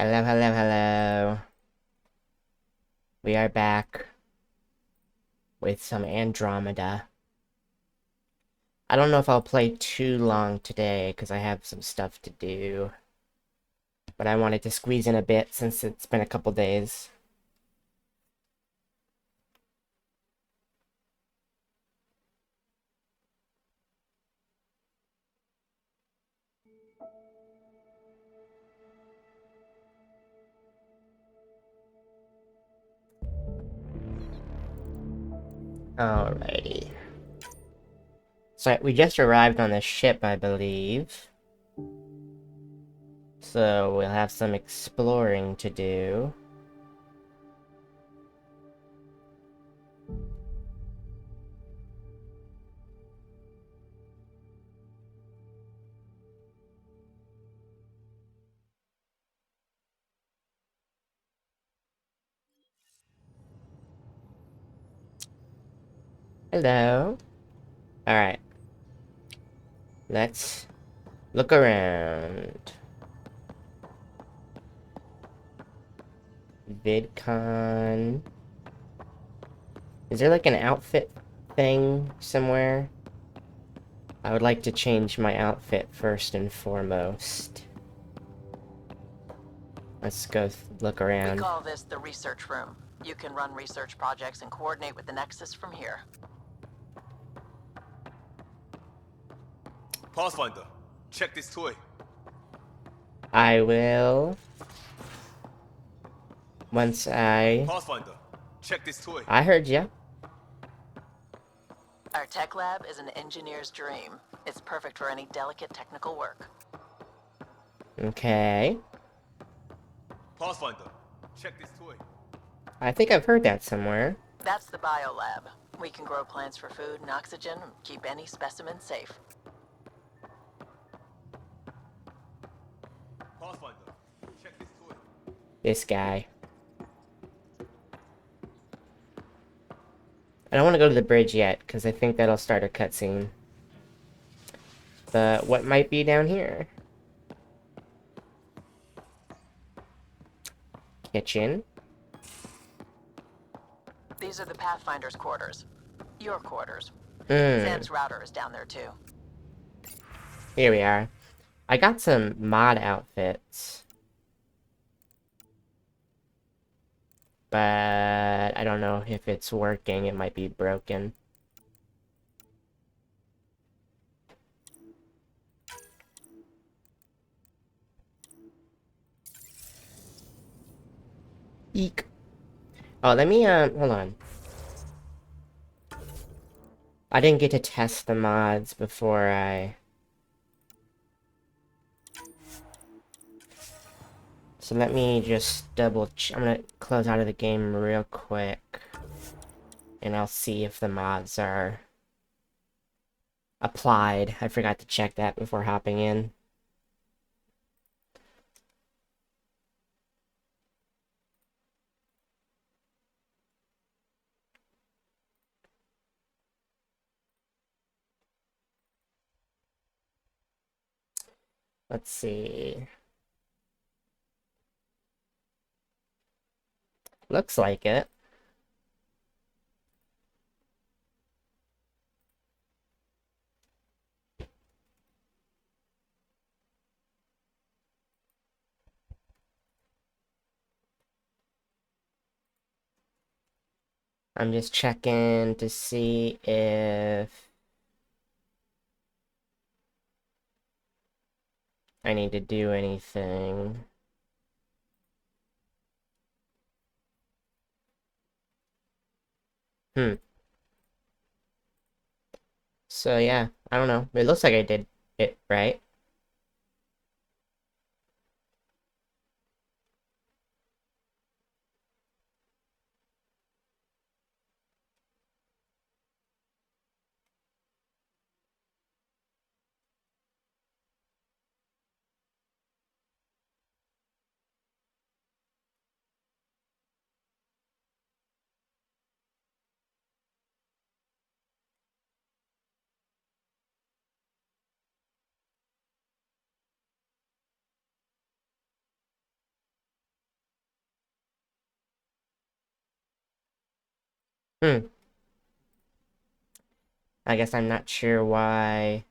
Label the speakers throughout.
Speaker 1: Hello, hello, hello. We are back with some Andromeda. I don't know if I'll play too long today because I have some stuff to do. But I wanted to squeeze in a bit since it's been a couple days. Alrighty. So we just arrived on the ship, I believe. So we'll have some exploring to do. Hello. Alright. Let's look around. VidCon. Is there like an outfit thing somewhere? I would like to change my outfit first and foremost. Let's go look
Speaker 2: We
Speaker 1: around.
Speaker 2: call this the research room. You can run research projects and coordinate with the Nexus from here.
Speaker 3: Pathfinder, check this toy.
Speaker 1: I will. Once I
Speaker 3: Pathfinder, check this toy.
Speaker 1: heard ya.
Speaker 2: Our tech lab is an engineer's dream. It's perfect for any delicate technical work.
Speaker 1: Okay.
Speaker 3: Pathfinder, check this toy.
Speaker 1: I think I've heard that somewhere.
Speaker 2: That's the biolab. We can grow plants for food and oxygen and keep any specimen safe.
Speaker 3: Pathfinder, check this toy.
Speaker 1: This guy. I don't want to go to the bridge yet, because I think that'll start a cutscene. But what might be down here? Kitchen.
Speaker 2: These are the Pathfinder's quarters. Your quarters.
Speaker 1: Hmm.
Speaker 2: Sam's router is down there too.
Speaker 1: Here we are. I got some mod outfits. But I don't know if it's working. It might be broken. Eek. Oh, let me, hold on. I didn't get to test the mods before I... So let me just double check. I'm gonna close out of the game real quick. And I'll see if the mods are applied. I forgot to check that before hopping in. Let's see. Looks like it. I'm just checking to see if I need to do anything. So yeah, I don't know. It looks like I did it right. Hmm. I guess I'm not sure why.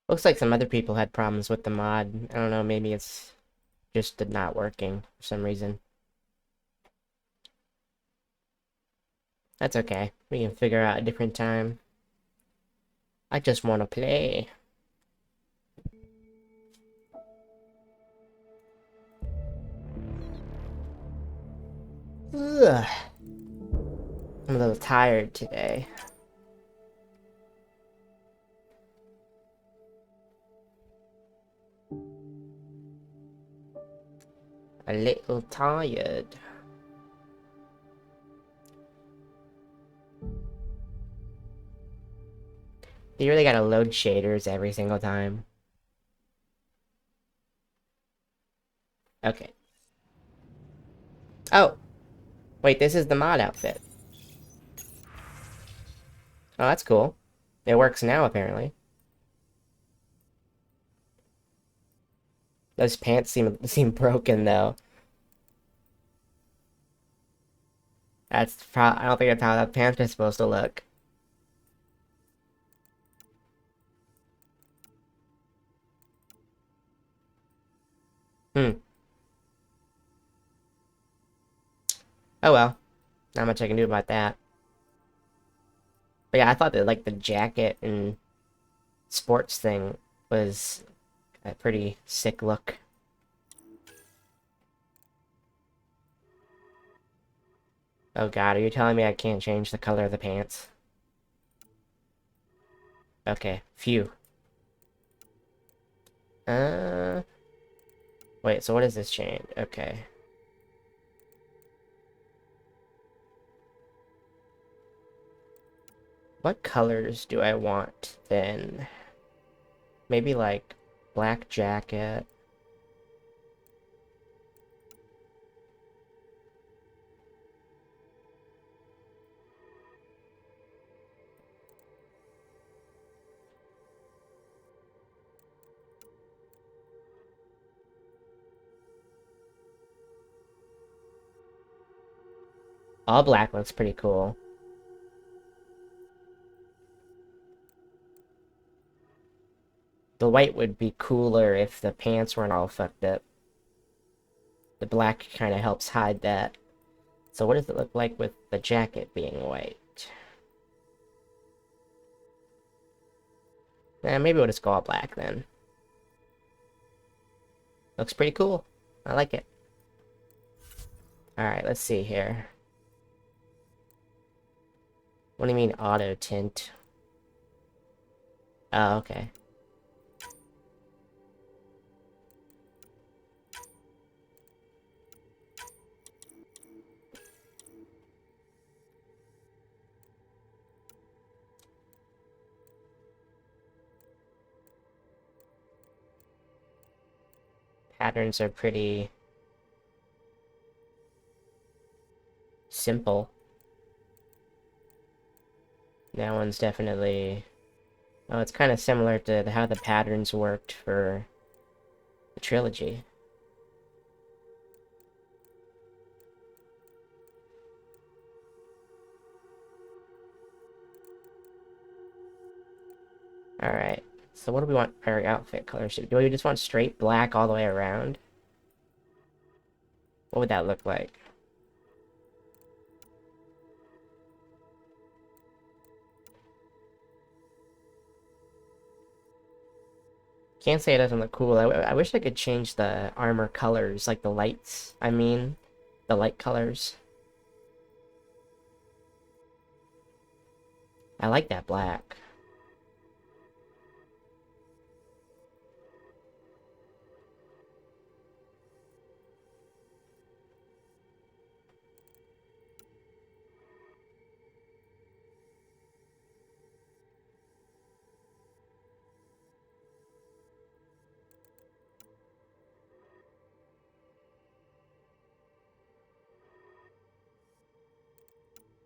Speaker 1: Looks like some other people had problems with the mod. I don't know, maybe it's just not working for some reason. That's okay. We can figure out a different time. I just want to play. Ugh. I'm a little tired today. A little tired. You really gotta load shaders every single time. Okay. Oh! Wait, this is the mod outfit. Oh, that's cool. It works now, apparently. Those pants seem broken, though. I don't think that's how that pants are supposed to look. Hmm. Oh well. Not much I can do about that. But yeah, I thought that, like, the jacket and sports thing was a pretty sick look. Oh god, are you telling me I can't change the color of the pants? Okay, phew. Uh, wait, so what is this change? Okay. What colors do I want then? Maybe like black jacket. All black looks pretty cool. The white would be cooler if the pants weren't all fucked up. The black kind of helps hide that. So what does it look like with the jacket being white? Maybe we'll just go all black then. Looks pretty cool. I like it. Alright, let's see here. What do you mean auto tint? Oh, okay. Patterns are pretty simple. That one's definitely... Oh, it's kind of similar to how the patterns worked for the trilogy. Alright, so what do we want our outfit color? Do we just want straight black all the way around? What would that look like? Can't say it doesn't look cool. I wish I could change the armor colors, like the lights, I mean. The light colors. I like that black.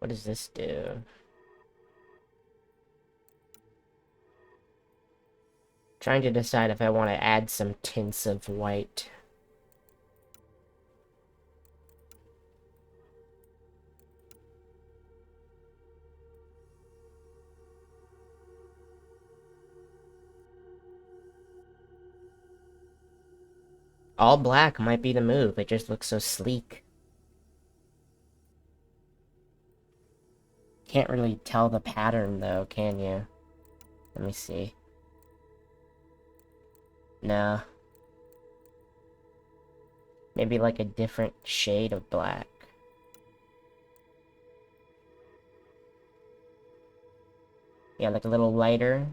Speaker 1: What does this do? Trying to decide if I want to add some tints of white. All black might be the move. It just looks so sleek. Can't really tell the pattern though, can you? Let me see. No. Maybe like a different shade of black. Yeah, like a little lighter.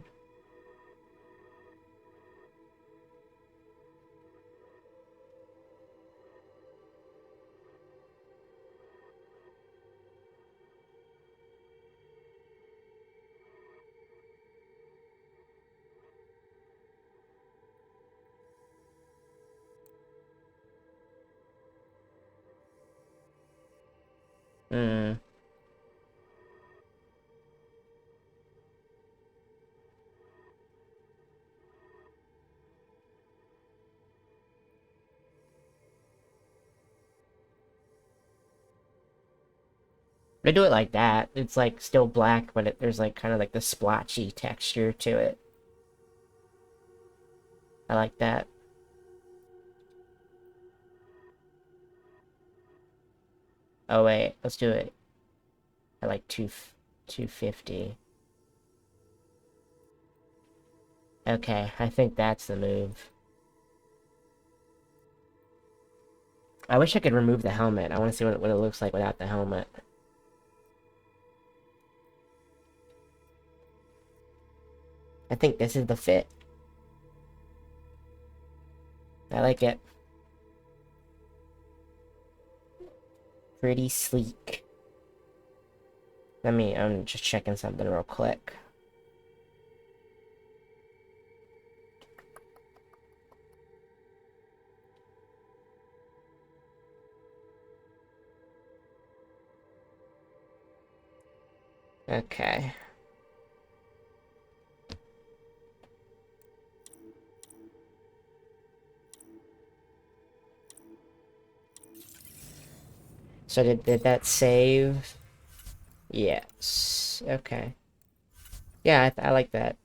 Speaker 1: Hmm. They do it like that. It's like still black, but there's like kind of like the splotchy texture to it. I like that. Oh wait, let's do it. I like 250. Okay, I think that's the move. I wish I could remove the helmet. I want to see what it looks like without the helmet. I think this is the fit. I like it. Pretty sleek. I'm just checking something real quick. Okay. So did that save? Yes. Okay. Yeah, I like that.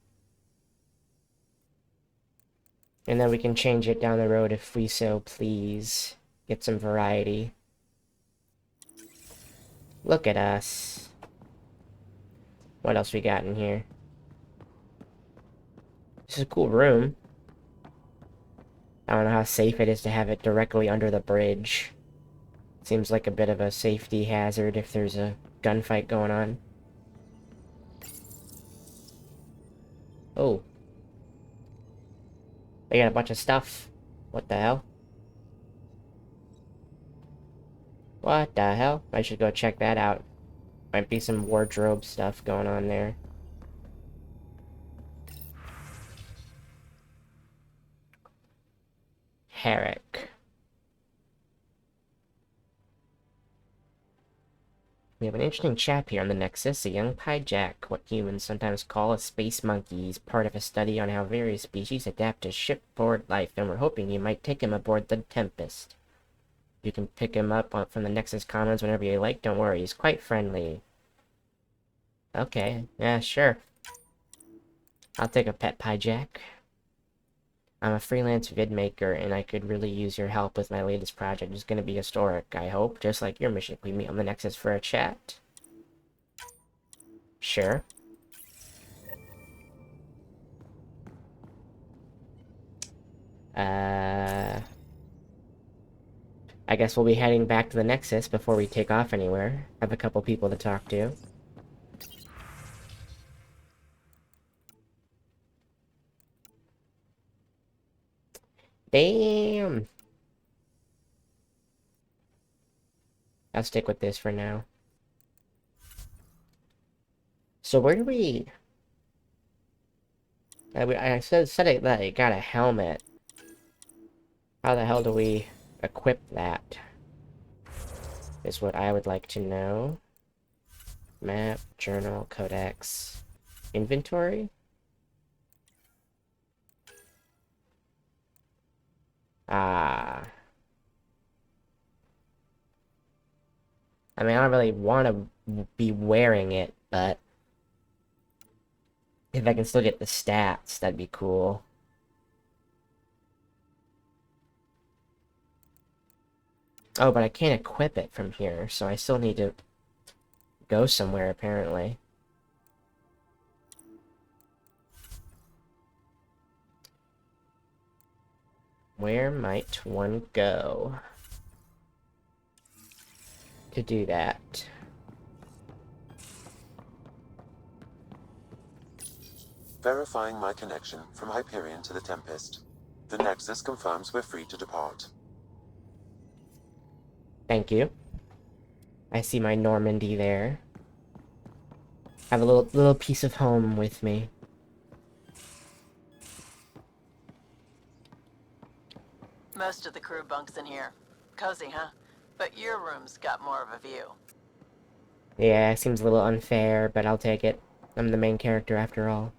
Speaker 1: And then we can change it down the road if we so please. Get some variety. Look at us. What else we got in here? This is a cool room. I don't know how safe it is to have it directly under the bridge. Seems like a bit of a safety hazard if there's a gunfight going on. Oh. They got a bunch of stuff. What the hell? What the hell? I should go check that out. Might be some wardrobe stuff going on there. Herrick. We have an interesting chap here on the Nexus, a young Pyjack, what humans sometimes call a space monkey. He's part of a study on how various species adapt to shipboard life, and we're hoping you might take him aboard the Tempest. You can pick him up from the Nexus Commons whenever you like, don't worry, he's quite friendly. Okay, yeah, sure. I'll take a pet Pyjack. I'm a freelance vid maker, and I could really use your help with my latest project. It's going to be historic, I hope, just like your mission. We meet on the Nexus for a chat. Sure. I guess we'll be heading back to the Nexus before we take off anywhere. Have a couple people to talk to. Damn! I'll stick with this for now. So where do we... I said that it got a helmet. How the hell do we equip that? Is what I would like to know. Map, journal, codex, inventory? Ah. I mean, I don't really want to be wearing it, but if I can still get the stats, that'd be cool. Oh, but I can't equip it from here, so I still need to go somewhere, apparently. Where might one go to do that?
Speaker 4: Verifying my connection from Hyperion to the Tempest. The Nexus confirms we're free to depart.
Speaker 1: Thank you. I see my Normandy there. Have a little piece of home with me.
Speaker 2: Most of the crew bunks in here. Cozy, huh? But your room's got more of a view.
Speaker 1: Yeah, it seems a little unfair, but I'll take it. I'm the main character after all.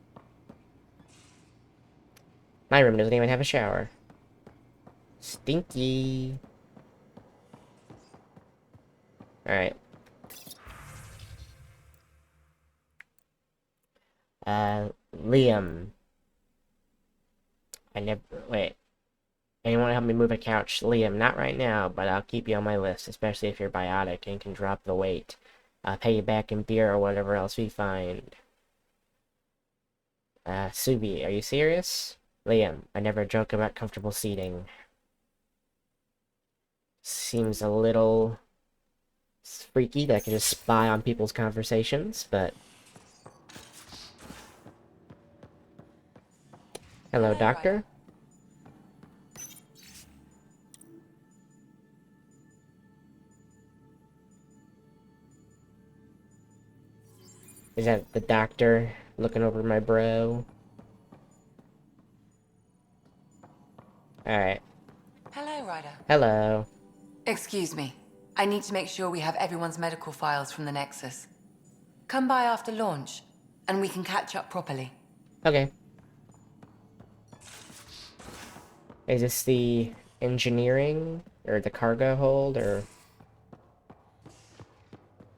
Speaker 1: My room doesn't even have a shower. Stinky. Alright. Liam. Wait. Anyone help me move a couch? Liam, not right now, but I'll keep you on my list, especially if you're biotic and can drop the weight. I'll pay you back in beer or whatever else we find. Subi, are you serious? Liam, I never joke about comfortable seating. Seems a little freaky that I can just spy on people's conversations, but... Hello, Doctor? Is that the doctor looking over my bro? Alright.
Speaker 5: Hello, Ryder.
Speaker 1: Hello.
Speaker 5: Excuse me. I need to make sure we have everyone's medical files from the Nexus. Come by after launch, and we can catch up properly.
Speaker 1: Okay. Is this the engineering? Or the cargo hold? Or...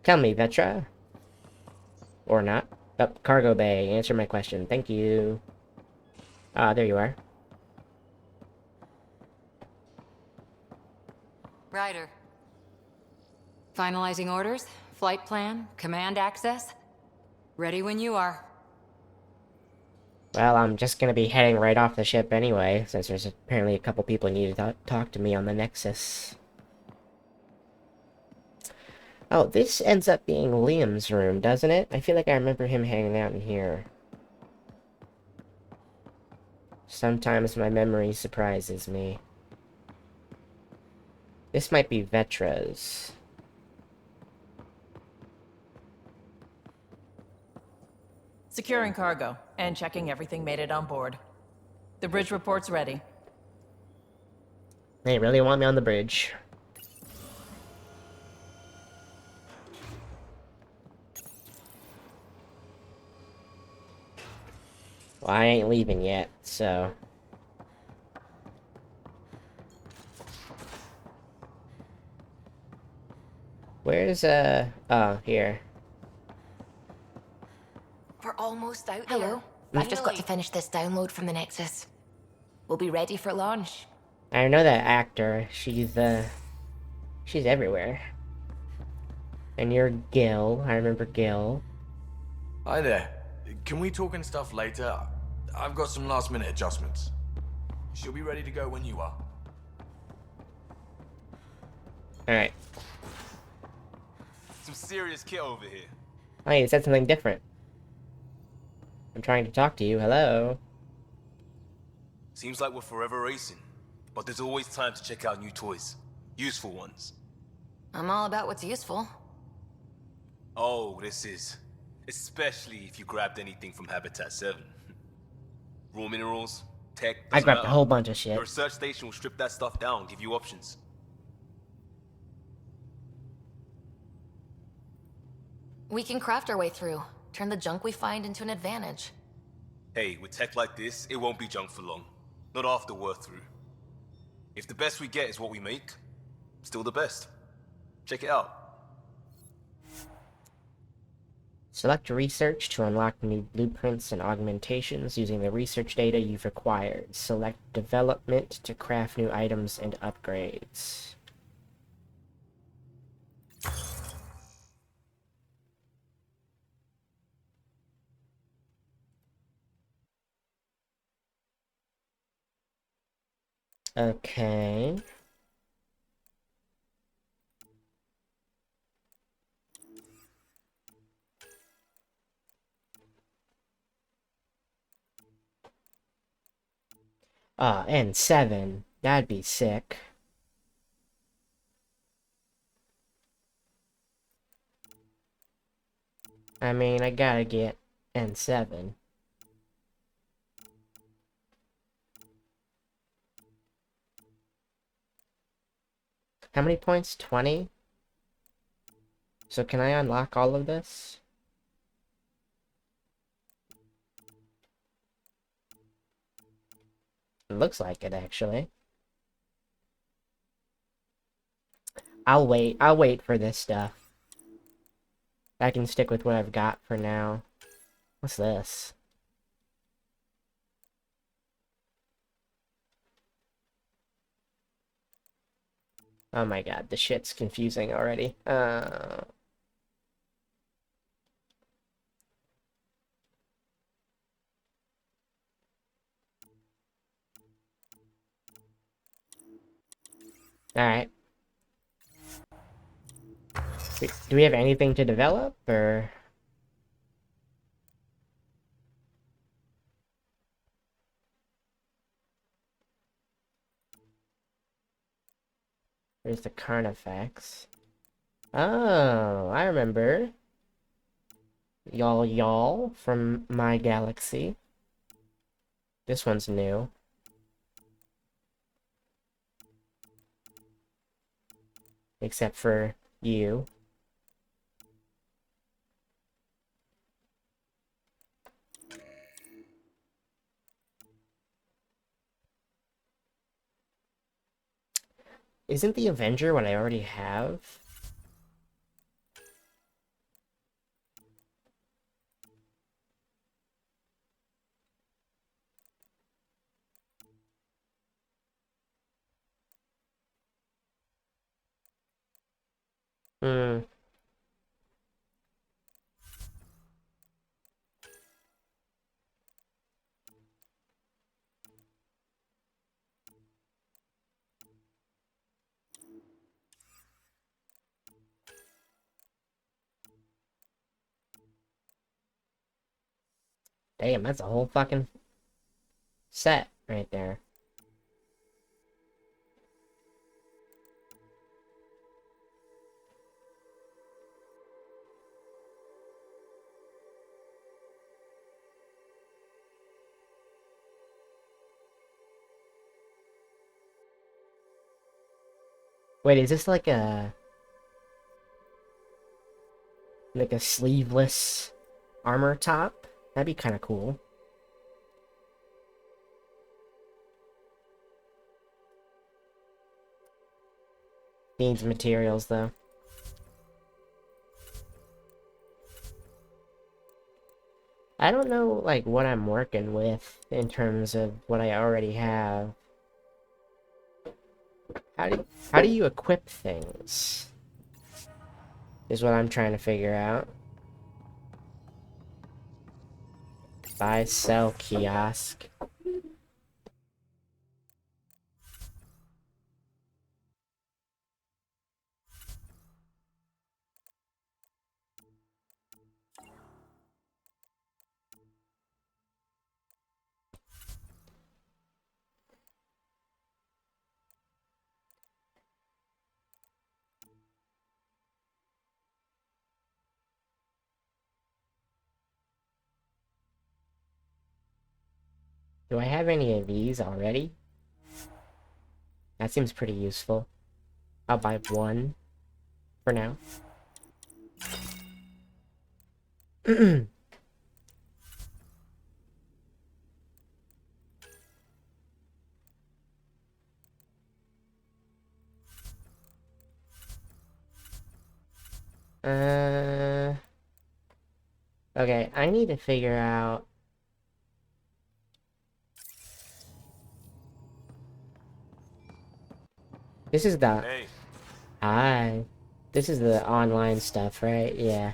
Speaker 1: Tell me, Vetra. Or not. Oh, cargo bay. Answer my question. Thank you. Ah, there you are.
Speaker 6: Ryder. Finalizing orders, flight plan, command access. Ready when you are.
Speaker 1: Well, I'm just gonna be heading right off the ship anyway, since there's apparently a couple people who need to talk to me on the Nexus. Oh, this ends up being Liam's room, doesn't it? I feel like I remember him hanging out in here. Sometimes my memory surprises me. This might be Vetra's.
Speaker 2: Securing cargo and checking everything made it on board. The bridge report's ready.
Speaker 1: They really want me on the bridge. Well, I ain't leaving yet, so... Where's, oh, here.
Speaker 7: We're almost out
Speaker 8: Hello.
Speaker 7: there.
Speaker 8: I've just got to finish this download from the Nexus. We'll be ready for launch.
Speaker 1: I know that actor. She's everywhere. And you're Gil. I remember Gil.
Speaker 9: Hi there. Can we talk and stuff later? I've got some last minute adjustments. She'll be ready to go when you are.
Speaker 1: Alright.
Speaker 3: Some serious kit over here.
Speaker 1: Oh, you said something different. I'm trying to talk to you. Hello?
Speaker 3: Seems like we're forever racing. But there's always time to check out new toys. Useful ones.
Speaker 8: I'm all about what's useful.
Speaker 3: Oh, this is. Especially if you grabbed anything from Habitat 7. Raw minerals, tech,
Speaker 1: I
Speaker 3: doesn't
Speaker 1: grabbed a
Speaker 3: matter.
Speaker 1: whole bunch of
Speaker 3: The
Speaker 1: shit.
Speaker 3: research station will strip that stuff down, give you options.
Speaker 8: We can craft our way through. Turn the junk we find into an advantage.
Speaker 3: Hey, with tech like this, it won't be junk for long. Not after we're through. If the best we get is what we make, still the best. Check it out.
Speaker 1: Select research to unlock new blueprints and augmentations using the research data you've acquired. Select development to craft new items and upgrades. Okay. And 7. That'd be sick. I mean, I gotta get N7. How many points? 20? So can I unlock all of this? It looks like it, actually. I'll wait for this stuff. I can stick with what I've got for now. What's this? Oh my god, the shit's confusing already. Alright. Do we have anything to develop, or...? There's the Carnifex. Oh, I remember. Y'all from my galaxy. This one's new. Except for you. Isn't the Avenger what I already have? Hmm. Damn, that's a whole fucking set right there. Wait, is this like a... like a sleeveless armor top? That'd be kind of cool. Needs materials, though. I don't know, like, what I'm working with in terms of what I already have. How do you equip things? Is what I'm trying to figure out. Buy, sell, kiosk. Do I have any of these already? That seems pretty useful. I'll buy one for now. Uh, okay, I need to figure out. This is the
Speaker 3: Hey,
Speaker 1: hi. This is the online stuff, right? Yeah.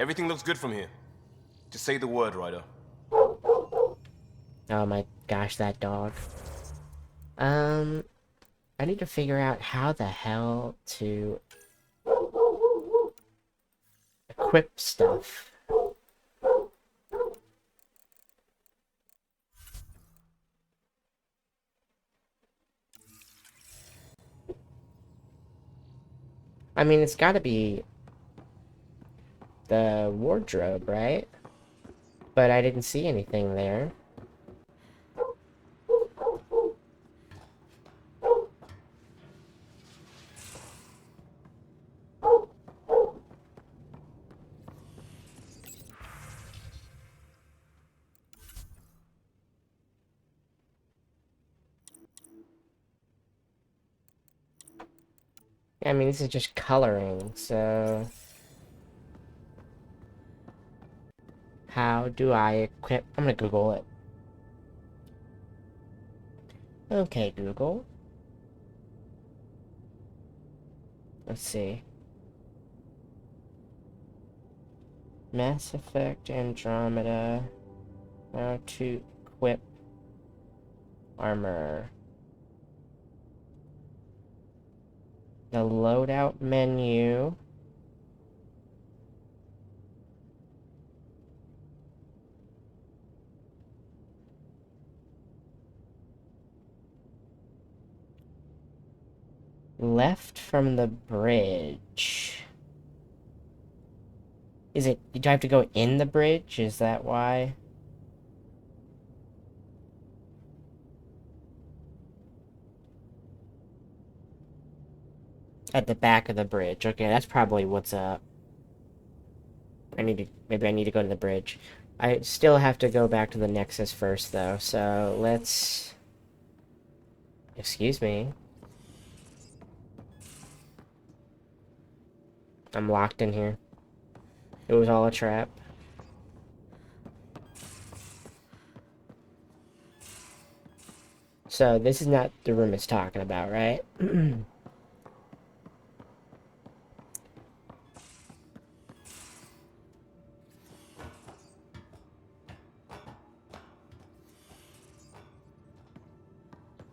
Speaker 3: everything looks good from here. Just say the word, Ryder.
Speaker 1: Oh my gosh, that dog. I need to figure out how the hell to equip stuff. I mean, it's gotta be the wardrobe, right? But I didn't see anything there. I mean, this is just coloring, so... How do I equip... I'm gonna Google it. Okay, Google. Let's see. Mass Effect Andromeda. How to equip armor. The loadout menu. Left from the bridge. Is it... Do I have to go in the bridge? Is that why? At the back of the bridge. Okay, that's probably what's up. Maybe I need to go to the bridge. I still have to go back to the Nexus first, though, so let's... Excuse me. I'm locked in here. It was all a trap. So, this is not the room it's talking about, right?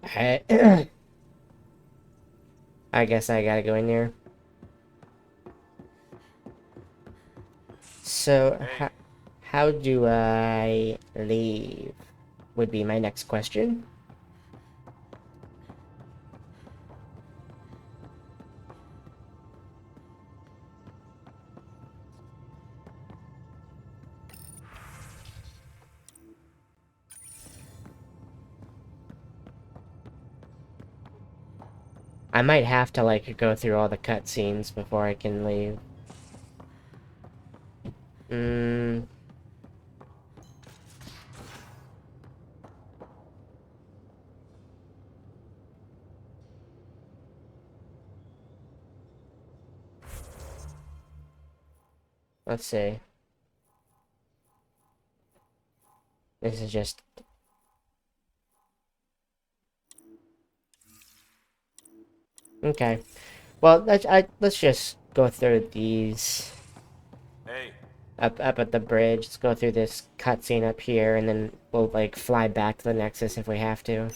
Speaker 1: I I guess I gotta go in there. So, how do I leave? Would be my next question. I might have to, like, go through all the cutscenes before I can leave. Let's see. This is just... Okay. Well, let's just go through these...
Speaker 3: Hey,
Speaker 1: Up at the bridge. Let's go through this cutscene up here, and then we'll, like, fly back to the Nexus if we have to.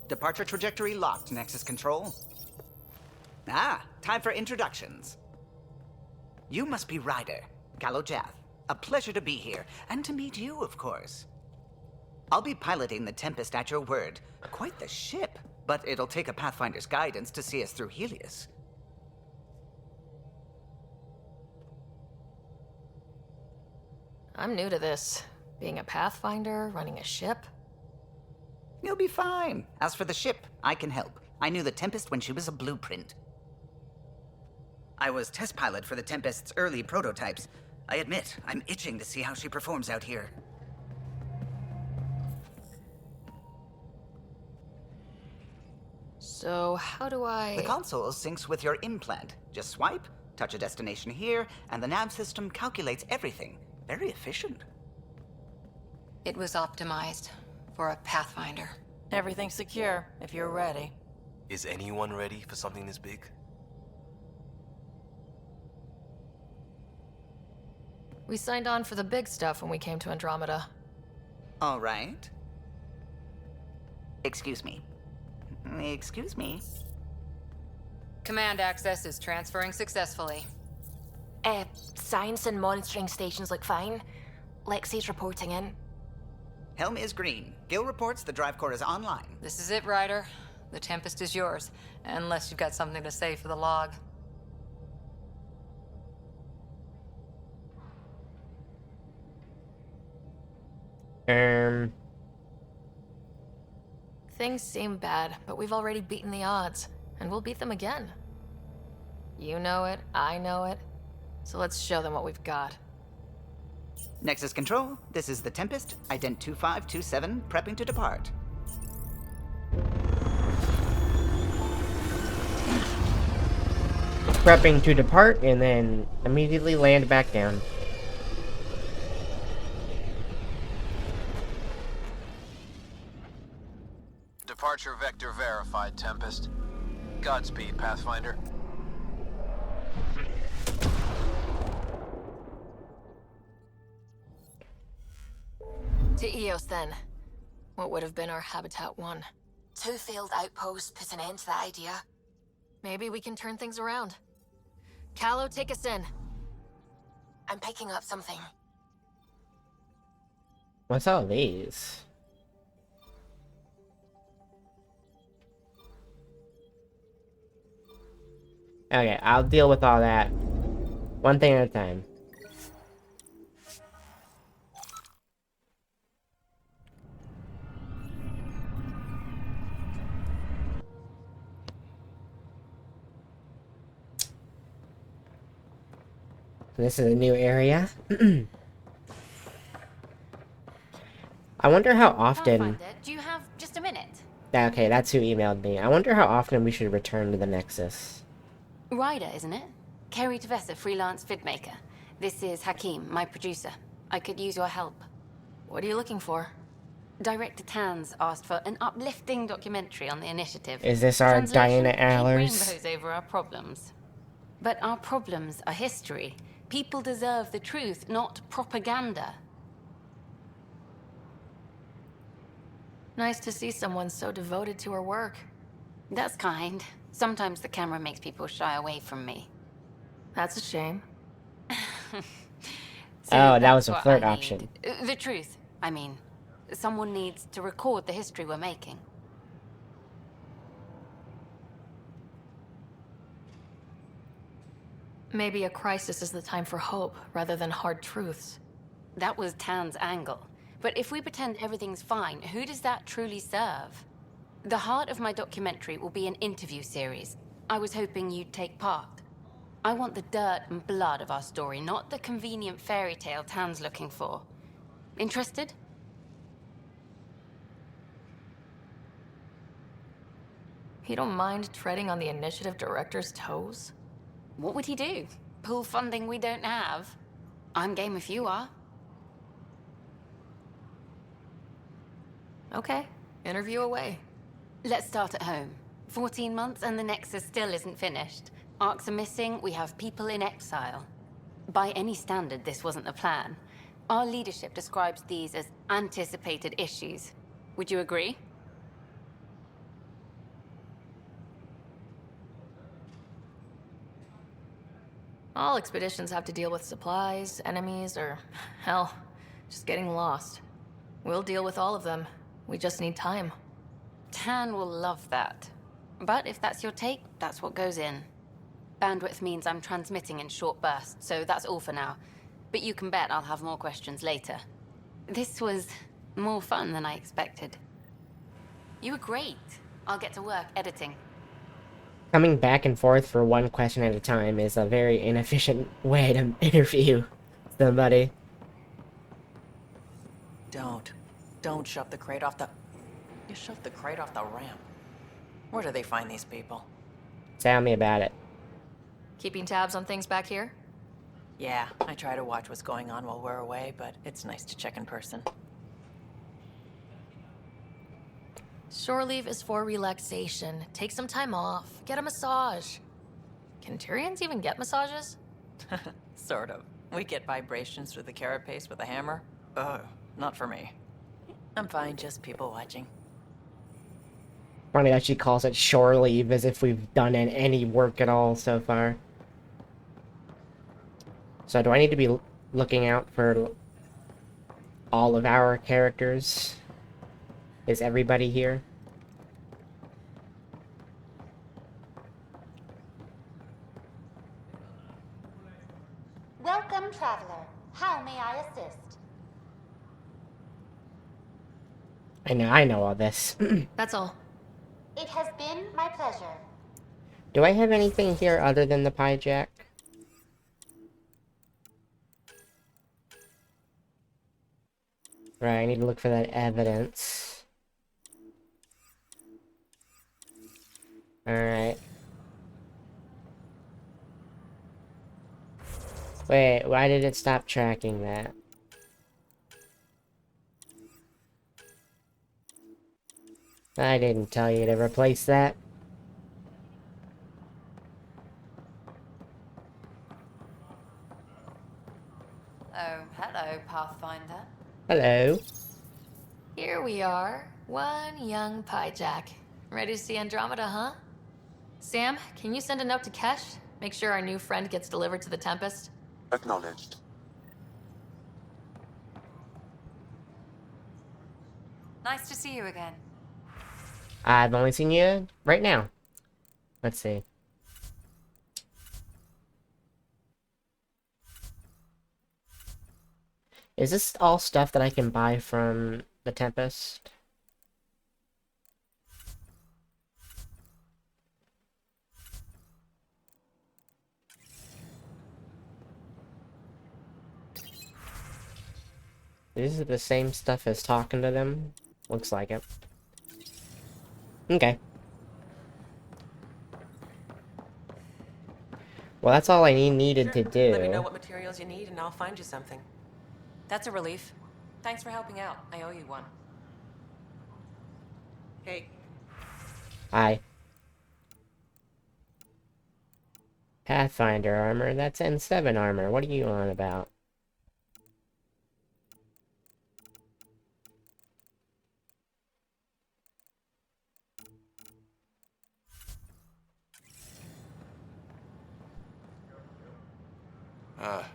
Speaker 9: Departure trajectory locked, Nexus Control. Ah, time for introductions. You must be Ryder, Gallo Jath, A pleasure to be here, and to meet you, of course. I'll be piloting the Tempest at your word. Quite the ship, but it'll take a Pathfinder's guidance to see us through Helios.
Speaker 7: I'm new to this. Being a Pathfinder, running a ship.
Speaker 9: You'll be fine. As for the ship, I can help. I knew the Tempest when she was a blueprint. I was test pilot for the Tempest's early prototypes. I admit, I'm itching to see how she performs out here.
Speaker 7: So, how do I...
Speaker 9: The console syncs with your implant. Just swipe, touch a destination here, and the nav system calculates everything. Very efficient.
Speaker 5: It was optimized for a Pathfinder.
Speaker 2: Everything's secure, if you're ready.
Speaker 3: Is anyone ready for something this big?
Speaker 7: We signed on for the big stuff when we came to Andromeda.
Speaker 9: All right. Excuse me. Excuse me.
Speaker 6: Command access is transferring successfully.
Speaker 8: Science and monitoring stations look fine. Lexi's reporting in.
Speaker 9: Helm is green. Gil reports the drive core is online.
Speaker 6: This is it, Ryder. The Tempest is yours, unless you've got something to say for the log.
Speaker 7: Things seem bad, but we've already beaten the odds, and we'll beat them again. You know it, I know it, so let's show them what we've got.
Speaker 9: Nexus Control, this is the Tempest, Ident 2527, prepping to depart.
Speaker 1: Prepping to depart and then immediately land back down.
Speaker 10: Departure vector verified, Tempest. Godspeed, Pathfinder.
Speaker 7: To Eos, then. What would have been our Habitat 1.
Speaker 8: 2 failed outposts put an end to that idea.
Speaker 7: Maybe we can turn things around. Callow, take us in.
Speaker 8: I'm picking up something.
Speaker 1: What's all these? Okay, I'll deal with all that one thing at a time. This is a new area. I wonder how often...
Speaker 8: Do you have just a minute?
Speaker 1: Okay, that's who emailed me. I wonder how often we should return to the Nexus.
Speaker 11: Ryder, isn't it? Kerry Tavessa, freelance vidmaker. This is Hakim, my producer. I could use your help.
Speaker 7: What are you looking for?
Speaker 11: Director Tans asked for an uplifting documentary on the initiative.
Speaker 1: Is this our
Speaker 11: Translation,
Speaker 1: Diana
Speaker 11: paint
Speaker 1: Allers?
Speaker 11: rainbows over our problems. But our problems are history. People deserve the truth, not propaganda.
Speaker 7: Nice to see someone so devoted to her work.
Speaker 11: That's kind. Sometimes the camera makes people shy away from me.
Speaker 7: That's a shame.
Speaker 11: So
Speaker 1: Oh, that was
Speaker 11: that's
Speaker 1: a
Speaker 11: what
Speaker 1: flirt
Speaker 11: I need.
Speaker 1: option.
Speaker 11: The truth, I mean. Someone needs to record the history we're making.
Speaker 7: Maybe a crisis is the time for hope, rather than hard truths.
Speaker 11: That was Tan's angle. But if we pretend everything's fine, who does that truly serve? The heart of my documentary will be an interview series. I was hoping you'd take part. I want the dirt and blood of our story, not the convenient fairy tale Tan's looking for. Interested?
Speaker 7: You don't mind treading on the initiative director's toes?
Speaker 11: What would he do? Pull funding we don't have? I'm game if you are.
Speaker 7: Okay, interview away.
Speaker 11: Let's start at home. 14 months and the Nexus still isn't finished. Arcs are missing, we have people in exile. By any standard, this wasn't the plan. Our leadership describes these as anticipated issues. Would you agree?
Speaker 7: All expeditions have to deal with supplies, enemies, or, hell, just getting lost. We'll deal with all of them. We just need time.
Speaker 11: Tan will love that. But if that's your take, that's what goes in. Bandwidth means I'm transmitting in short bursts, so that's all for now. But you can bet I'll have more questions later. This was more fun than I expected. You were great. I'll get to work editing.
Speaker 1: Coming back and forth for one question at a time is a very inefficient way to interview somebody.
Speaker 2: Don't shove the crate off the... You shoved the crate off the ramp. Where do they find these people?
Speaker 1: Tell me about it.
Speaker 7: Keeping tabs on things back here?
Speaker 2: Yeah, I try to watch what's going on while we're away, but it's nice to check in person.
Speaker 7: Shore leave is for relaxation. Take some time off. Get a massage. Can Tyrians even get massages?
Speaker 2: Sort of. We get vibrations through the carapace with a hammer. Ugh, not for me. I'm fine, just people watching.
Speaker 1: Funny that she calls it shore leave as if we've done any work at all so far. So do I need to be looking out for all of our characters? Is everybody here?
Speaker 12: Welcome, traveler. How may I assist?
Speaker 1: I know all this.
Speaker 7: That's all.
Speaker 12: It has been my pleasure.
Speaker 1: Do I have anything here other than the pie jack? Right, I need to look for that evidence. Alright. Wait, why did it stop tracking that? I didn't tell you to replace that.
Speaker 6: Oh, hello, Pathfinder.
Speaker 1: Hello.
Speaker 7: Here we are. One young pie jack. Ready to see Andromeda, huh? Sam, can you send a note to Kesh? Make sure our new friend gets delivered to the Tempest?
Speaker 4: Acknowledged.
Speaker 6: Nice to see you again.
Speaker 1: I've only seen you right now. Let's see. Is this all stuff that I can buy from the Tempest? Is it the same stuff as talking to them? Looks like it. Okay. Well, that's all I needed to do.
Speaker 2: Let me know what materials you need and I'll find you something.
Speaker 13: That's a relief. Thanks for helping out. I owe you one.
Speaker 2: Hey.
Speaker 1: Hi. Pathfinder armor? That's N7 armor. What are you on about?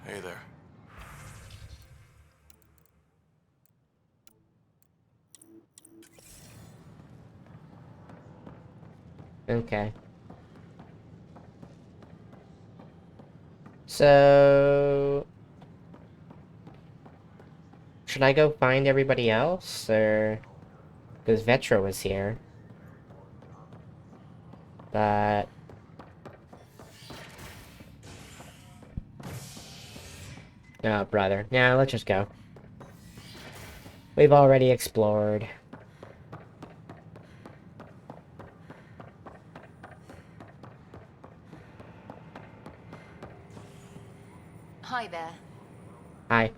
Speaker 14: Hey there.
Speaker 1: Okay. So... should I go find everybody else, or... because Vetra was here. But... oh, brother. Nah, let's just go. We've already explored.
Speaker 11: Hi there.
Speaker 1: Hi.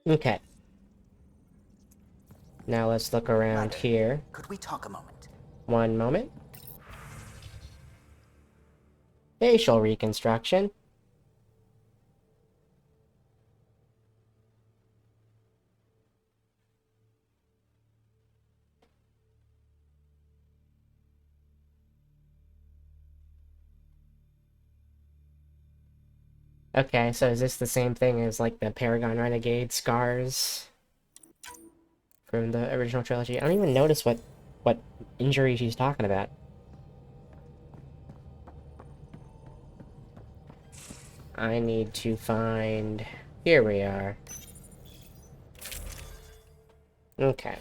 Speaker 1: Okay. Now let's look around here.
Speaker 9: Could we talk a moment?
Speaker 1: One moment. Facial reconstruction. Okay, so is this the same thing as, like, the Paragon Renegade scars from the original trilogy? I don't even notice what injury she's talking about. I need to find... Here we are. Okay.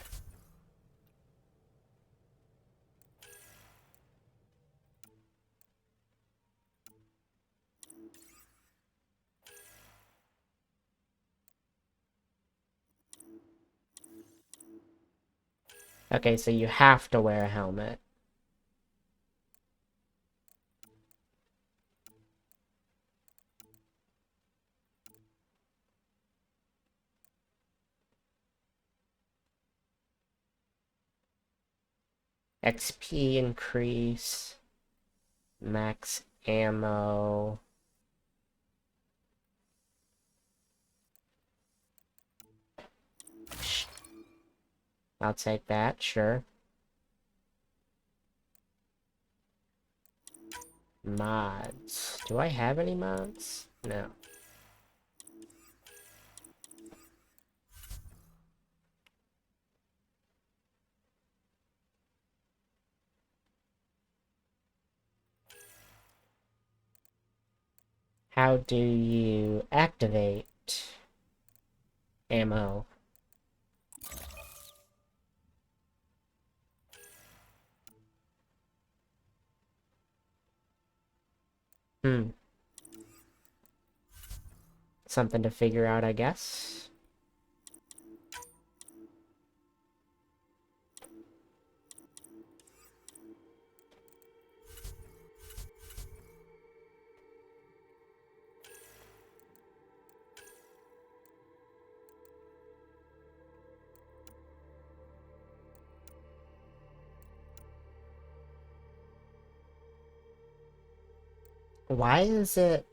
Speaker 1: Okay, so you have to wear a helmet. XP increase. Max ammo. I'll take that, sure. Mods. Do I have any mods? No. How do you activate ammo? Hmm. Something to figure out, I guess. Why is it...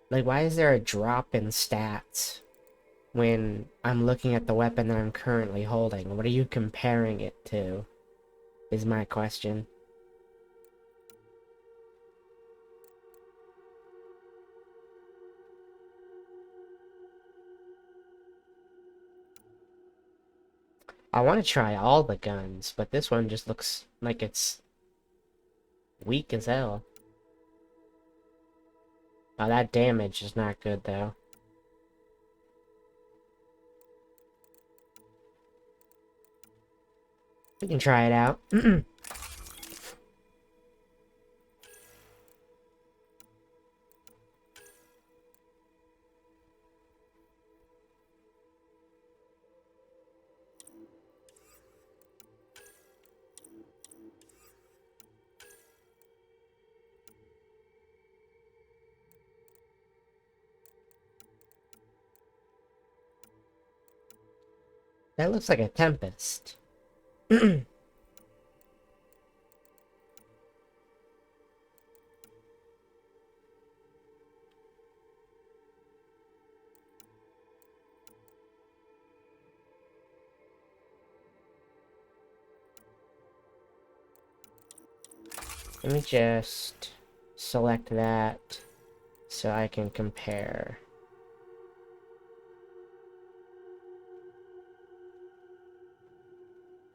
Speaker 1: Like, why is there a drop in stats when I'm looking at the weapon that I'm currently holding? What are you comparing it to? Is my question. I want to try all the guns, but this one just looks like it's weak as hell. Oh, that damage is not good, though. We can try it out. That looks like a Tempest. Let me just select that so I can compare.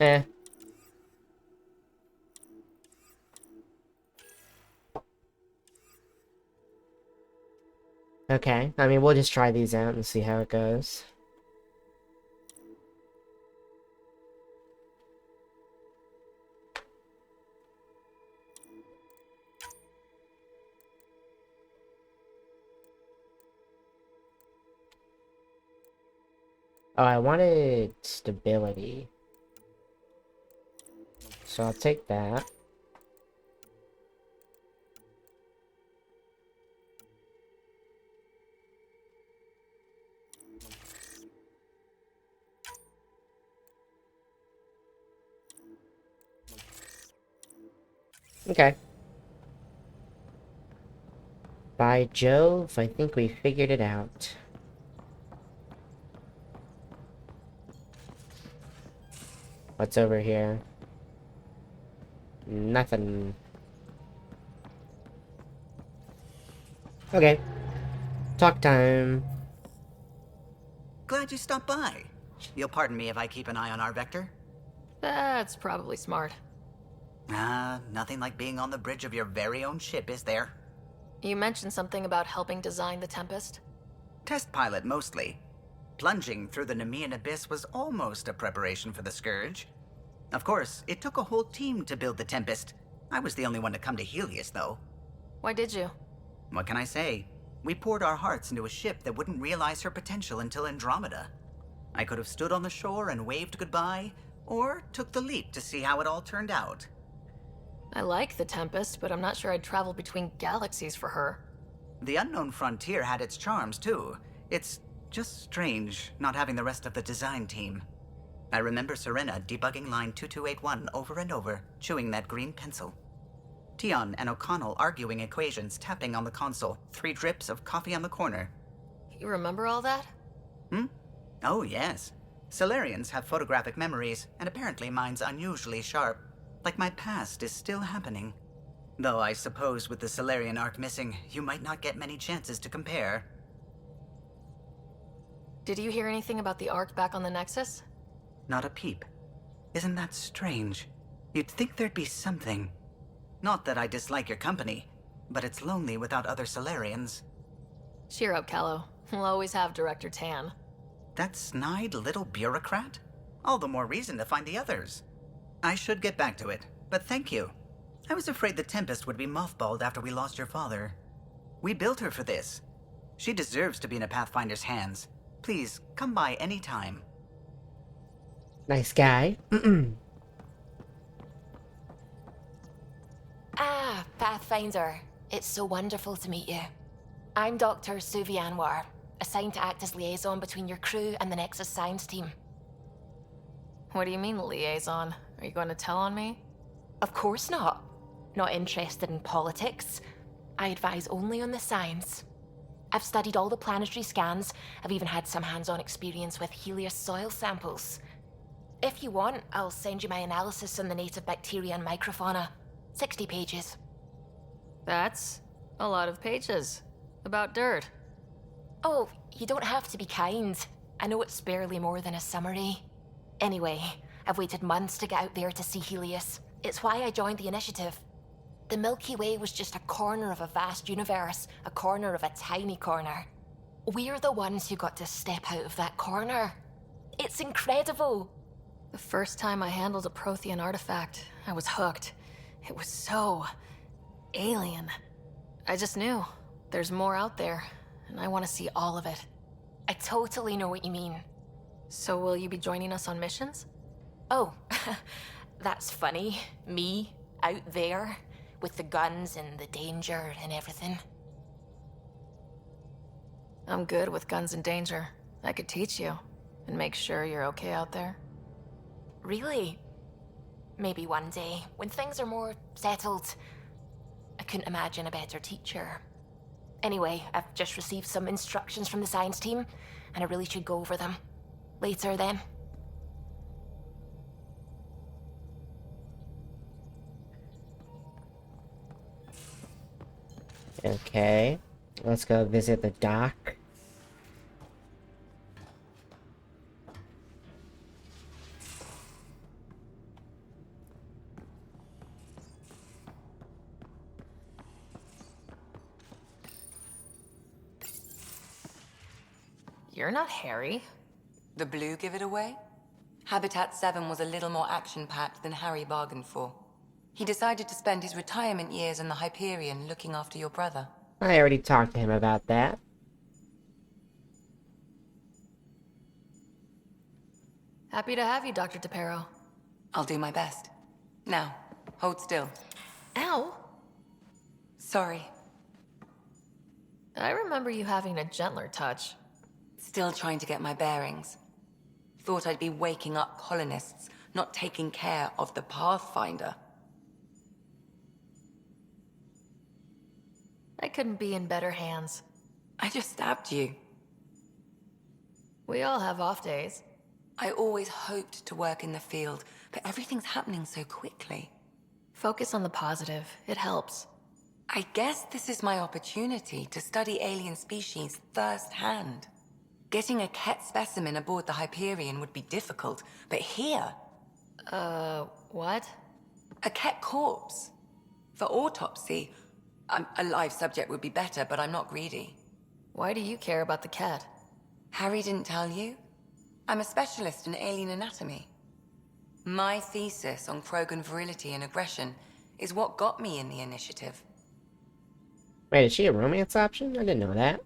Speaker 1: Eh. Okay, I mean, we'll just try these out and see how it goes. Oh, I wanted stability. So I'll take that. Okay. By Jove, I think we figured it out. What's over here? Nothing. Okay. Talk time.
Speaker 9: Glad you stopped by. You'll pardon me if I keep an eye on our Vector?
Speaker 7: That's probably smart.
Speaker 9: Nothing like being on the bridge of your very own ship, is there?
Speaker 7: You mentioned something about helping design the Tempest?
Speaker 9: Test pilot, mostly. Plunging through the Nemean abyss was almost a preparation for the Scourge. Of course, it took a whole team to build the Tempest. I was the only one to come to Helios, though.
Speaker 7: Why did you?
Speaker 9: What can I say? We poured our hearts into a ship that wouldn't realize her potential until Andromeda. I could have stood on the shore and waved goodbye, or took the leap to see how it all turned out.
Speaker 7: I like the Tempest, but I'm not sure I'd travel between galaxies for her.
Speaker 9: The unknown frontier had its charms, too. It's just strange not having the rest of the design team. I remember Serena debugging line 2281 over and over, chewing that green pencil. Tion and O'Connell arguing equations, tapping on the console, 3 drips of coffee on the corner.
Speaker 7: You remember all that?
Speaker 9: Oh, yes. Solarians have photographic memories, and apparently mine's unusually sharp. Like my past is still happening. Though I suppose with the Solarian arc missing, you might not get many chances to compare.
Speaker 7: Did you hear anything about the Ark back on the Nexus?
Speaker 9: Not a peep. Isn't that strange? You'd think there'd be something. Not that I dislike your company, but it's lonely without other Solarians.
Speaker 7: Cheer up, Callow. We'll always have Director Tan.
Speaker 9: That snide little bureaucrat? All the more reason to find the others. I should get back to it, but thank you. I was afraid the Tempest would be mothballed after we lost your father. We built her for this. She deserves to be in a Pathfinder's hands. Please, come by any time.
Speaker 1: Nice guy.
Speaker 8: Ah, Pathfinder. It's so wonderful to meet you. I'm Dr. Suvi Anwar, assigned to act as liaison between your crew and the Nexus science team.
Speaker 7: What do you mean, liaison? Are you going to tell on me?
Speaker 8: Of course not. Not interested in politics. I advise only on the science. I've studied all the planetary scans. I've even had some hands-on experience with Helios soil samples. If you want, I'll send you my analysis on the native bacteria and microfauna. 60 pages.
Speaker 7: That's a lot of pages. About dirt.
Speaker 8: Oh, you don't have to be kind. I know it's barely more than a summary. Anyway, I've waited months to get out there to see Helios. It's why I joined the initiative. The Milky Way was just a corner of a vast universe, a corner of a tiny corner. We're the ones who got to step out of that corner. It's incredible.
Speaker 7: The first time I handled a Prothean artifact, I was hooked. It was so alien. I just knew there's more out there, and I want to see all of it.
Speaker 8: I totally know what you mean.
Speaker 7: So will you be joining us on missions?
Speaker 8: Oh, that's funny. Me, out there, with the guns and the danger and everything.
Speaker 7: I'm good with guns and danger. I could teach you, and make sure you're okay out there.
Speaker 8: Really? Maybe one day, when things are more settled. I couldn't imagine a better teacher. Anyway, I've just received some instructions from the science team, and I really should go over them. Later, then.
Speaker 1: Okay. Let's go visit the dock.
Speaker 7: You're not Harry.
Speaker 5: The blue give it away? Habitat 7 was a little more action-packed than Harry bargained for. He decided to spend his retirement years in the Hyperion looking after your brother.
Speaker 1: I already talked to him about that.
Speaker 7: Happy to have you, Dr. DePero.
Speaker 5: I'll do my best. Now, hold still.
Speaker 7: Ow!
Speaker 5: Sorry.
Speaker 7: I remember you having a gentler touch.
Speaker 5: Still trying to get my bearings. Thought I'd be waking up colonists, not taking care of the Pathfinder.
Speaker 7: I couldn't be in better hands.
Speaker 5: I just stabbed you.
Speaker 7: We all have off days.
Speaker 5: I always hoped to work in the field, but everything's happening so quickly.
Speaker 7: Focus on the positive. It helps.
Speaker 5: I guess this is my opportunity to study alien species firsthand. Getting a Ket specimen aboard the Hyperion would be difficult, but here...
Speaker 7: What?
Speaker 5: A Ket corpse. For autopsy, a live subject would be better, but I'm not greedy.
Speaker 7: Why do you care about the cat?
Speaker 5: Harry didn't tell you? I'm a specialist in alien anatomy. My thesis on Krogan virility and aggression is what got me in the initiative.
Speaker 1: Wait, is she a romance option? I didn't know that.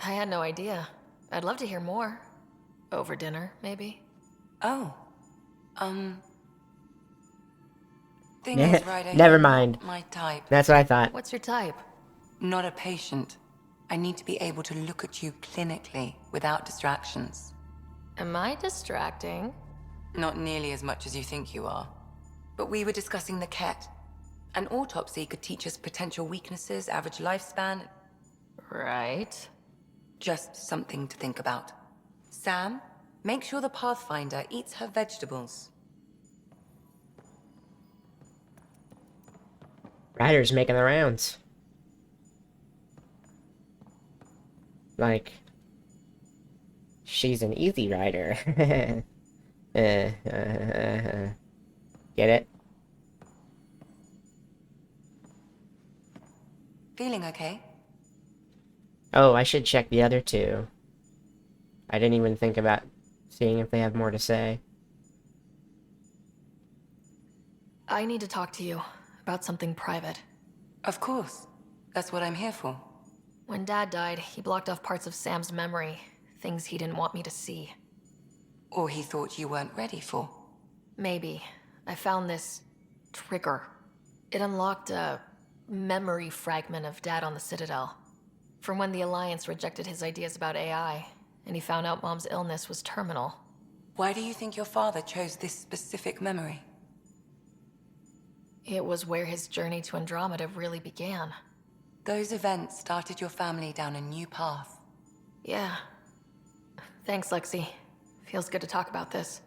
Speaker 7: I had no idea. I'd love to hear more. Over dinner, maybe?
Speaker 5: Oh. Thing is, Ryder,
Speaker 1: Never
Speaker 5: you're
Speaker 1: mind.
Speaker 5: not my type.
Speaker 1: That's what I thought.
Speaker 7: What's your type?
Speaker 5: Not a patient. I need to be able to look at you clinically without distractions.
Speaker 7: Am I distracting?
Speaker 5: Not nearly as much as you think you are. But we were discussing the Ket. An autopsy could teach us potential weaknesses, average lifespan.
Speaker 7: Right.
Speaker 5: Just something to think about. Sam, make sure the Pathfinder eats her vegetables.
Speaker 1: Ryder's making the rounds. Like, she's an easy rider. Get it?
Speaker 5: Feeling okay?
Speaker 1: Oh, I should check the other two. I didn't even think about seeing if they have more to say.
Speaker 7: I need to talk to you about something private.
Speaker 5: Of course. That's what I'm here for.
Speaker 7: When Dad died, he blocked off parts of Sam's memory, things he didn't want me to see.
Speaker 5: Or he thought you weren't ready for.
Speaker 7: Maybe. I found this trigger. It unlocked a memory fragment of Dad on the Citadel. From when the Alliance rejected his ideas about AI, and he found out Mom's illness was terminal.
Speaker 5: Why do you think your father chose this specific memory?
Speaker 7: It was where his journey to Andromeda really began.
Speaker 5: Those events started your family down a new path.
Speaker 7: Yeah. Thanks, Lexi. Feels good to talk about this.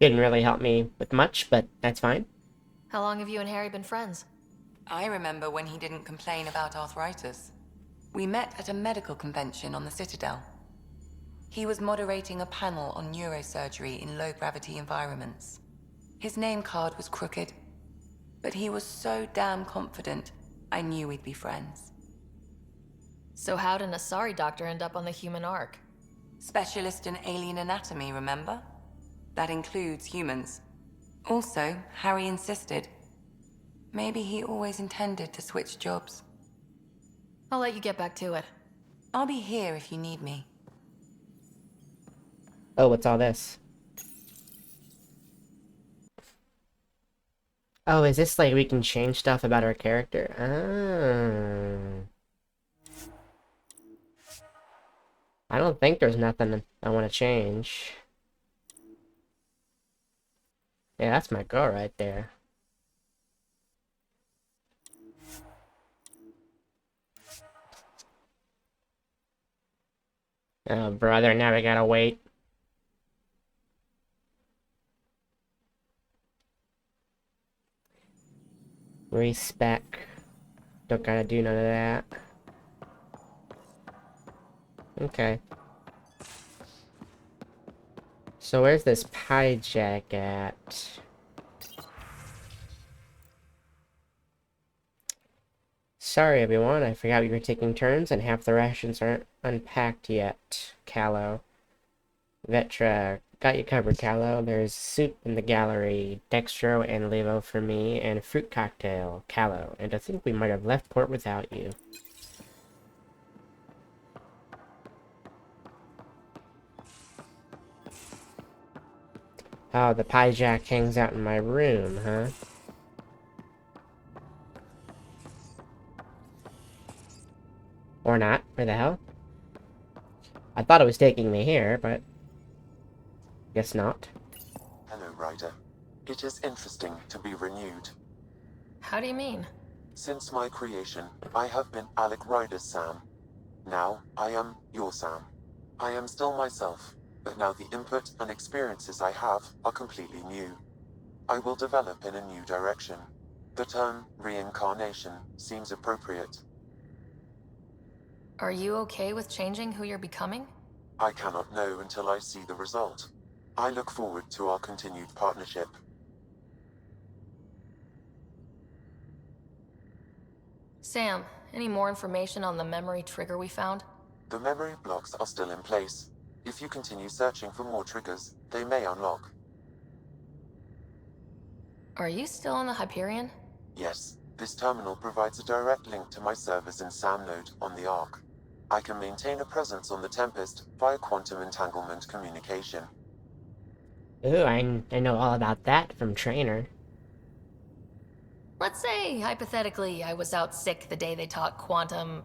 Speaker 1: Didn't really help me with much, but that's fine.
Speaker 7: How long have you and Harry been friends?
Speaker 5: I remember when he didn't complain about arthritis. We met at a medical convention on the Citadel. He was moderating a panel on neurosurgery in low-gravity environments. His name card was crooked, but he was so damn confident, I knew we'd be friends.
Speaker 7: So how did an Asari doctor end up on the human Ark?
Speaker 5: Specialist in alien anatomy, remember? That includes humans. Also, Harry insisted. Maybe he always intended to switch jobs.
Speaker 7: I'll let you get back to it.
Speaker 5: I'll be here if you need me.
Speaker 1: Oh, what's all this? Oh, is this like we can change stuff about our character? Oh. I don't think there's nothing I want to change. Yeah, that's my girl right there. Oh, brother, now we gotta wait. Respec. Don't gotta do none of that. Okay. So where's this pie jack at? Sorry everyone, I forgot we were taking turns and half the rations aren't unpacked yet. Callow. Vetra, got you covered, Callow. There's soup in the gallery, dextro and levo for me, and fruit cocktail, Callow. And I think we might have left port without you. Oh, the pie jack hangs out in my room, huh? Or not. Where the hell? I thought it was taking me here, but guess not.
Speaker 4: Hello, Ryder. It is interesting to be renewed.
Speaker 7: How do you mean?
Speaker 4: Since my creation, I have been Alec Ryder's Sam. Now, I am your Sam. I am still myself, but now the input and experiences I have are completely new. I will develop in a new direction. The term reincarnation seems appropriate.
Speaker 7: Are you okay with changing who you're becoming?
Speaker 4: I cannot know until I see the result. I look forward to our continued partnership.
Speaker 7: Sam, any more information on the memory trigger we found?
Speaker 4: The memory blocks are still in place. If you continue searching for more triggers, they may unlock.
Speaker 7: Are you still on the Hyperion?
Speaker 4: Yes, this terminal provides a direct link to my servers in SAM node on the Ark. I can maintain a presence on the Tempest via quantum entanglement communication.
Speaker 1: Ooh, I know all about that from Trainer.
Speaker 7: Let's say, hypothetically, I was out sick the day they taught quantum...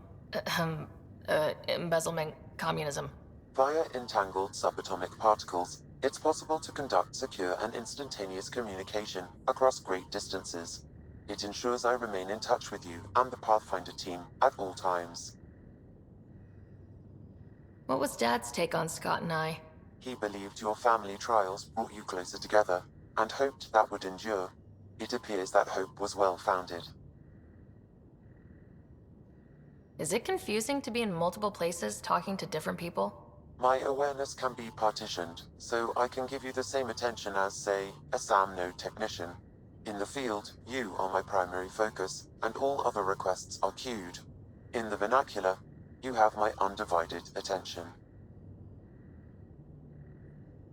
Speaker 7: embezzlement communism.
Speaker 4: Via entangled subatomic particles, it's possible to conduct secure and instantaneous communication across great distances. It ensures I remain in touch with you and the Pathfinder team at all times.
Speaker 7: What was Dad's take on Scott and I?
Speaker 4: He believed your family trials brought you closer together, and hoped that would endure. It appears that hope was well-founded.
Speaker 7: Is it confusing to be in multiple places talking to different people?
Speaker 4: My awareness can be partitioned, so I can give you the same attention as, say, a SAM node technician. In the field, you are my primary focus, and all other requests are queued. In the vernacular, you have my undivided attention.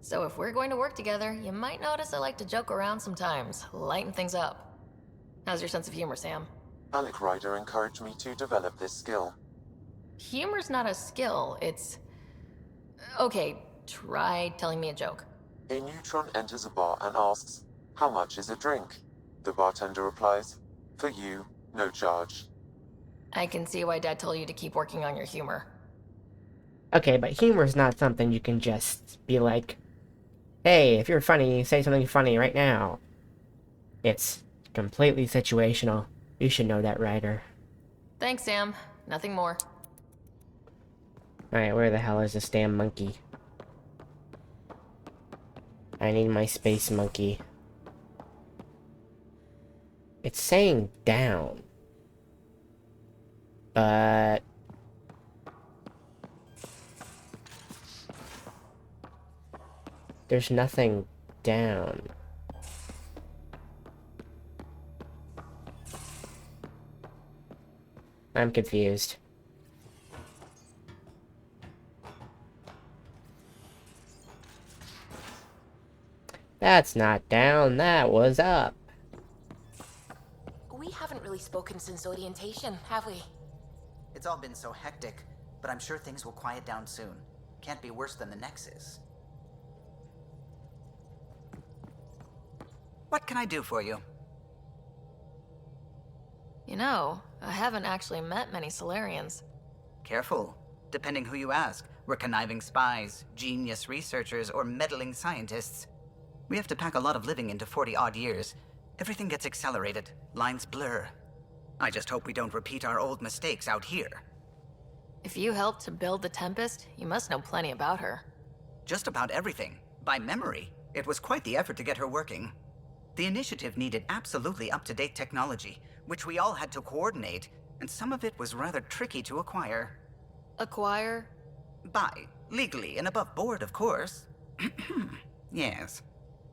Speaker 7: So if we're going to work together, you might notice I like to joke around sometimes, lighten things up. How's your sense of humor, Sam?
Speaker 4: Alec Ryder encouraged me to develop this skill.
Speaker 7: Humor's not a skill, it's... Okay, try telling me a joke.
Speaker 4: A neutron enters a bar and asks, "How much is a drink?" The bartender replies, "For you, no charge."
Speaker 7: I can see why Dad told you to keep working on your humor.
Speaker 1: Okay, but humor's not something you can just be like, hey, if you're funny, say something funny right now. It's completely situational. You should know that, Ryder.
Speaker 7: Thanks, Sam. Nothing more.
Speaker 1: Alright, where the hell is this damn monkey? I need my space monkey. It's saying down. But... there's nothing down. I'm confused. That's not down, that was up.
Speaker 8: We haven't really spoken since orientation, have we?
Speaker 9: It's all been so hectic, but I'm sure things will quiet down soon. Can't be worse than the Nexus. What can I do for you?
Speaker 7: You know, I haven't actually met many Solarians.
Speaker 9: Careful. Depending who you ask, we're conniving spies, genius researchers, or meddling scientists. We have to pack a lot of living into 40-odd years. Everything gets accelerated, lines blur. I just hope we don't repeat our old mistakes out here.
Speaker 7: If you helped to build the Tempest, you must know plenty about her.
Speaker 9: Just about everything, by memory. It was quite the effort to get her working. The initiative needed absolutely up-to-date technology, which we all had to coordinate, and some of it was rather tricky to acquire.
Speaker 7: Acquire?
Speaker 9: Buy. Legally and above board, of course. Yes.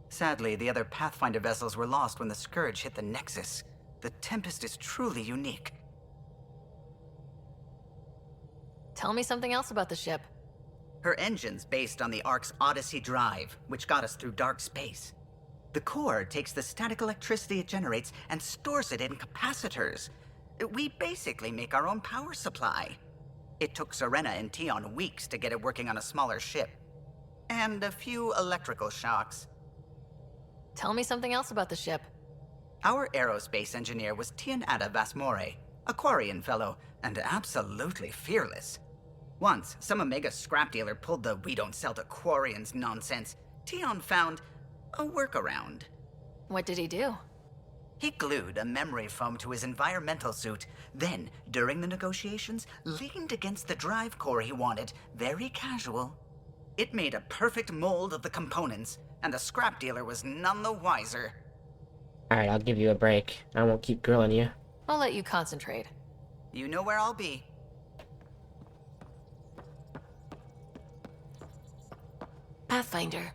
Speaker 9: Sadly, the other Pathfinder vessels were lost when the Scourge hit the Nexus. The Tempest is truly unique.
Speaker 7: Tell me something else about the ship.
Speaker 9: Her engine's based on the Ark's Odyssey drive, which got us through dark space. The core takes the static electricity it generates and stores it in capacitors. We basically make our own power supply. It took Serena and Tion weeks to get it working on a smaller ship. And a few electrical shocks.
Speaker 7: Tell me something else about the ship.
Speaker 9: Our aerospace engineer was Tianada Vasmore, a Quarian fellow, and absolutely fearless. Once, some Omega scrap dealer pulled the "we don't sell to Quarians" nonsense. Tion found a workaround.
Speaker 7: What did he do?
Speaker 9: He glued a memory foam to his environmental suit, then, during the negotiations, leaned against the drive core he wanted, very casual. It made a perfect mold of the components, and the scrap dealer was none the wiser.
Speaker 1: Alright, I'll give you a break. I won't keep grilling you.
Speaker 7: I'll let you concentrate.
Speaker 9: You know where I'll be.
Speaker 8: Pathfinder.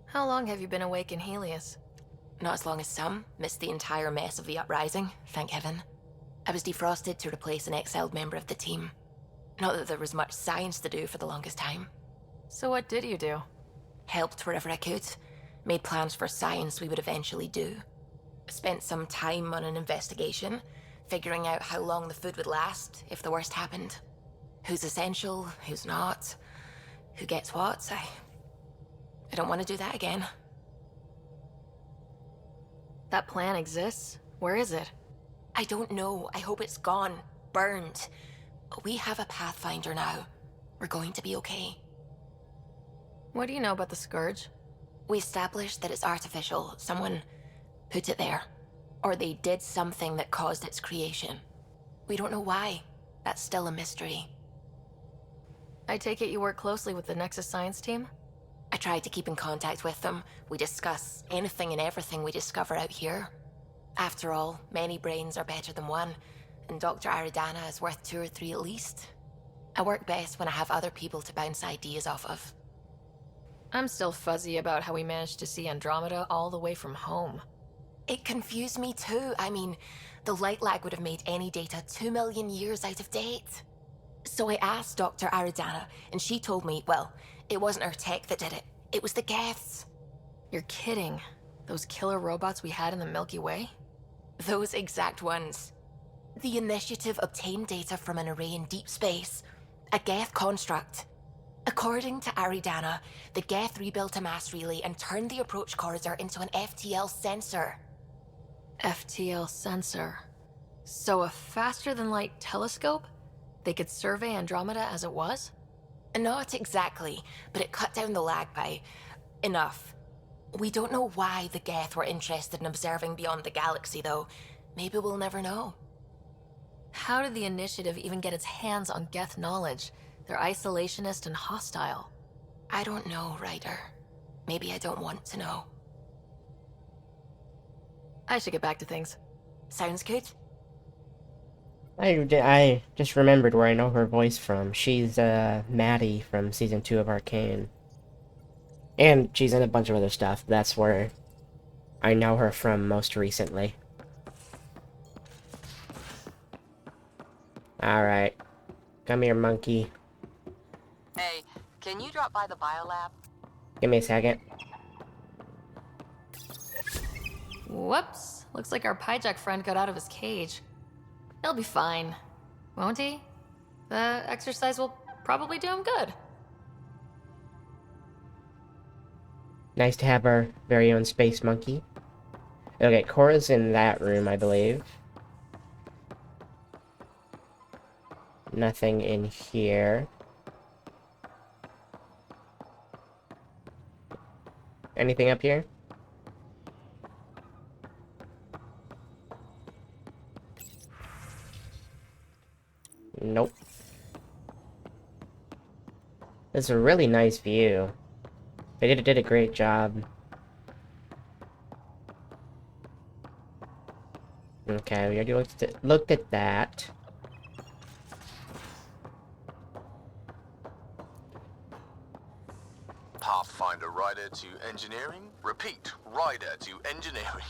Speaker 7: How long have you been awake in Helios?
Speaker 8: Not as long as some. Missed the entire mess of the uprising, thank heaven. I was defrosted to replace an exiled member of the team. Not that there was much science to do for the longest time.
Speaker 7: So what did you do?
Speaker 8: Helped wherever I could. Made plans for science we would eventually do. Spent some time on an investigation, figuring out how long the food would last if the worst happened. Who's essential, who's not, who gets what. I don't want to do that again.
Speaker 7: That plan exists? Where is it?
Speaker 8: I don't know. I hope it's gone. Burned. We have a Pathfinder now. We're going to be okay.
Speaker 7: What do you know about the Scourge?
Speaker 8: We established that it's artificial. Someone put it there. Or they did something that caused its creation. We don't know why. That's still a mystery.
Speaker 7: I take it you work closely with the Nexus Science team?
Speaker 8: I try to keep in contact with them. We discuss anything and everything we discover out here. After all, many brains are better than one, and Dr. Aridana is worth 2 or 3 at least. I work best when I have other people to bounce ideas off of.
Speaker 7: I'm still fuzzy about how we managed to see Andromeda all the way from home.
Speaker 8: It confused me too. I mean, the light lag would have made any data 2 million years out of date. So I asked Dr. Aridana, and she told me, well, it wasn't her tech that did it. It was the Geths.
Speaker 7: You're kidding. Those killer robots we had in the Milky Way?
Speaker 8: Those exact ones. The Initiative obtained data from an array in deep space. A Geth construct. According to Aridana, the Geth rebuilt a mass relay and turned the approach corridor into an FTL sensor.
Speaker 7: FTL sensor. So a faster-than-light telescope? They could survey Andromeda as it was?
Speaker 8: Not exactly, but it cut down the lag by enough. We don't know why the Geth were interested in observing beyond the galaxy, though. Maybe we'll never know.
Speaker 7: How did the Initiative even get its hands on Geth knowledge? They're isolationist and hostile.
Speaker 8: I don't know, Ryder. Maybe I don't want to know.
Speaker 7: I should get back to things.
Speaker 8: Sounds good.
Speaker 1: I just remembered where I know her voice from. She's Maddie from season 2 of Arcane. And she's in a bunch of other stuff. That's where I know her from most recently. Alright. Come here, monkey.
Speaker 5: Hey, can you drop by the biolab?
Speaker 1: Give me a second.
Speaker 7: Whoops. Looks like our Pyjack friend got out of his cage. He'll be fine, won't he? The exercise will probably do him good.
Speaker 1: Nice to have our very own space monkey. Okay, Cora's in that room, I believe. Nothing in here. Anything up here? Nope. It's a really nice view. They did a great job. Okay, we already looked at that.
Speaker 10: Pathfinder rider to engineering. Repeat, rider to engineering.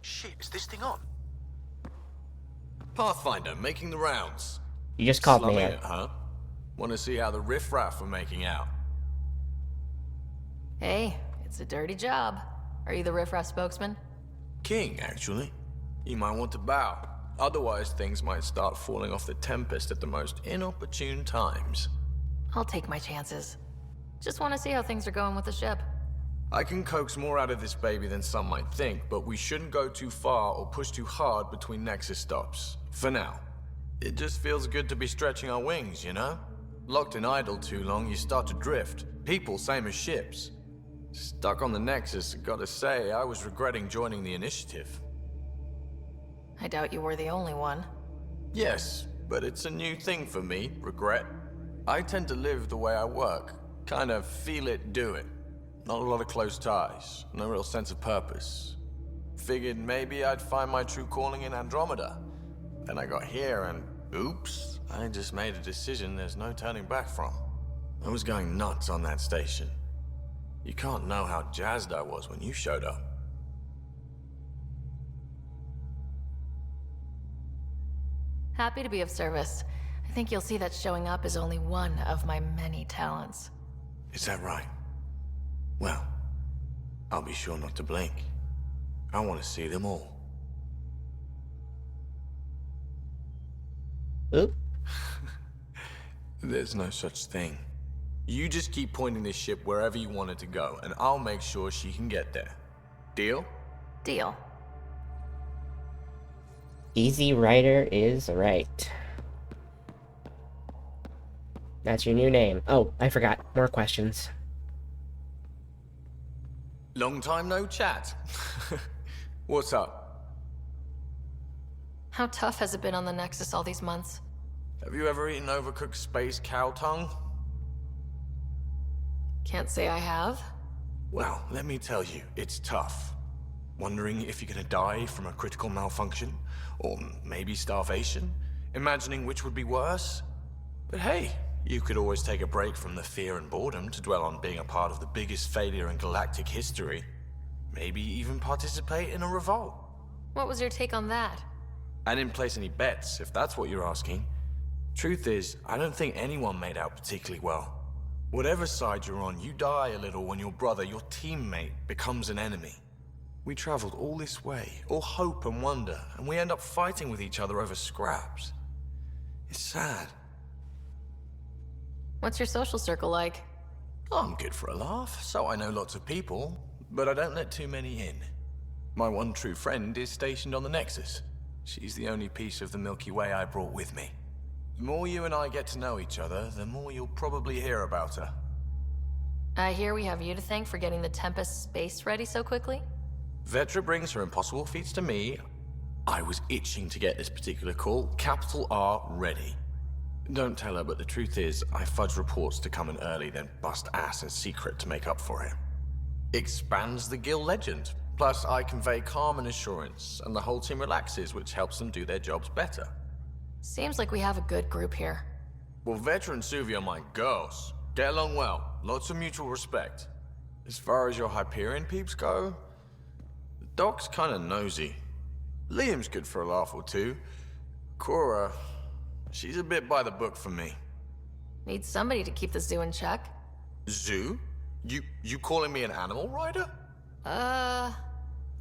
Speaker 10: Shit, is this thing on?
Speaker 14: Pathfinder, making the rounds.
Speaker 1: You just called me
Speaker 14: Slumming
Speaker 1: it.
Speaker 14: it, huh? Want to see how the riffraff are making out?
Speaker 7: Hey, it's a dirty job. Are you the riffraff spokesman?
Speaker 14: King, actually. You might want to bow. Otherwise, things might start falling off the Tempest at the most inopportune times.
Speaker 7: I'll take my chances. Just want to see how things are going with the ship.
Speaker 14: I can coax more out of this baby than some might think, but we shouldn't go too far or push too hard between Nexus stops. For now. It just feels good to be stretching our wings, you know? Locked and idle too long, you start to drift. People, same as ships. Stuck on the Nexus, gotta say, I was regretting joining the Initiative.
Speaker 7: I doubt you were the only one.
Speaker 14: Yes, but it's a new thing for me, regret. I tend to live the way I work. Kind of feel it, do it. Not a lot of close ties, no real sense of purpose. Figured maybe I'd find my true calling in Andromeda. Then I got here and, oops, I just made a decision there's no turning back from. I was going nuts on that station. You can't know how jazzed I was when you showed up.
Speaker 7: Happy to be of service. I think you'll see that showing up is only one of my many talents.
Speaker 14: Is that right? Well, I'll be sure not to blink. I want to see them all.
Speaker 1: Oop.
Speaker 14: There's no such thing. You just keep pointing this ship wherever you want it to go, and I'll make sure she can get there. Deal?
Speaker 7: Deal.
Speaker 1: Easy Rider is right. That's your new name. Oh, I forgot. More questions.
Speaker 14: Long time no chat. What's up?
Speaker 7: How tough has it been on the Nexus all these months?
Speaker 14: Have you ever eaten overcooked space cow tongue?
Speaker 7: Can't say I have.
Speaker 14: Well, let me tell you, it's tough. Wondering if you're gonna die from a critical malfunction, or maybe starvation, imagining which would be worse. But hey, you could always take a break from the fear and boredom to dwell on being a part of the biggest failure in galactic history. Maybe even participate in a revolt.
Speaker 7: What was your take on that?
Speaker 14: I didn't place any bets, if that's what you're asking. Truth is, I don't think anyone made out particularly well. Whatever side you're on, you die a little when your brother, your teammate, becomes an enemy. We traveled all this way, all hope and wonder, and we end up fighting with each other over scraps. It's sad.
Speaker 7: What's your social circle like?
Speaker 14: I'm good for a laugh, so I know lots of people, but I don't let too many in. My one true friend is stationed on the Nexus. She's the only piece of the Milky Way I brought with me. The more you and I get to know each other, the more you'll probably hear about her.
Speaker 7: I hear we have you to thank for getting the Tempest space ready so quickly?
Speaker 14: Vetra brings her impossible feats to me. I was itching to get this particular call, capital R, ready. Don't tell her, but the truth is, I fudge reports to come in early, then bust ass in secret to make up for it. Expands the guild legend. Plus, I convey calm and assurance, and the whole team relaxes, which helps them do their jobs better.
Speaker 7: Seems like we have a good group here.
Speaker 14: Well, Vetra and Suvi are my girls. Get along well. Lots of mutual respect. As far as your Hyperion peeps go, the doc's kinda nosy. Liam's good for a laugh or two. Cora, she's a bit by the book for me.
Speaker 7: Need somebody to keep the zoo in check.
Speaker 14: Zoo? You calling me an animal rider?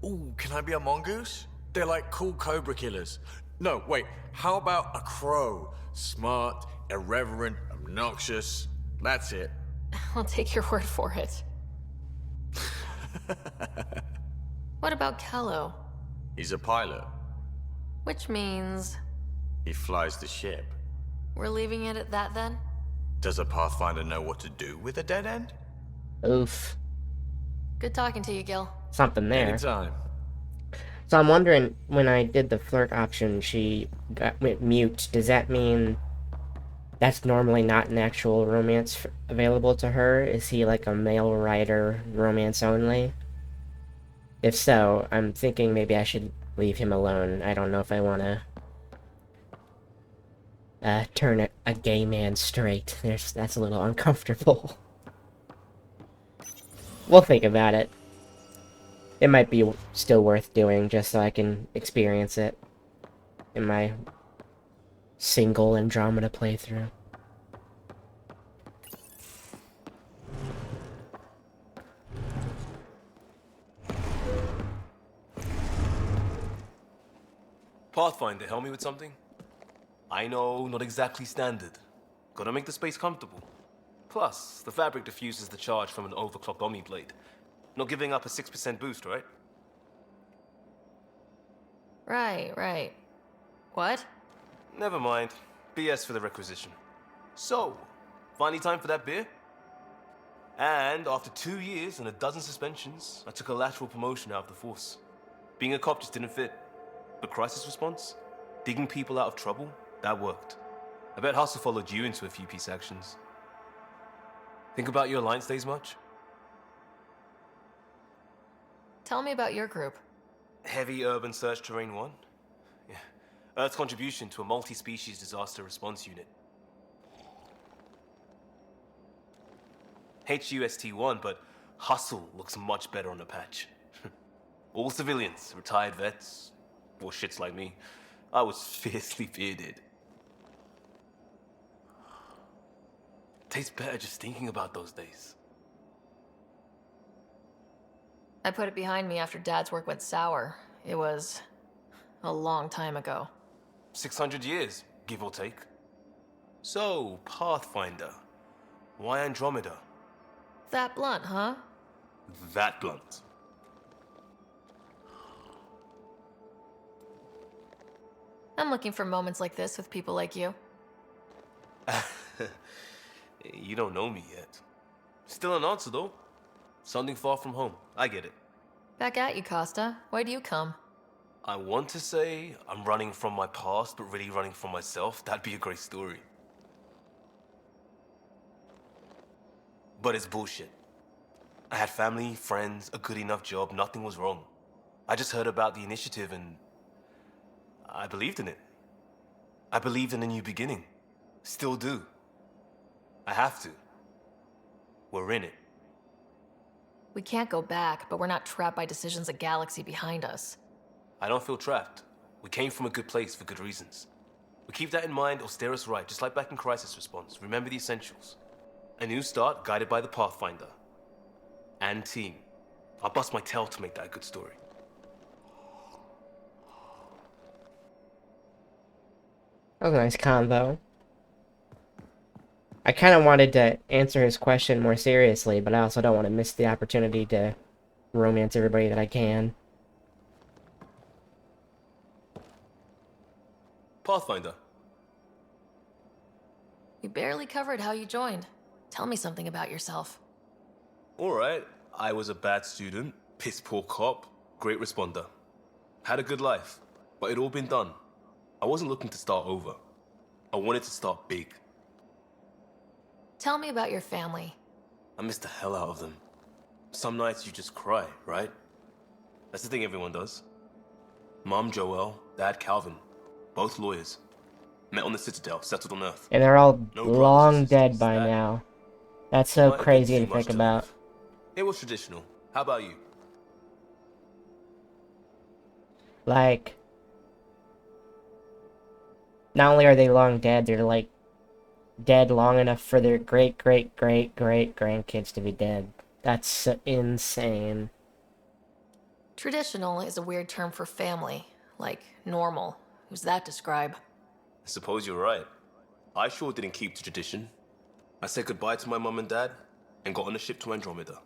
Speaker 14: Ooh, can I be a mongoose? They're like cool cobra killers. No, wait, how about a crow? Smart, irreverent, obnoxious. That's it.
Speaker 7: I'll take your word for it. What about Kello?
Speaker 14: He's a pilot.
Speaker 7: Which means...
Speaker 14: He flies the ship.
Speaker 7: we're leaving it at that then?
Speaker 14: Does a Pathfinder know what to do with a dead end?
Speaker 1: Oof.
Speaker 7: Good talking to you, Gil.
Speaker 1: Something there.
Speaker 14: Anytime.
Speaker 1: So I'm wondering, when I did the flirt option, she went mute. Does that mean that's normally not an actual romance available to her? Is he like a male writer, romance only? If so, I'm thinking maybe I should leave him alone. I don't know if I want to turn a gay man straight. That's a little uncomfortable. We'll think about it. It might be still worth doing, just so I can experience it in my single Andromeda playthrough.
Speaker 3: Pathfinder, help me with something? I know, not exactly standard. Gotta make the space comfortable. Plus, the fabric diffuses the charge from an overclocked Omni blade. Not giving up a 6% boost, right?
Speaker 7: Right. What?
Speaker 3: Never mind. BS for the requisition. So, finally time for that beer? And after 2 years and a dozen suspensions, I took a lateral promotion out of the force. Being a cop just didn't fit. But crisis response? Digging people out of trouble? That worked. I bet Hustle followed you into a few peace actions. Think about your Alliance days much?
Speaker 7: Tell me about your group.
Speaker 3: Heavy Urban Search Terrain 1? Yeah. Earth's contribution to a multi-species disaster response unit. HUST-1, but Hustle looks much better on the patch. All civilians, retired vets, or shits like me. I was fiercely bearded. Tastes better just thinking about those days.
Speaker 7: I put it behind me after Dad's work went sour. It was a long time ago.
Speaker 3: 600 years, give or take. So, Pathfinder. Why Andromeda?
Speaker 7: That blunt, huh?
Speaker 3: That blunt.
Speaker 7: I'm looking for moments like this with people like you.
Speaker 3: You don't know me yet. Still an answer, though. Something far from home. I get it.
Speaker 7: Back at you, Costa. Why do you come?
Speaker 3: I want to say I'm running from my past, but really running from myself. That'd be a great story. But it's bullshit. I had family, friends, a good enough job, nothing was wrong. I just heard about the initiative and I believed in it. I believed in a new beginning. Still do. I have to. We're in it.
Speaker 7: We can't go back, but we're not trapped by decisions a galaxy behind us.
Speaker 3: I don't feel trapped. We came from a good place for good reasons. We keep that in mind or steer us right, just like back in Crisis Response. Remember the essentials. A new start guided by the Pathfinder. And team. I'll bust my tail to make that a good story.
Speaker 1: That was a nice convo. I kind of wanted to answer his question more seriously, but I also don't want to miss the opportunity to romance everybody that I can.
Speaker 3: Pathfinder.
Speaker 7: You barely covered how you joined. Tell me something about yourself.
Speaker 3: Alright, I was a bad student, piss poor cop, great responder. Had a good life, but it all been done. I wasn't looking to start over. I wanted to start big.
Speaker 7: Tell me about your family.
Speaker 3: I missed the hell out of them. Some nights you just cry, right? That's the thing everyone does. Mom Joelle, Dad Calvin, both lawyers. Met on the Citadel, settled on Earth.
Speaker 1: And they're all
Speaker 3: No
Speaker 1: long
Speaker 3: brothers or
Speaker 1: dead
Speaker 3: sisters,
Speaker 1: by
Speaker 3: that
Speaker 1: now. That's so
Speaker 3: might have been
Speaker 1: crazy
Speaker 3: too
Speaker 1: to
Speaker 3: much
Speaker 1: think about.
Speaker 3: live. It was traditional. How about you?
Speaker 1: Like, not only are they long dead, they're like dead long enough for their great-great-great-great-grandkids to be dead. That's insane.
Speaker 7: Traditional is a weird term for family, like normal. Who's that describe?
Speaker 3: I suppose you're right. I sure didn't keep the tradition. I said goodbye to my mum and dad and got on a ship to Andromeda.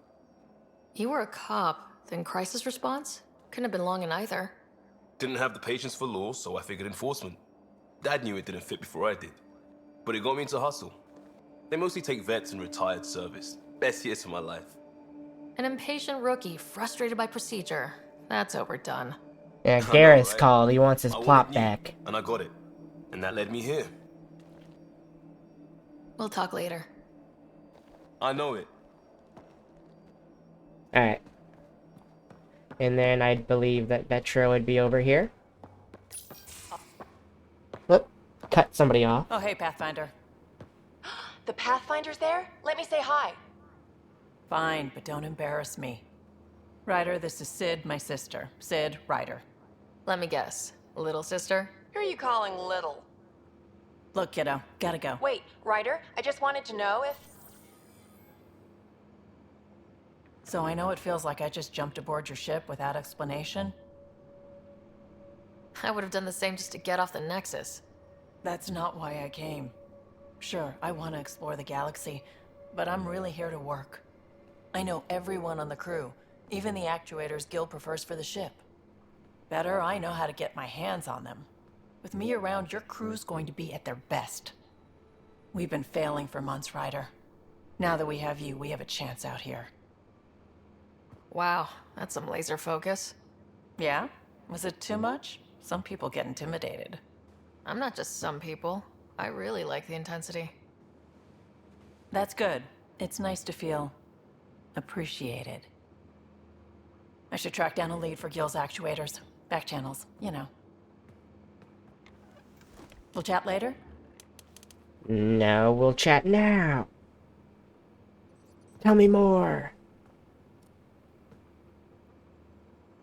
Speaker 7: You were a cop, then crisis response? Couldn't have been long in either.
Speaker 3: Didn't have the patience for law, so I figured enforcement. Dad knew it didn't fit before I did. But it got me into hustle. They mostly take vets and retired service. Best years of my life.
Speaker 7: An impatient rookie, frustrated by procedure. That's overdone.
Speaker 1: Yeah,
Speaker 3: I know,
Speaker 1: Garrett's
Speaker 3: right?
Speaker 1: called. He wants his
Speaker 3: I
Speaker 1: plot
Speaker 3: wanted you,
Speaker 1: back.
Speaker 3: and I got it. And that led me here.
Speaker 7: We'll talk later.
Speaker 3: I know it.
Speaker 1: Alright. And then I believe that Vetro would be over here. Whoop. Cut somebody off.
Speaker 2: Oh, hey, Pathfinder.
Speaker 8: The Pathfinder's there? Let me say hi.
Speaker 2: Fine, but don't embarrass me. Ryder, this is Sid, my sister. Sid, Ryder.
Speaker 7: Let me guess. Little sister?
Speaker 8: Who are you calling little?
Speaker 2: Look, kiddo, gotta go.
Speaker 8: Wait, Ryder, I just wanted to know if...
Speaker 2: So I know it feels like I just jumped aboard your ship without explanation.
Speaker 7: I would have done the same just to get off the Nexus.
Speaker 2: That's not why I came. Sure, I want to explore the galaxy, but I'm really here to work. I know everyone on the crew, even the actuators Gil prefers for the ship. Better, I know how to get my hands on them. With me around, your crew's going to be at their best. We've been failing for months, Ryder. Now that we have you, we have a chance out here.
Speaker 7: Wow, that's some laser focus.
Speaker 2: Yeah? Was it too much? Some people get intimidated.
Speaker 7: I'm not just some people. I really like the intensity.
Speaker 2: That's good. It's nice to feel appreciated. I should track down a lead for Gil's actuators. Back channels, you know. We'll chat later?
Speaker 1: No, we'll chat now. Tell me more.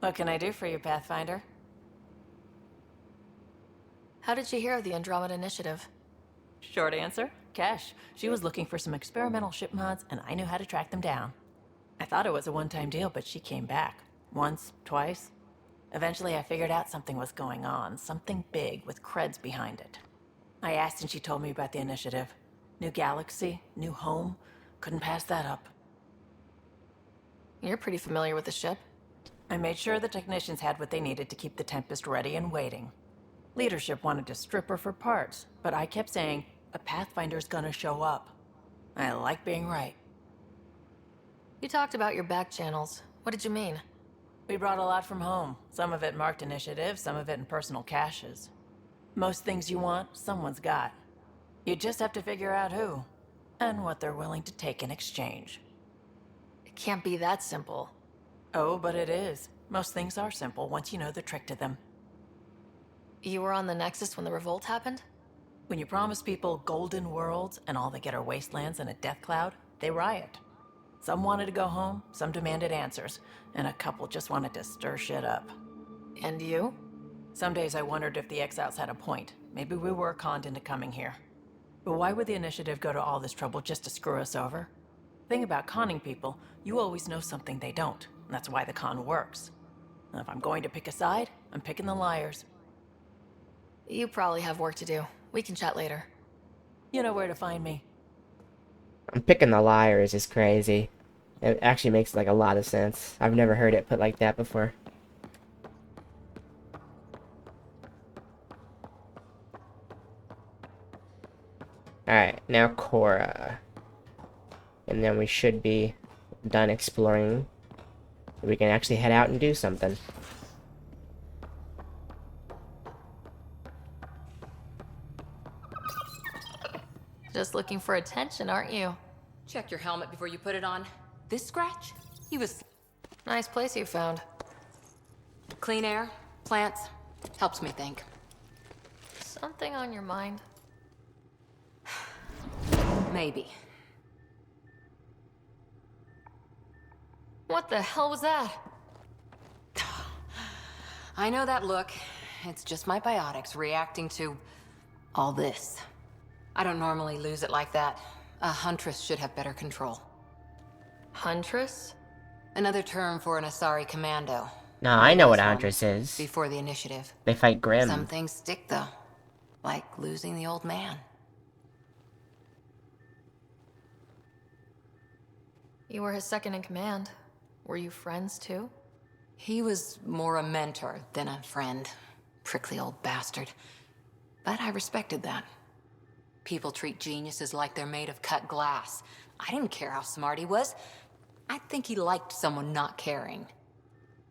Speaker 2: What can I do for you, Pathfinder?
Speaker 7: How did you hear of the Andromeda Initiative?
Speaker 2: Short answer, Cash. She was looking for some experimental ship mods, and I knew how to track them down. I thought it was a one-time deal, but she came back. Once, twice. Eventually, I figured out something was going on. Something big with creds behind it. I asked and she told me about the initiative. New galaxy, new home. Couldn't pass that up.
Speaker 7: You're pretty familiar with the ship.
Speaker 2: I made sure the technicians had what they needed to keep the Tempest ready and waiting. Leadership wanted to strip her for parts, but I kept saying, a Pathfinder's gonna show up. I like being right.
Speaker 7: You talked about your back channels. What did you mean?
Speaker 2: We brought a lot from home. Some of it marked initiative, some of it in personal caches. Most things you want, someone's got. You just have to figure out who, and what they're willing to take in exchange.
Speaker 7: It can't be that simple.
Speaker 2: Oh, but it is. Most things are simple once you know the trick to them.
Speaker 7: You were on the Nexus when the revolt happened?
Speaker 2: When you promise people golden worlds and all they get are wastelands and a death cloud, they riot. Some wanted to go home, some demanded answers, and a couple just wanted to stir shit up.
Speaker 7: And you?
Speaker 2: Some days I wondered if the exiles had a point. Maybe we were conned into coming here. But why would the initiative go to all this trouble just to screw us over? Thing about conning people, you always know something they don't. And that's why the con works. And if I'm going to pick a side, I'm picking the liars.
Speaker 7: You probably have work to do. We can chat later.
Speaker 2: You know where to find me.
Speaker 1: I'm picking the liars is crazy. It actually makes like a lot of sense. I've never heard it put like that before. Alright, now Cora. And then we should be done exploring. We can actually head out and do something.
Speaker 7: Just looking for attention, aren't you?
Speaker 6: Check your helmet before you put it on. This scratch? He was...
Speaker 7: Nice place you found.
Speaker 6: Clean air, plants, helps me think.
Speaker 7: Something on your mind?
Speaker 6: Maybe.
Speaker 7: What the hell was that?
Speaker 6: I know that look. It's just my biotics reacting to all this. I don't normally lose it like that. A huntress should have better control.
Speaker 7: Huntress?
Speaker 6: Another term for an Asari commando.
Speaker 1: No, I know what Huntress is.
Speaker 6: Before the initiative.
Speaker 1: They fight Grim.
Speaker 6: Some things stick, though. Like losing the old man.
Speaker 7: You were his second in command. Were you friends, too?
Speaker 6: He was more a mentor than a friend. Prickly old bastard. But I respected that. People treat geniuses like they're made of cut glass. I didn't care how smart he was. I think he liked someone not caring.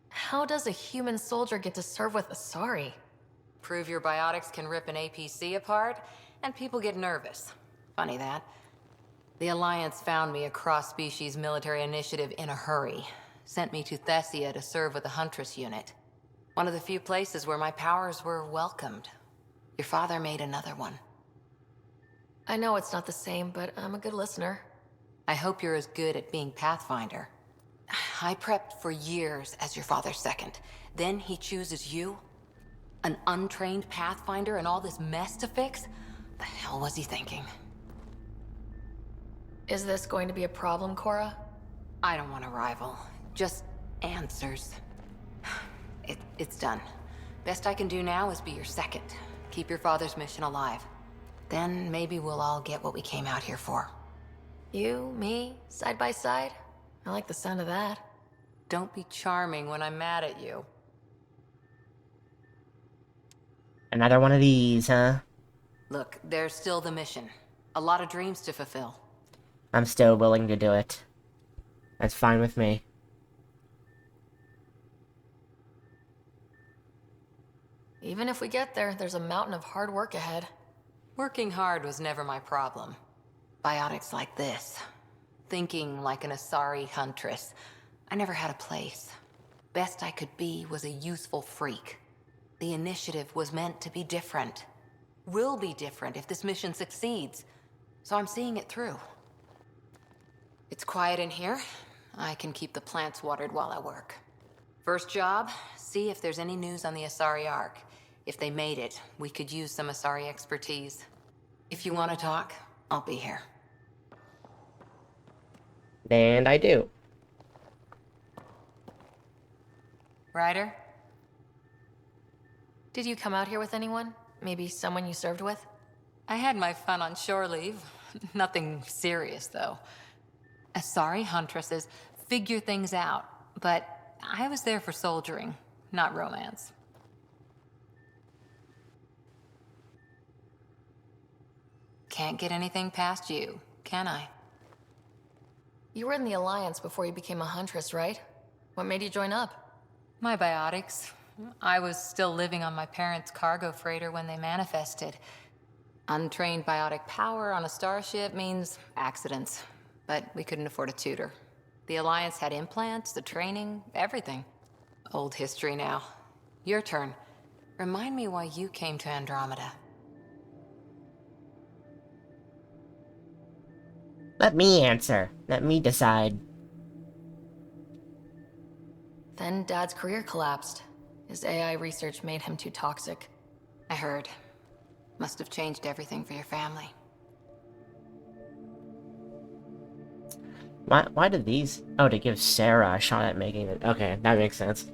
Speaker 7: How does a human soldier get to serve with Asari?
Speaker 6: Prove your biotics can rip an APC apart, and people get nervous. Funny that. The Alliance found me a cross-species military initiative in a hurry. Sent me to Thessia to serve with the Huntress unit. One of the few places where my powers were welcomed. Your father made another one.
Speaker 7: I know it's not the same, but I'm a good listener.
Speaker 6: I hope you're as good at being Pathfinder. I prepped for years as your father's second. Then he chooses you? An untrained Pathfinder and all this mess to fix? The hell was he thinking?
Speaker 7: Is this going to be a problem, Cora?
Speaker 6: I don't want a rival. Just answers. It's done. Best I can do now is be your second. Keep your father's mission alive. Then maybe we'll all get what we came out here for.
Speaker 7: You, me, side by side? I like the sound of that.
Speaker 6: Don't be charming when I'm mad at you.
Speaker 1: Another one of these, huh?
Speaker 6: Look, there's still the mission. A lot of dreams to fulfill.
Speaker 1: I'm still willing to do it. That's fine with me.
Speaker 7: Even if we get there, there's a mountain of hard work ahead.
Speaker 6: Working hard was never my problem. Biotics like this. Thinking like an Asari huntress. I never had a place. Best I could be was a useful freak. The initiative was meant to be different. Will be different if this mission succeeds. So I'm seeing it through. It's quiet in here. I can keep the plants watered while I work. First job, see if there's any news on the Asari Ark. If they made it, we could use some Asari expertise. If you want to talk, I'll be here.
Speaker 1: And I do.
Speaker 6: Ryder?
Speaker 7: Did you come out here with anyone? Maybe someone you served with?
Speaker 6: I had my fun on shore leave. Nothing serious, though. Asari huntresses figure things out, but I was there for soldiering, not romance. Can't get anything past you, can I?
Speaker 7: You were in the Alliance before you became a huntress, right? What made you join up?
Speaker 6: My biotics. I was still living on my parents' cargo freighter when they manifested. Untrained biotic power on a starship means accidents, but we couldn't afford a tutor. The Alliance had implants, the training, everything. Old history now. Your turn. Remind me why you came to Andromeda.
Speaker 1: Let me answer. Let me decide.
Speaker 7: Then Dad's career collapsed. His AI research made him too toxic.
Speaker 6: I heard. Must have changed everything for your family.
Speaker 1: Why did these... Oh, to give Sarah a shot at making it. Okay, that makes sense.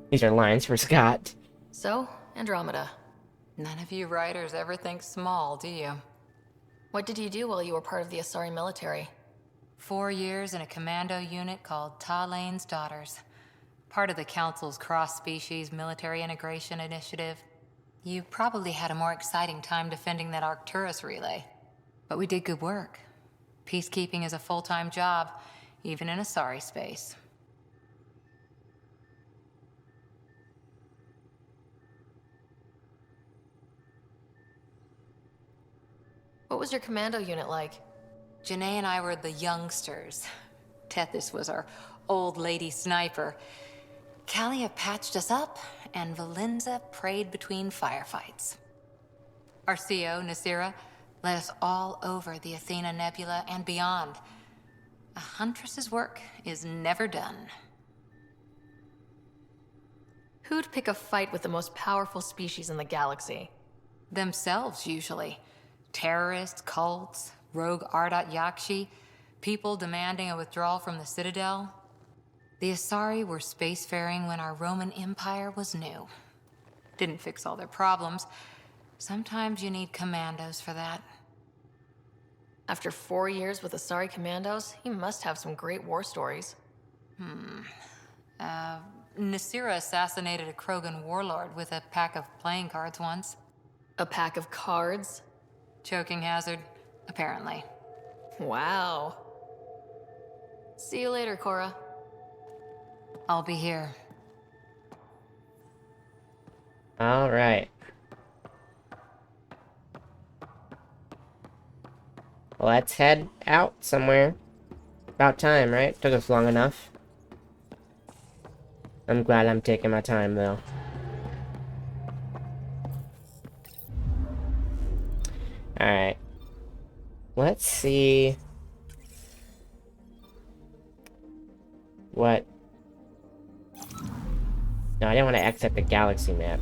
Speaker 1: These are lines for Scott.
Speaker 7: So, Andromeda.
Speaker 6: None of you writers ever think small, do you?
Speaker 7: What did you do while you were part of the Asari military?
Speaker 6: 4 years in a commando unit called Talane's Daughters. Part of the Council's cross-species military integration initiative. You probably had a more exciting time defending that Arcturus relay. But we did good work. Peacekeeping is a full-time job, even in Asari space.
Speaker 7: What was your commando unit like?
Speaker 6: Janae and I were the youngsters. Tethys was our old lady sniper. Kalia patched us up, and Valenza prayed between firefights. Our CO, Nasira, led us all over the Athena Nebula and beyond. A huntress's work is never done.
Speaker 7: Who'd pick a fight with the most powerful species in the galaxy?
Speaker 6: Themselves, usually. Terrorists, cults, rogue Ardat Yakshi, people demanding a withdrawal from the Citadel. The Asari were spacefaring when our Roman Empire was new. Didn't fix all their problems. Sometimes you need commandos for that.
Speaker 7: After 4 years with Asari commandos, he must have some great war stories.
Speaker 6: Nasira assassinated a Krogan warlord with a pack of playing cards once.
Speaker 7: A pack of cards?
Speaker 6: Choking hazard, apparently.
Speaker 7: Wow. See you later, Cora.
Speaker 6: I'll be here.
Speaker 1: Alright. Let's head out somewhere. About time, right? Took us long enough. I'm glad I'm taking my time, though. Alright. Let's see... what... No, I didn't want to exit the galaxy map.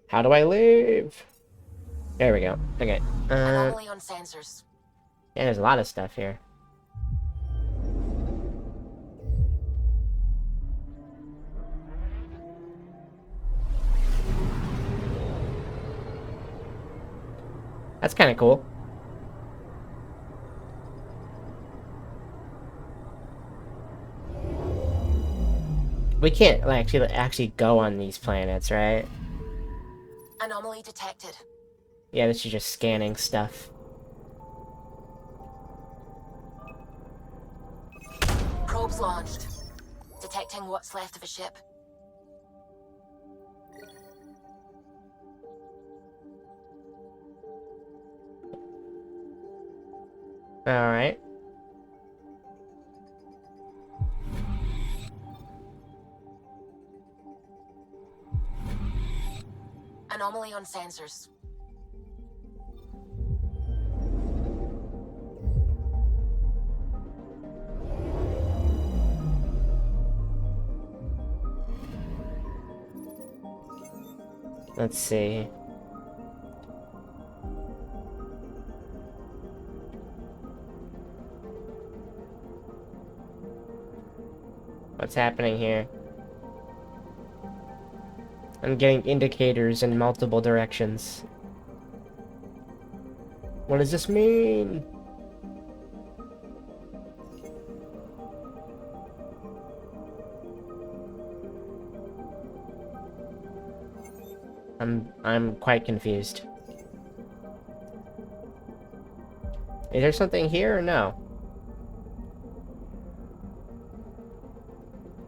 Speaker 1: How do I leave? There we go. Okay.
Speaker 8: Anomaly on sensors.
Speaker 1: Yeah, there's a lot of stuff here. That's kind of cool. We can't like, actually go on these planets, right?
Speaker 8: Anomaly detected.
Speaker 1: Yeah, this is just scanning stuff.
Speaker 8: Probes launched. Detecting what's left of a ship.
Speaker 1: Alright.
Speaker 8: Anomaly on sensors.
Speaker 1: Let's see. What's happening here? I'm getting indicators in multiple directions. What does this mean? I'm quite confused. Is there something here or no?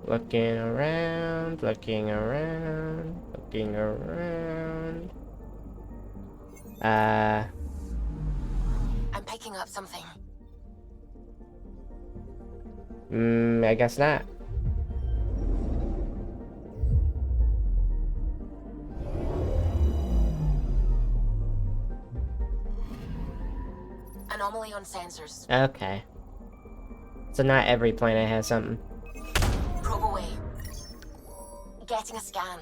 Speaker 1: Looking around, looking around, looking around.
Speaker 8: I'm picking up something.
Speaker 1: I guess not.
Speaker 8: Anomaly on sensors.
Speaker 1: Okay. So not every planet has something.
Speaker 8: Probe away. Getting a scan.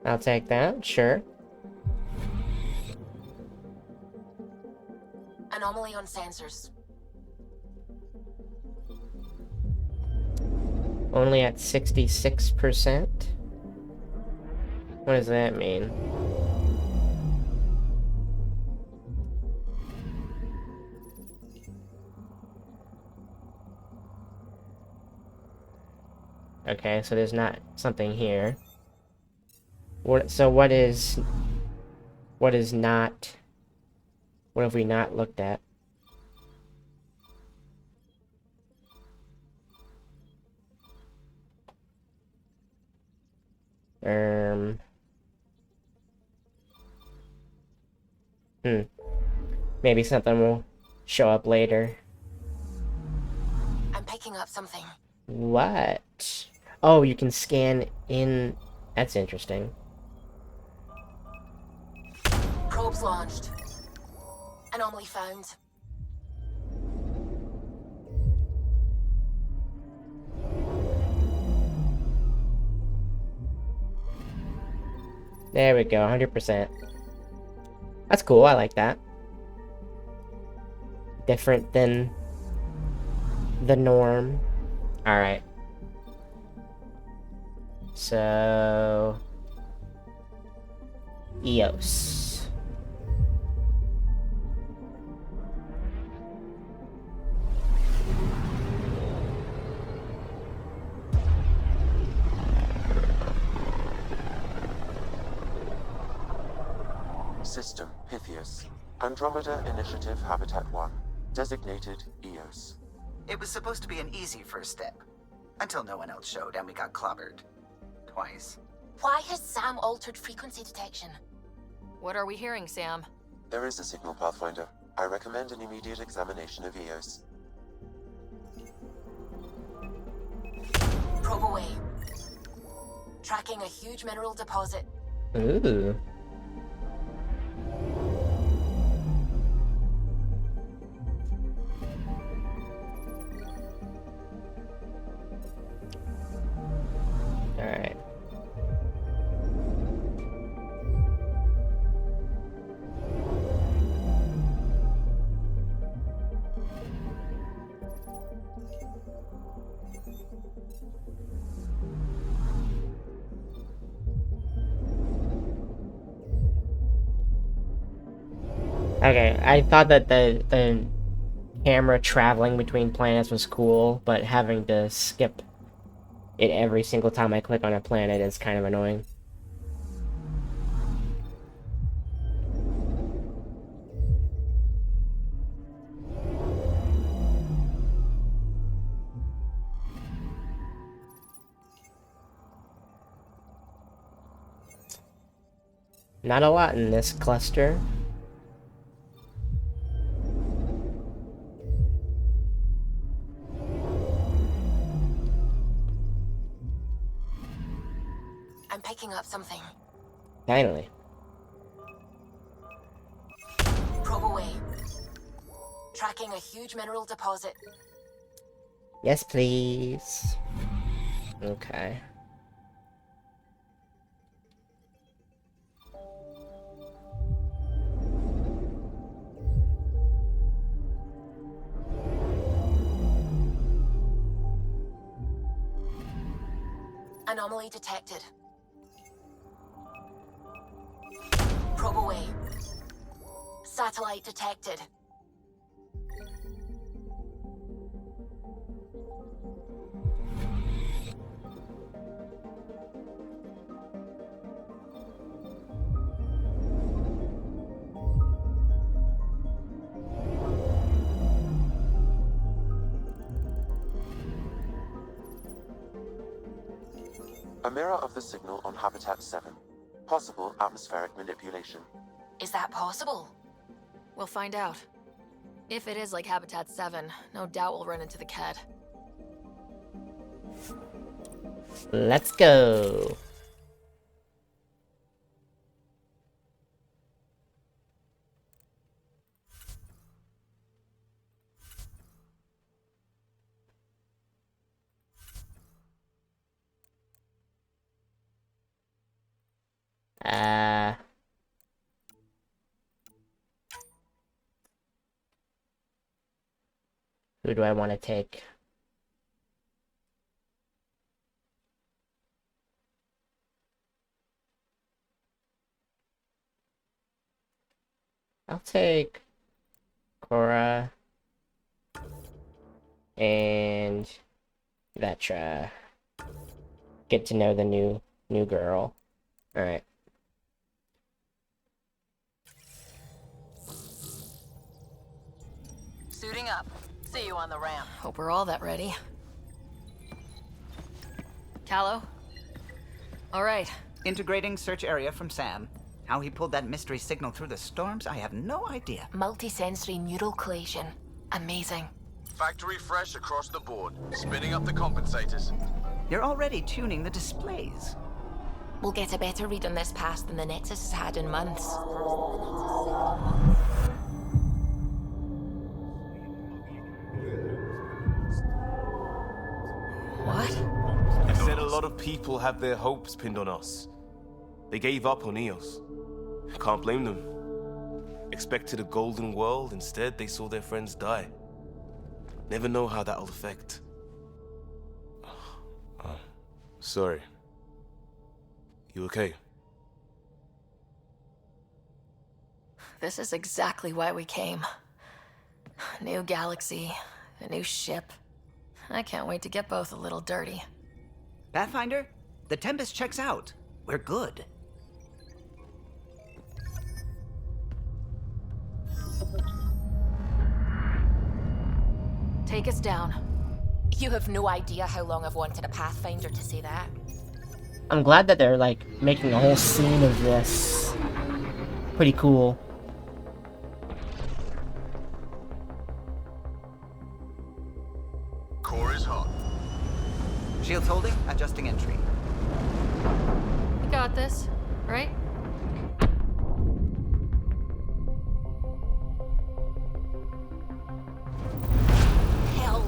Speaker 1: I'll take that, sure.
Speaker 8: Anomaly on sensors.
Speaker 1: Only at 66%? What does that mean? Okay, so there's not something here. What is not... What have we not looked at? Maybe something will show up later.
Speaker 8: I'm picking up something.
Speaker 1: What? Oh, you can scan in... That's interesting.
Speaker 8: Probes launched. Anomaly found.
Speaker 1: There we go, 100%. That's cool, I like that. Different than the norm. Alright. So... EOS.
Speaker 4: System Pythias. Andromeda Initiative Habitat 1. Designated EOS.
Speaker 9: It was supposed to be an easy first step. Until no one else showed and we got clobbered. Twice.
Speaker 8: Why has Sam altered frequency detection?
Speaker 7: What are we hearing, Sam?
Speaker 4: There is a signal, Pathfinder. I recommend an immediate examination of EOS.
Speaker 8: Probe away. Tracking a huge mineral deposit.
Speaker 1: Ooh. Alright. Okay, I thought that the camera traveling between planets was cool, but having to skip it every single time I click on a planet is kind of annoying. Not a lot in this cluster.
Speaker 8: I'm picking up something.
Speaker 1: Finally.
Speaker 8: Probe away. Tracking a huge mineral deposit.
Speaker 1: Yes, please. Okay.
Speaker 8: Anomaly detected. Probe away. Satellite detected.
Speaker 4: A mirror of the signal on Habitat 7. Possible atmospheric manipulation.
Speaker 8: Is that possible?
Speaker 7: We'll find out. If it is like Habitat 7, no doubt we'll run into the Ked.
Speaker 1: Let's go. Who do I want to take? I'll take Cora and Vetra. Get to know the new girl. All right.
Speaker 2: Suiting up. See you on the ramp.
Speaker 7: Hope we're all that ready. Callow? All right.
Speaker 9: Integrating search area from Sam. How he pulled that mystery signal through the storms, I have no idea.
Speaker 8: Multisensory neural collation. Amazing.
Speaker 10: Factory fresh across the board. Spinning up the compensators.
Speaker 9: You're already tuning the displays.
Speaker 8: We'll get a better read on this pass than the Nexus has had in months.
Speaker 7: What?
Speaker 3: I said a lot of people have their hopes pinned on us. They gave up on Eos. Can't blame them. Expected a golden world, instead they saw their friends die. Never know how that'll affect. Sorry. You okay?
Speaker 7: This is exactly why we came. New galaxy, a new ship. I can't wait to get both a little dirty.
Speaker 9: Pathfinder, the Tempest checks out. We're good.
Speaker 7: Take us down.
Speaker 8: You have no idea how long I've wanted a Pathfinder to say that.
Speaker 1: I'm glad that they're like making a whole scene of this. Pretty cool.
Speaker 10: Core is hot.
Speaker 9: Shields holding, adjusting entry.
Speaker 7: You got this, right?
Speaker 8: Hell.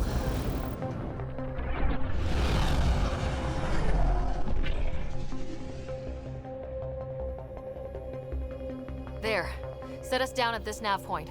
Speaker 7: There. Set us down at this nav point.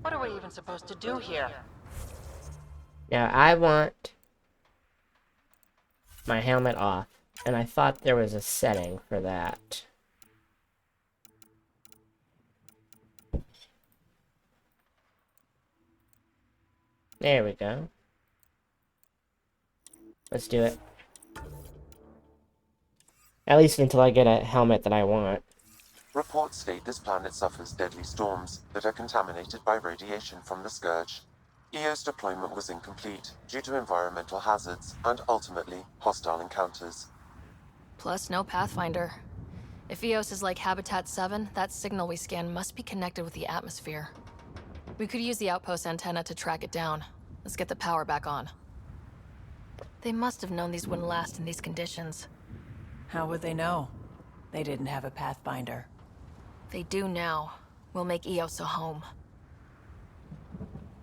Speaker 2: What are we even supposed to do here?
Speaker 1: Now I want my helmet off, and I thought there was a setting for that. There we go. Let's do it. At least until I get a helmet that I want.
Speaker 4: Reports state this planet suffers deadly storms that are contaminated by radiation from the Scourge. EO's deployment was incomplete due to environmental hazards and ultimately hostile encounters.
Speaker 7: Plus, no Pathfinder. If Eos is like Habitat 7, that signal we scan must be connected with the atmosphere. We could use the outpost antenna to track it down. Let's get the power back on. They must have known these wouldn't last in these conditions.
Speaker 2: How would they know? They didn't have a Pathfinder.
Speaker 7: They do now. We'll make Eos a home.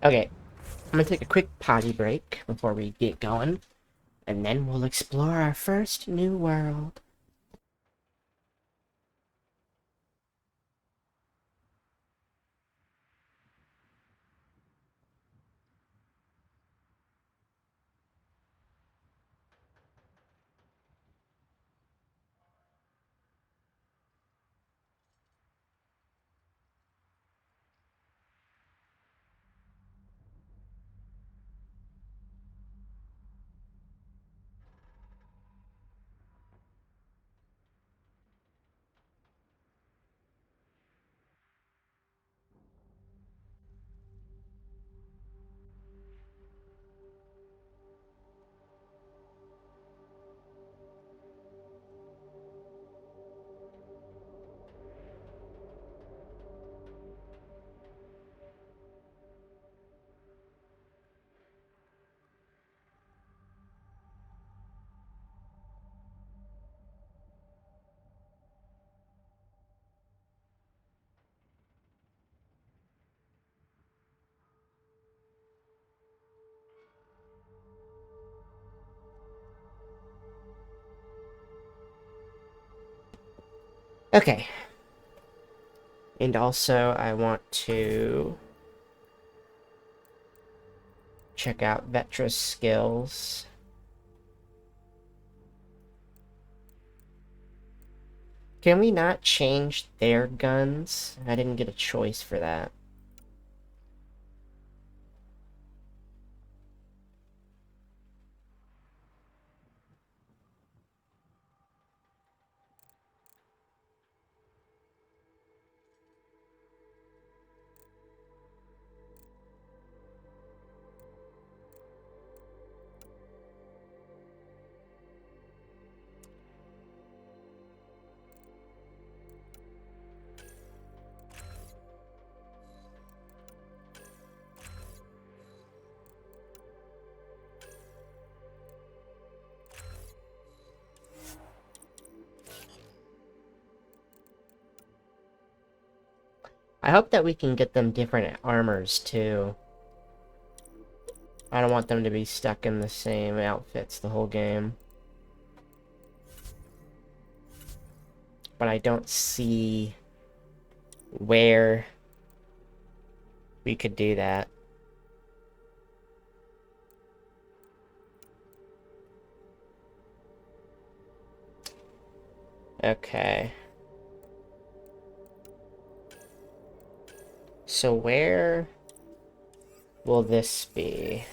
Speaker 1: Okay, I'm gonna take a quick potty break before we get going, and then we'll explore our first new world. Okay. And also, I want to check out Vetra's skills. Can we not change their guns? I didn't get a choice for that. I hope that we can get them different armors, too. I don't want them to be stuck in the same outfits the whole game. But I don't see where we could do that. Okay. So where will this be?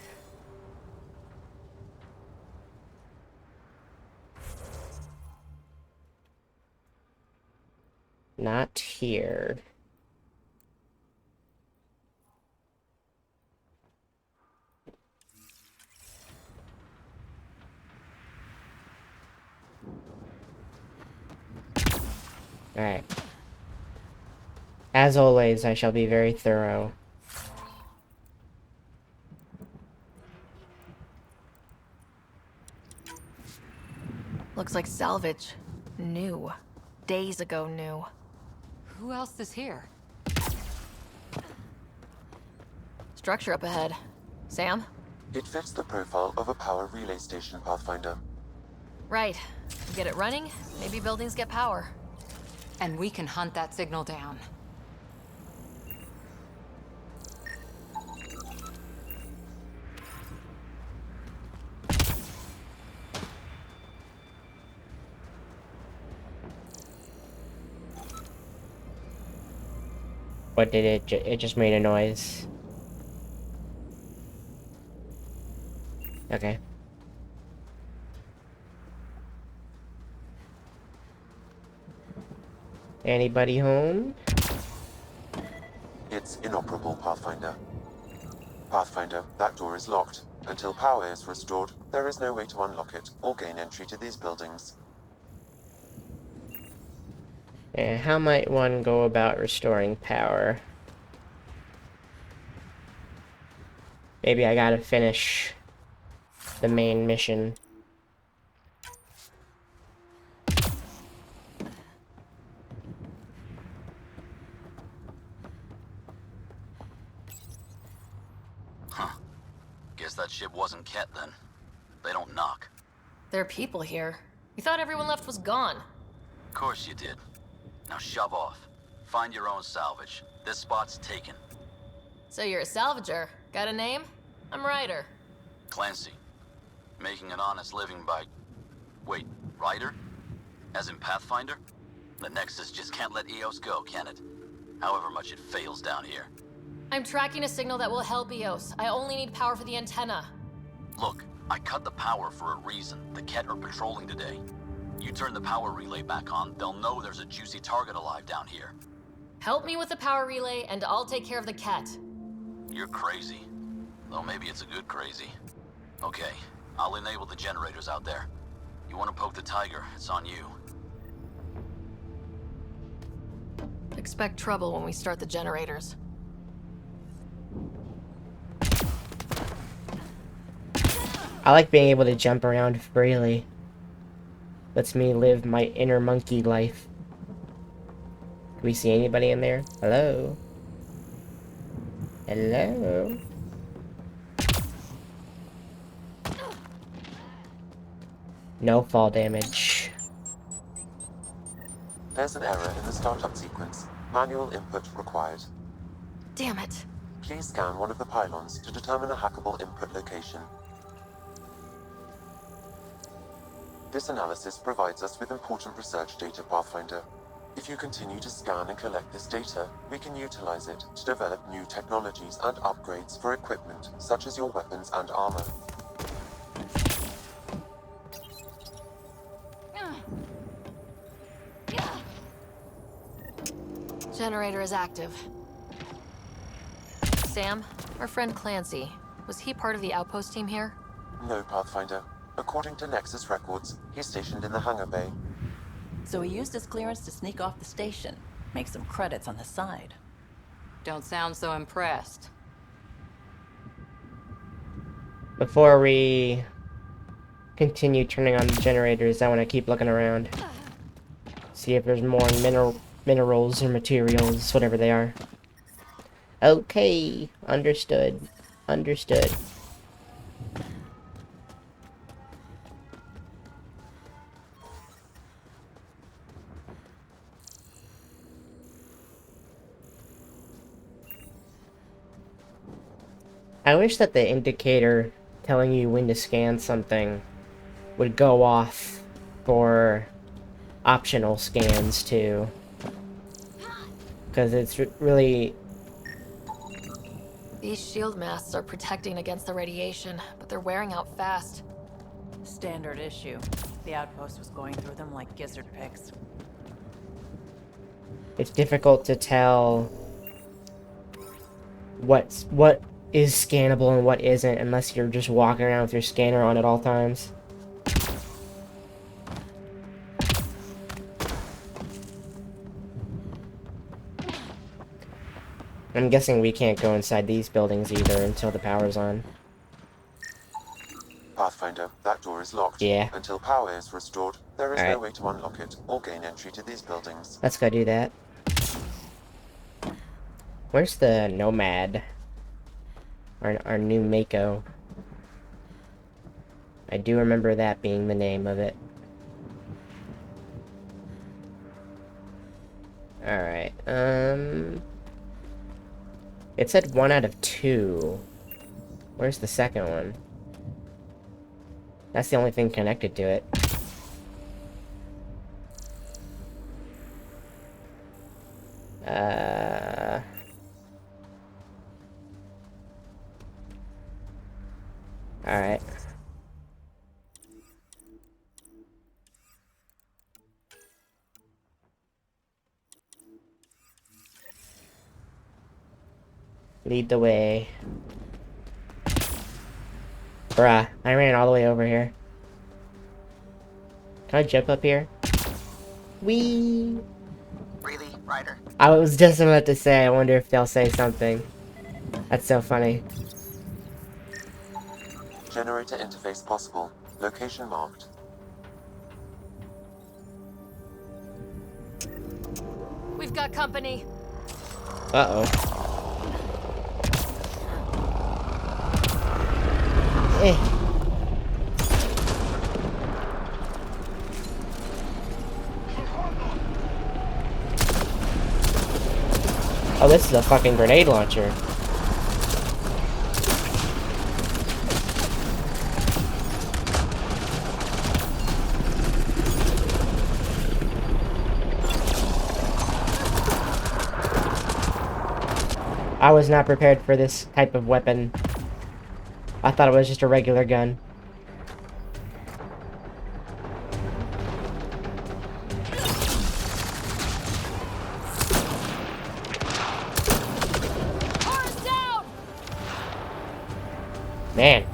Speaker 1: Not here. Alright. As always, I shall be very thorough.
Speaker 7: Looks like salvage. New. Days ago new.
Speaker 6: Who else is here?
Speaker 7: Structure up ahead. Sam?
Speaker 4: It fits the profile of a power relay station, Pathfinder.
Speaker 7: Right. Get it running, maybe buildings get power.
Speaker 6: And we can hunt that signal down.
Speaker 1: What did it just made a noise. Okay. Anybody home?
Speaker 4: It's inoperable, Pathfinder. Pathfinder, that door is locked. Until power is restored, there is no way to unlock it or gain entry to these buildings.
Speaker 1: And how might one go about restoring power? Maybe I gotta finish the main mission.
Speaker 10: Huh. Guess that ship wasn't Ket then. They don't knock.
Speaker 7: There are people here. You thought everyone left was gone.
Speaker 10: Of course you did. Now shove off. Find your own salvage. This spot's taken.
Speaker 7: So you're a salvager. Got a name? I'm Ryder.
Speaker 10: Clancy. Making an honest living by... Wait, Ryder? As in Pathfinder? The Nexus just can't let EOS go, can it? However much it fails down here.
Speaker 7: I'm tracking a signal that will help EOS. I only need power for the antenna.
Speaker 10: Look, I cut the power for a reason. The Ket are patrolling today. You turn the power relay back on, they'll know there's a juicy target alive down here.
Speaker 7: Help me with the power relay, and I'll take care of the Ket.
Speaker 10: You're crazy. Though maybe it's a good crazy. Okay, I'll enable the generators out there. You want to poke the tiger, it's on you.
Speaker 7: Expect trouble when we start the generators.
Speaker 1: I like being able to jump around freely. Lets me live my inner monkey life. Do we see anybody in there? Hello? Hello? No fall damage.
Speaker 4: There's an error in the startup sequence. Manual input required.
Speaker 7: Damn it.
Speaker 4: Please scan one of the pylons to determine a hackable input location. This analysis provides us with important research data, Pathfinder. If you continue to scan and collect this data, we can utilize it to develop new technologies and upgrades for equipment, such as your weapons and armor.
Speaker 7: Generator is active. Sam, our friend Clancy, was he part of the outpost team here?
Speaker 4: No, Pathfinder. According to Nexus records, he's stationed in the hangar bay.
Speaker 2: So he used his clearance to sneak off the station, make some credits on the side.
Speaker 6: Don't sound so impressed.
Speaker 1: Before we continue turning on the generators, I want to keep looking around. See if there's more minerals or materials, whatever they are. Okay, understood. Understood. I wish that the indicator telling you when to scan something would go off for optional scans too. Because it's really...
Speaker 7: These shield masks are protecting against the radiation, but they're wearing out fast.
Speaker 2: Standard issue. The outpost was going through them like gizzard picks.
Speaker 1: It's difficult to tell what is scannable and what isn't unless you're just walking around with your scanner on at all times. I'm guessing we can't go inside these buildings either until the power's on.
Speaker 4: Pathfinder, that door is locked.
Speaker 1: Yeah.
Speaker 4: Until power is restored, there is
Speaker 1: All right.
Speaker 4: no way to unlock it or gain entry to these buildings.
Speaker 1: Let's go do that. Where's the Nomad? Our new Mako. I do remember that being the name of it. Alright, it said 1 out of 2. Where's the second one? That's the only thing connected to it. Alright. Lead the way. Bruh, I ran all the way over here. Can I jump up here? Whee!
Speaker 9: Really, Ryder?
Speaker 1: I was just about to say, I wonder if they'll say something. That's so funny.
Speaker 4: Generator interface possible. Location marked.
Speaker 7: We've got company.
Speaker 1: Uh-oh. Eh. Oh, this is a fucking grenade launcher. I was not prepared for this type of weapon. I thought it was just a regular gun. Man.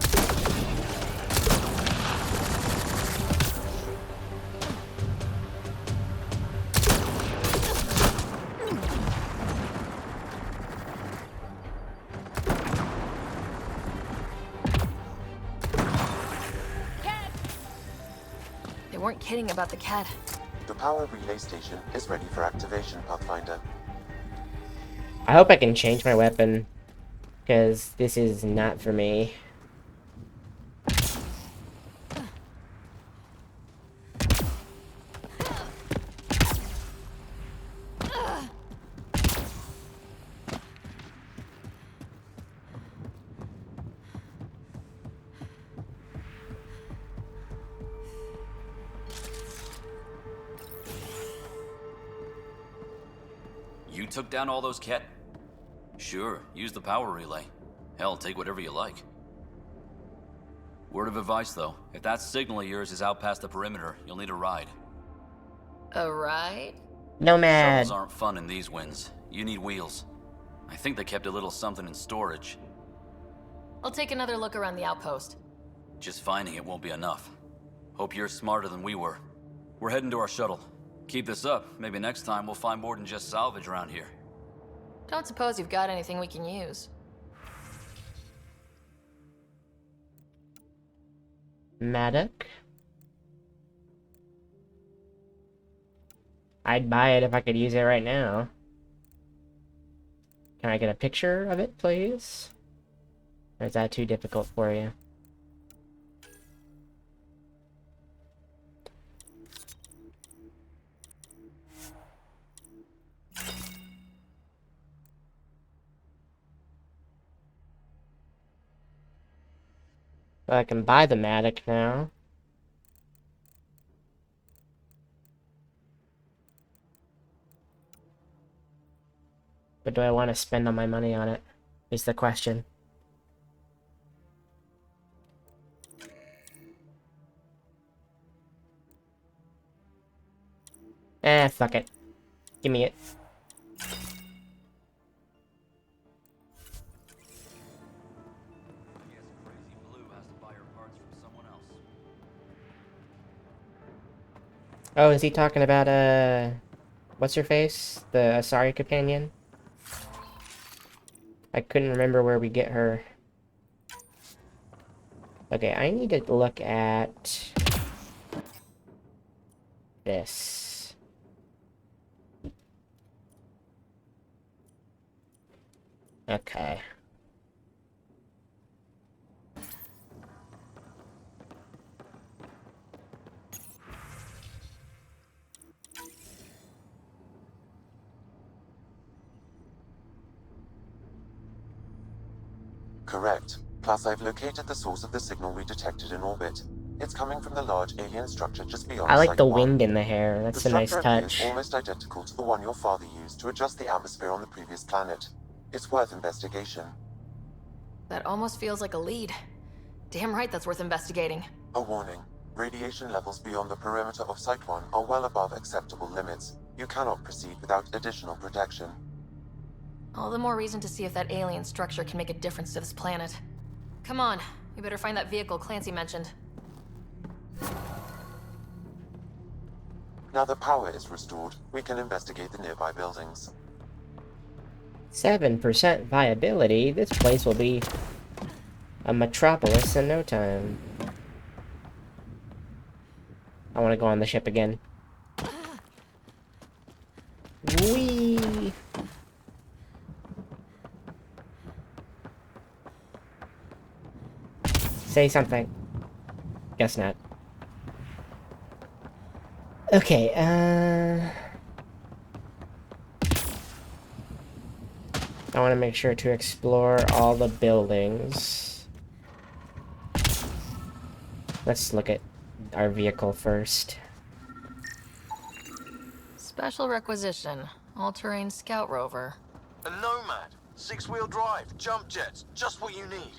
Speaker 7: They weren't kidding about the cat.
Speaker 4: The power relay station is ready for activation, Pathfinder.
Speaker 1: I hope I can change my weapon, because this is not for me.
Speaker 10: You took down all those cat... Sure, use the power relay. Hell, take whatever you like. Word of advice, though. If that signal of yours is out past the perimeter, you'll need a ride.
Speaker 7: A ride?
Speaker 1: Nomad.
Speaker 10: Shuttles aren't fun in these winds. You need wheels. I think they kept a little something in storage.
Speaker 7: I'll take another look around the outpost.
Speaker 10: Just finding it won't be enough. Hope you're smarter than we were. We're heading to our shuttle. Keep this up. Maybe next time we'll find more than just salvage around here.
Speaker 7: Don't suppose you've got anything we can use.
Speaker 1: Maddock. I'd buy it if I could use it right now. Can I get a picture of it, please? Or is that too difficult for you? Well, I can buy the Maddock now. But do I want to spend all my money on it? Is the question. Eh, fuck it. Give me it. Oh, is he talking about, what's her face? The Asari companion? I couldn't remember where we get her. Okay, I need to look at this. Okay.
Speaker 4: Correct. Plus, I've located the source of the signal we detected in orbit. It's coming from the large alien structure just beyond
Speaker 1: I like
Speaker 4: Site
Speaker 1: the
Speaker 4: 1.
Speaker 1: wind in the hair. That's
Speaker 4: The
Speaker 1: a nice
Speaker 4: structure appears
Speaker 1: touch.
Speaker 4: almost identical to the one your father used to adjust the atmosphere on the previous planet. It's worth investigation.
Speaker 7: That almost feels like a lead. Damn right that's worth investigating.
Speaker 4: A warning. Radiation levels beyond the perimeter of Site 1 are well above acceptable limits. You cannot proceed without additional protection.
Speaker 7: All the more reason to see if that alien structure can make a difference to this planet. Come on, we better find that vehicle Clancy mentioned.
Speaker 4: Now that power is restored, we can investigate the nearby buildings.
Speaker 1: 7% viability. This place will be a metropolis in no time. I want to go on the ship again. Whee! Say something. Guess not. Okay, I want to make sure to explore all the buildings. Let's look at our vehicle first.
Speaker 7: Special requisition. All-terrain scout rover.
Speaker 14: A Nomad. 6-wheel drive. Jump jets. Just what you need.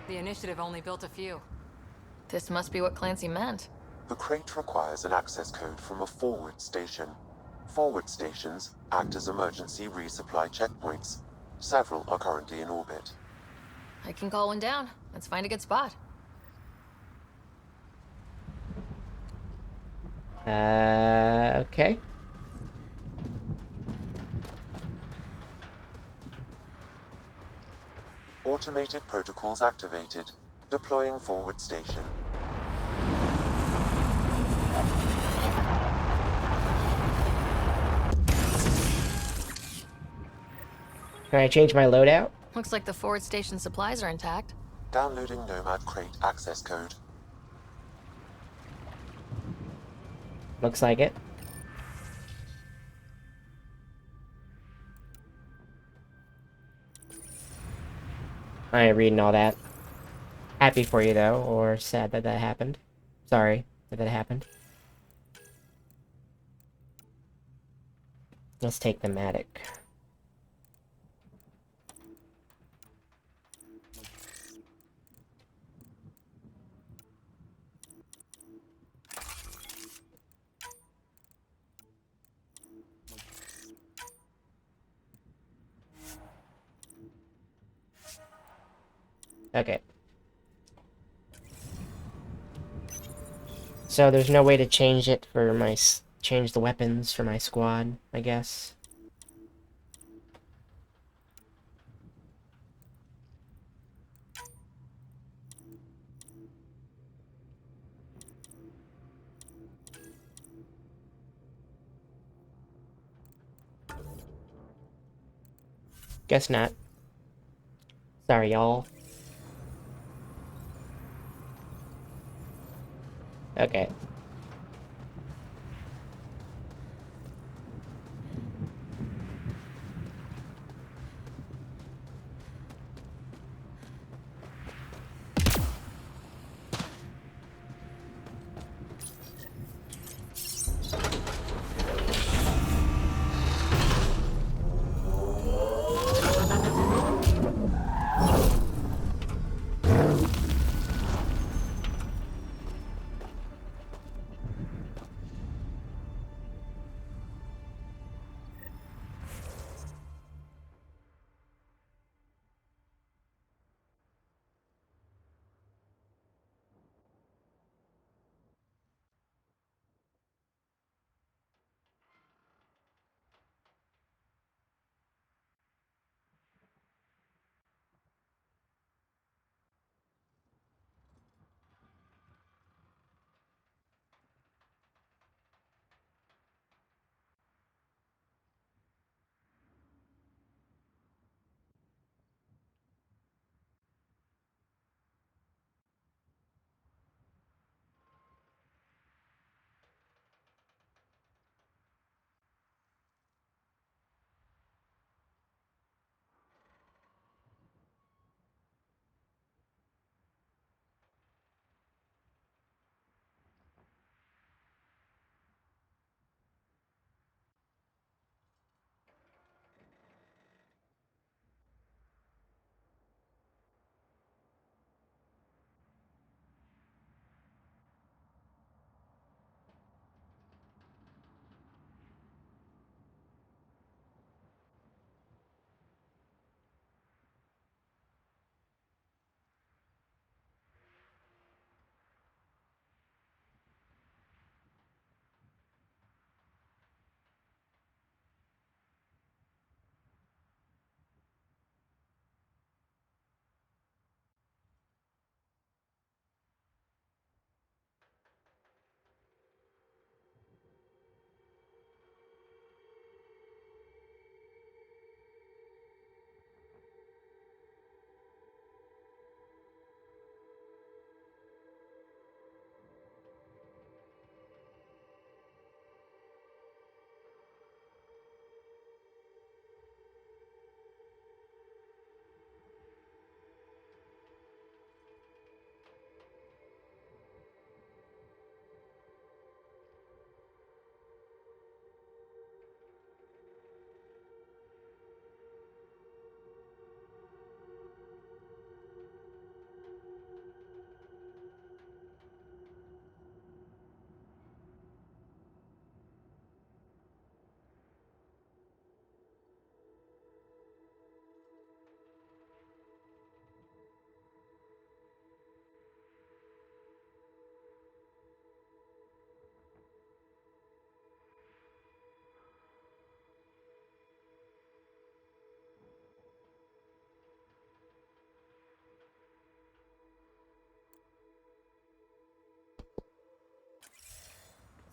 Speaker 6: The initiative only built a few.
Speaker 7: This must be what Clancy meant.
Speaker 4: The crate requires an access code from a forward station. Forward stations act as emergency resupply checkpoints. Several are currently in orbit.
Speaker 7: I can call one down. Let's find a good spot.
Speaker 1: Okay.
Speaker 4: Automated protocols activated. Deploying forward station.
Speaker 1: Can I change my loadout?
Speaker 7: Looks like the forward station supplies are intact.
Speaker 4: Downloading Nomad crate access code.
Speaker 1: Looks like it. I ain't reading all that. Happy for you, though, or sad that that happened. Sorry that that happened. Let's take the Matic. Okay. So there's no way to change it for my change the weapons for my squad, I guess. Guess not. Sorry, y'all. Okay.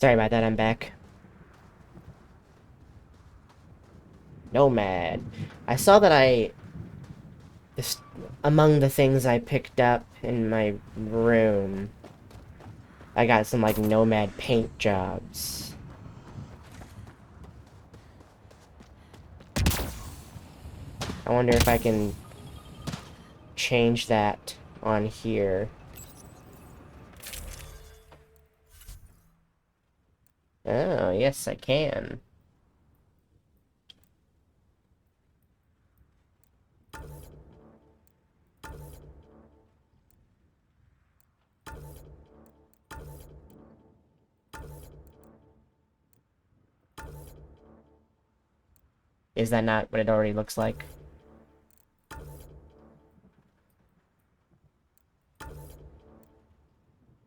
Speaker 1: Sorry about that, I'm back. Nomad. I saw that just among the things I picked up in my room, I got some, like, Nomad paint jobs. I wonder if I can change that on here. Oh, yes, I can. Is that not what it already looks like?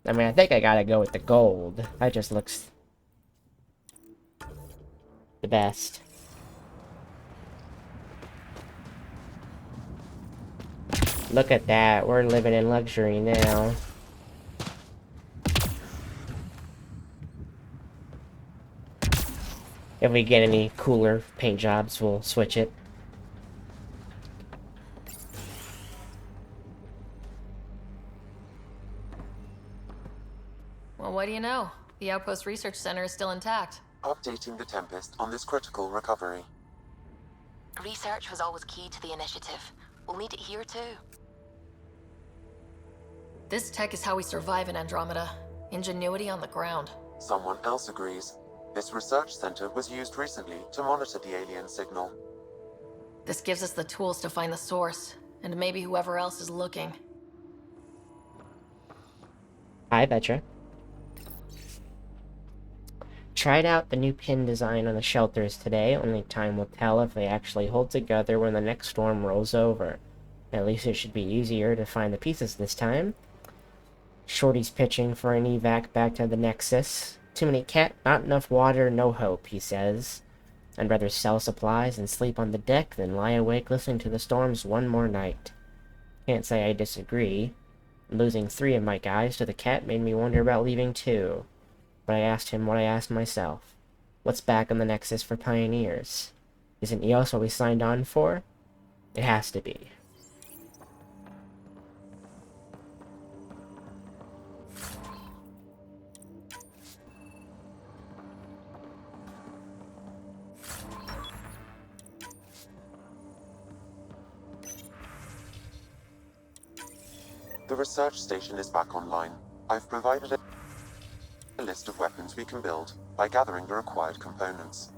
Speaker 1: I mean, I think I gotta go with the gold. That just looks the best. Look at that. We're living in luxury now. If we get any cooler paint jobs, we'll switch it.
Speaker 7: Well, what do you know? The Outpost Research Center is still intact.
Speaker 4: Updating the Tempest on this critical recovery.
Speaker 8: Research was always key to the initiative. We'll need it here too.
Speaker 7: This tech is how we survive in Andromeda. Ingenuity on the ground.
Speaker 4: Someone else agrees. This research center was used recently to monitor the alien signal.
Speaker 7: This gives us the tools to find the source, and maybe whoever else is looking.
Speaker 1: I betcha. Tried out the new pin design on the shelters today. Only time will tell if they actually hold together when the next storm rolls over. At least it should be easier to find the pieces this time. Shorty's pitching for an evac back to the Nexus. Too many cat, not enough water, no hope, he says. I'd rather sell supplies and sleep on the deck than lie awake listening to the storms one more night. Can't say I disagree. Losing 3 of my guys to the cat made me wonder about leaving too. But I asked him what I asked myself. What's back on the Nexus for pioneers? Isn't EOS what we signed on for? It has to be.
Speaker 4: The research station is back online. I've provided a list of weapons we can build by gathering the required components.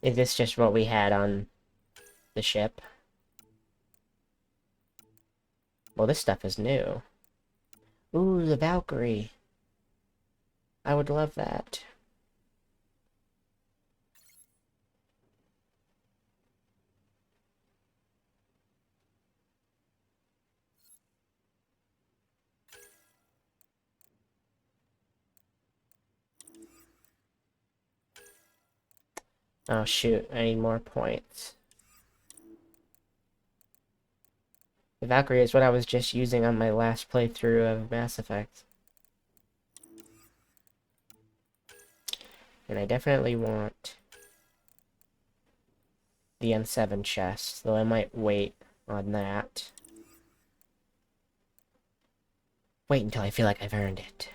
Speaker 1: Is this just what we had on the ship? Well, this stuff is new. Ooh, the Valkyrie. I would love that. Oh shoot, I need more points. The Valkyrie is what I was just using on my last playthrough of Mass Effect. And I definitely want the N7 chest, though I might wait on that. Wait until I feel like I've earned it.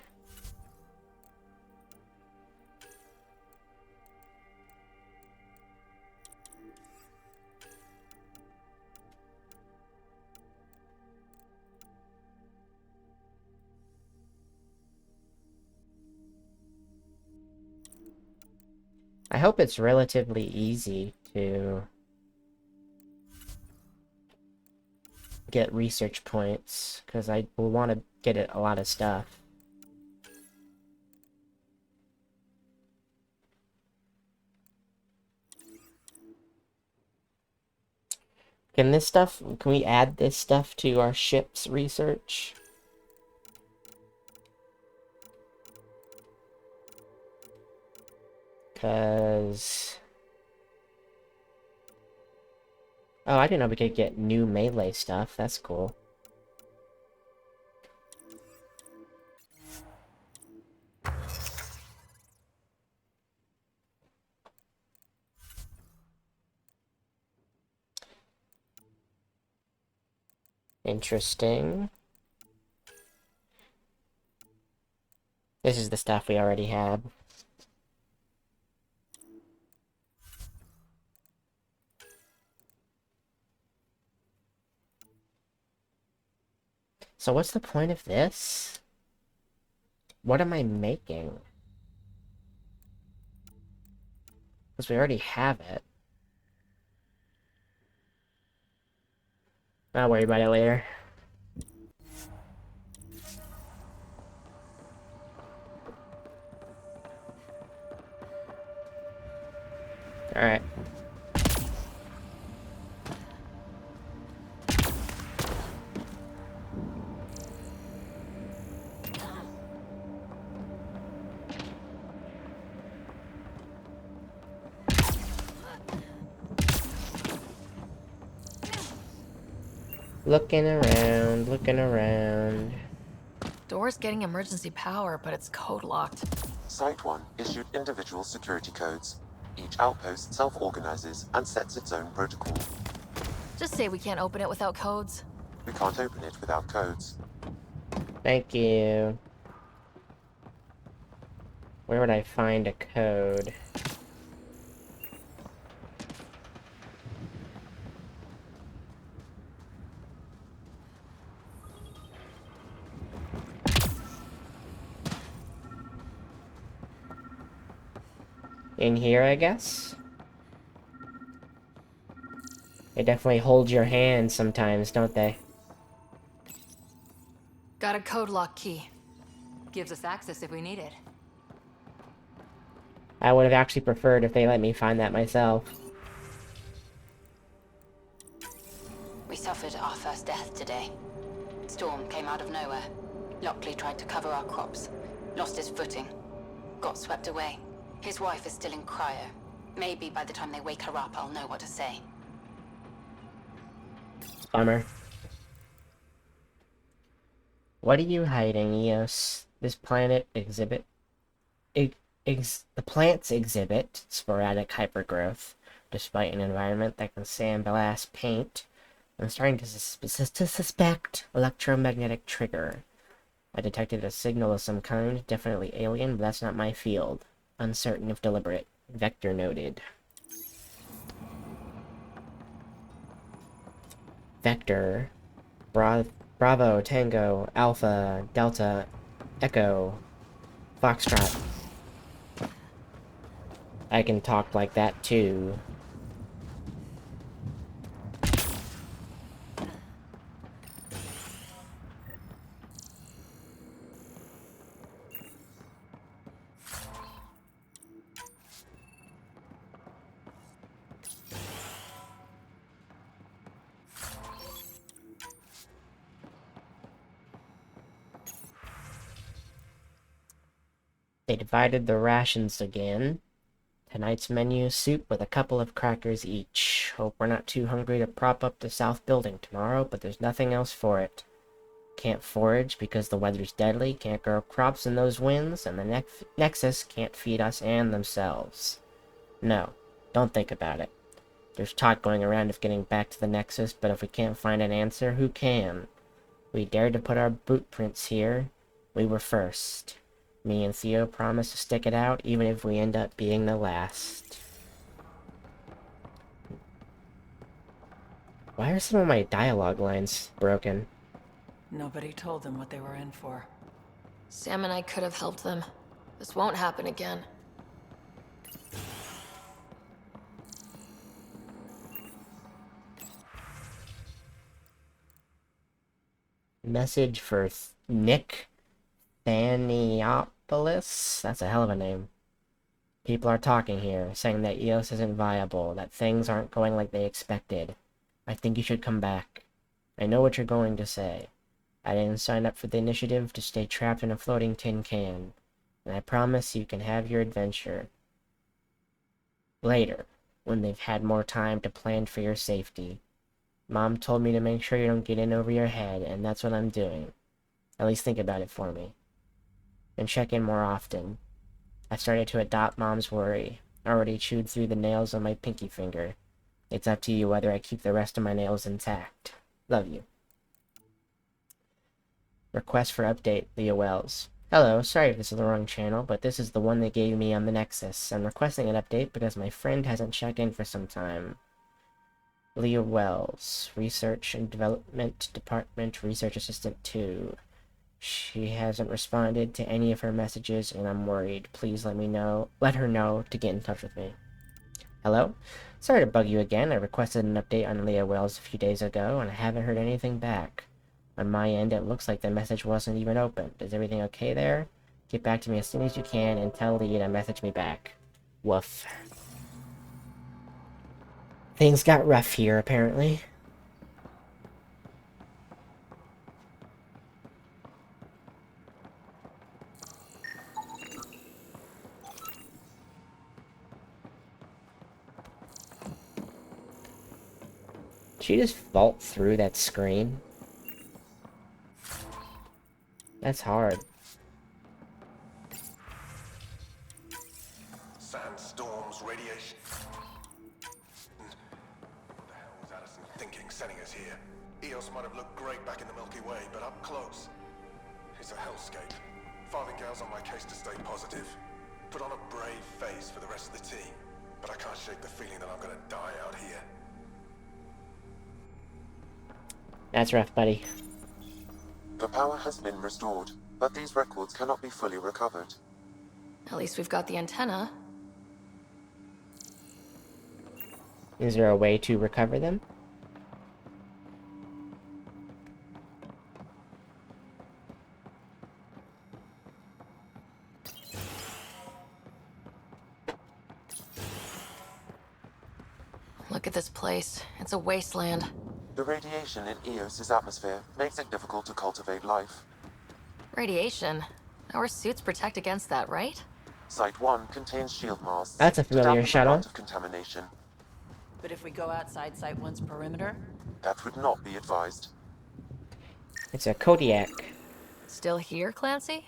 Speaker 1: I hope it's relatively easy to get research points, because I will want to get a lot of stuff. Can we add this stuff to our ship's research? Because Oh, I didn't know we could get new melee stuff. That's cool. Interesting. This is the stuff we already had. So what's the point of this? What am I making? Because we already have it. I'll worry about it later. Alright. Looking around, looking around.
Speaker 7: Door's getting emergency power, but it's code locked.
Speaker 4: Site 1 issued individual security codes. Each outpost self-organizes and sets its own protocol.
Speaker 7: Just say we can't open it without codes.
Speaker 4: We can't open it without codes.
Speaker 1: Thank you. Where would I find a code? In here, I guess? They definitely hold your hand sometimes, don't they?
Speaker 7: Got a code lock key.
Speaker 6: Gives us access if we need it.
Speaker 1: I would have actually preferred if they let me find that myself.
Speaker 11: We suffered our first death today. Storm came out of nowhere. Lockley tried to cover our crops. Lost his footing. Got swept away. His wife is still in cryo. Maybe by the time they wake her up, I'll know what to say.
Speaker 1: Bummer. What are you hiding, Eos? This planet exhibit... the plants exhibit sporadic hypergrowth, despite an environment that can sandblast paint. I'm starting to suspect electromagnetic trigger. I detected a signal of some kind, definitely alien, but that's not my field. Uncertain if deliberate. Vector noted. Vector. Bravo, Tango, Alpha, Delta, Echo, Foxtrot. I can talk like that too. They divided the rations again. Tonight's menu, soup with a couple of crackers each. Hope we're not too hungry to prop up the south building tomorrow, but there's nothing else for it. Can't forage because the weather's deadly, can't grow crops in those winds, and the Nexus can't feed us and themselves. No, don't think about it. There's talk going around of getting back to the Nexus, but if we can't find an answer, who can? We dared to put our boot prints here. We were first. Me and Theo promise to stick it out, even if we end up being the last. Why are some of my dialogue lines broken?
Speaker 2: Nobody told them what they were in for.
Speaker 7: Sam and I could have helped them. This won't happen again.
Speaker 1: Message for Nick Thaniopoulos? That's a hell of a name. People are talking here, saying that EOS isn't viable, that things aren't going like they expected. I think you should come back. I know what you're going to say. I didn't sign up for the initiative to stay trapped in a floating tin can. And I promise you can have your adventure later, when they've had more time to plan for your safety. Mom told me to make sure you don't get in over your head, and that's what I'm doing. At least think about it for me. And check in more often. I've started to adopt Mom's worry. I already chewed through the nails on my pinky finger. It's up to you whether I keep the rest of my nails intact. Love you. Request for update, Leah Wells. Hello, sorry if this is the wrong channel, but this is the one they gave me on the Nexus. I'm requesting an update because my friend hasn't checked in for some time. Leah Wells, Research and Development Department, Research Assistant 2. She hasn't responded to any of her messages, and I'm worried. Please let her know to get in touch with me. Hello? Sorry to bug you again. I requested an update on Leah Wells a few days ago, and I haven't heard anything back. On my end, it looks like the message wasn't even opened. Is everything okay there? Get back to me as soon as you can, and tell Lee to message me back. Woof. Things got rough here, apparently. Did she just vault through that screen? That's hard.
Speaker 15: Sandstorms, radiation. What the hell was Addison thinking sending us here? Eos might have looked great back in the Milky Way, but up close, it's a hellscape. Farthingale's on my case to stay positive. Put on a brave face for the rest of the team, but I can't shake the feeling that I'm gonna die out here.
Speaker 1: That's rough, buddy.
Speaker 4: The power has been restored, but these records cannot be fully recovered.
Speaker 7: At least we've got the antenna.
Speaker 1: Is there a way to recover them?
Speaker 7: Look at this place. It's a wasteland.
Speaker 4: The radiation in Eos's atmosphere makes it difficult to cultivate life.
Speaker 7: Radiation? Our suits protect against that, right?
Speaker 4: Site 1 contains shield masks.
Speaker 1: That's a familiar shuttle.
Speaker 4: Of contamination.
Speaker 2: But if we go outside Site 1's perimeter?
Speaker 4: That would not be advised.
Speaker 1: It's a Kodiak.
Speaker 7: Still here, Clancy?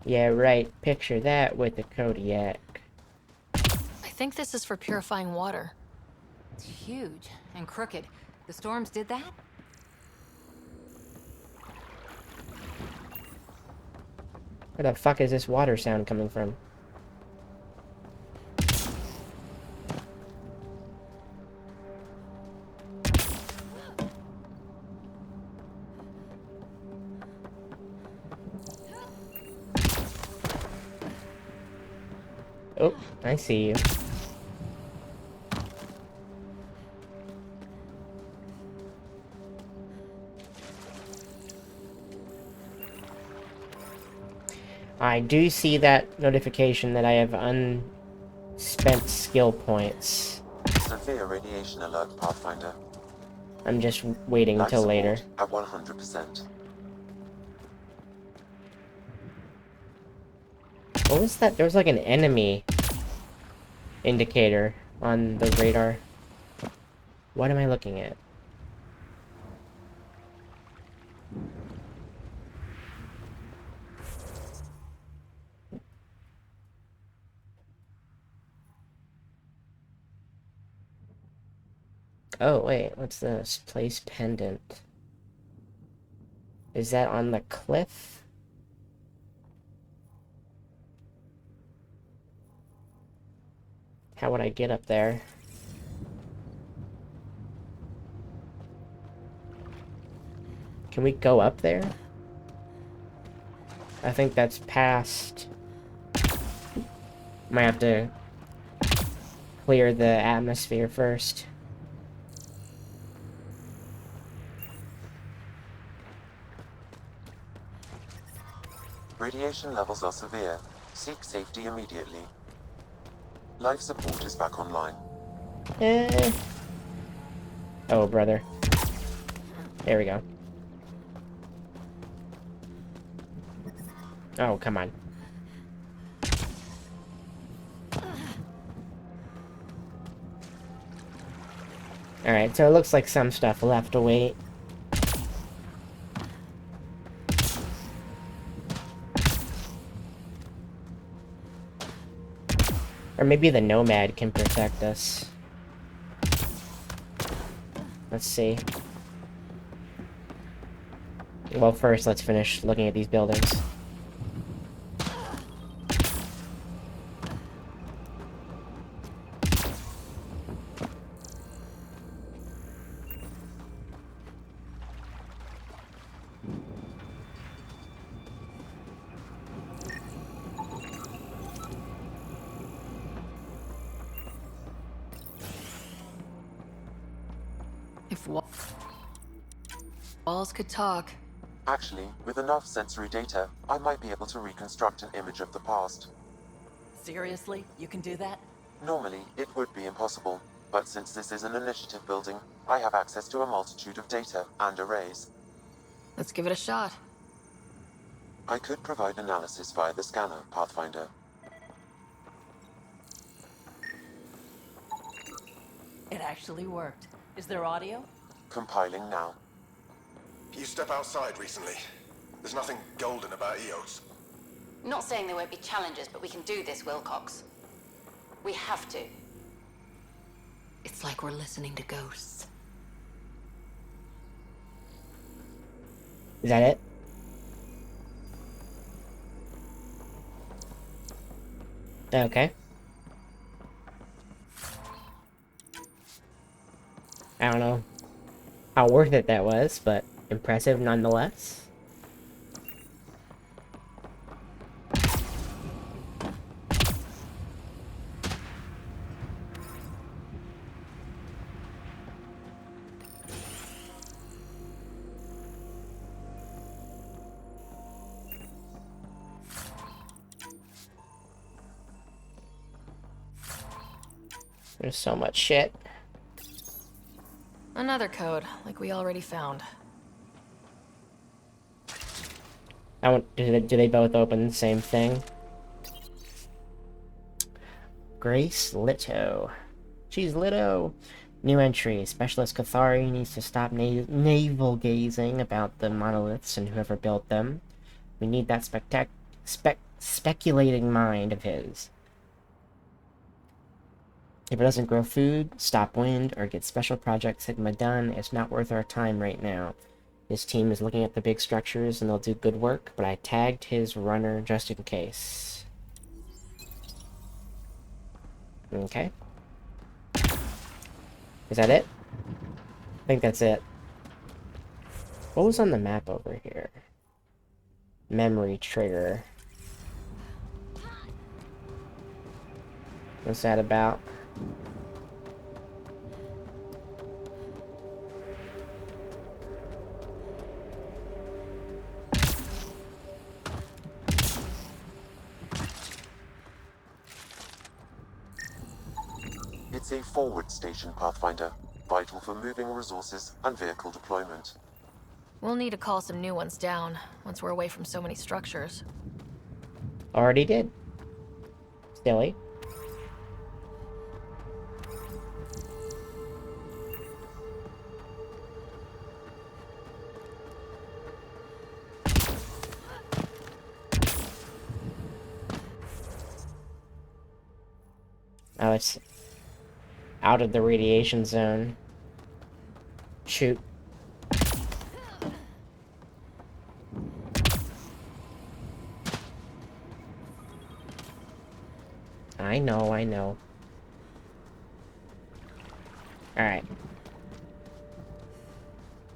Speaker 1: Yeah, right. Picture that with the Kodiak.
Speaker 7: I think this is for purifying water.
Speaker 6: It's huge and crooked. The storms did that?
Speaker 1: Where the fuck is this water sound coming from? Oh, I see you. I do see that notification that I have unspent skill points.
Speaker 4: Severe radiation alert, Pathfinder.
Speaker 1: I'm just waiting
Speaker 4: Life
Speaker 1: until later.
Speaker 4: support at 100%.
Speaker 1: What was that? There was like an enemy indicator on the radar. What am I looking at? Oh, wait, what's this? Place pendant. Is that on the cliff? How would I get up there? Can we go up there? I think that's past. Might have to clear the atmosphere first.
Speaker 4: Radiation levels are severe. Seek safety immediately. Life support is back online.
Speaker 1: Oh, brother. There we go. Oh, come on. Alright, so it looks like some stuff will have to wait. Or maybe the Nomad can protect us. Let's see. Well, first, let's finish looking at these buildings.
Speaker 7: If walls could talk.
Speaker 4: Actually, with enough sensory data, I might be able to reconstruct an image of the past.
Speaker 2: Seriously? You can do that?
Speaker 4: Normally, it would be impossible, but since this is an initiative building, I have access to a multitude of data and arrays.
Speaker 7: Let's give it a shot.
Speaker 4: I could provide analysis via the scanner, Pathfinder.
Speaker 2: It actually worked. Is there audio?
Speaker 4: Compiling now.
Speaker 15: You step outside recently. There's nothing golden about Eos.
Speaker 11: Not saying there won't be challenges, but we can do this, Wilcox. We have to.
Speaker 6: It's like we're listening to ghosts.
Speaker 1: Is that it? Okay. I don't know how worth it that was, but impressive nonetheless. There's so much shit.
Speaker 7: Another code, like we already found.
Speaker 1: Do they both open the same thing? Grace Lito. She's Lito. New entry. Specialist Cathari needs to stop navel gazing about the monoliths and whoever built them. We need that speculating mind of his. If it doesn't grow food, stop wind, or get special project Sigma done, it's not worth our time right now. His team is looking at the big structures and they'll do good work, but I tagged his runner just in case. Okay. Is that it? I think that's it. What was on the map over here? Memory trigger. What's that about?
Speaker 4: It's a forward station, Pathfinder, vital for moving resources and vehicle deployment.
Speaker 7: We'll need to call some new ones down, once we're away from so many structures.
Speaker 1: Already did. Silly. Oh, it's out of the radiation zone. Shoot. I know, I know. Alright.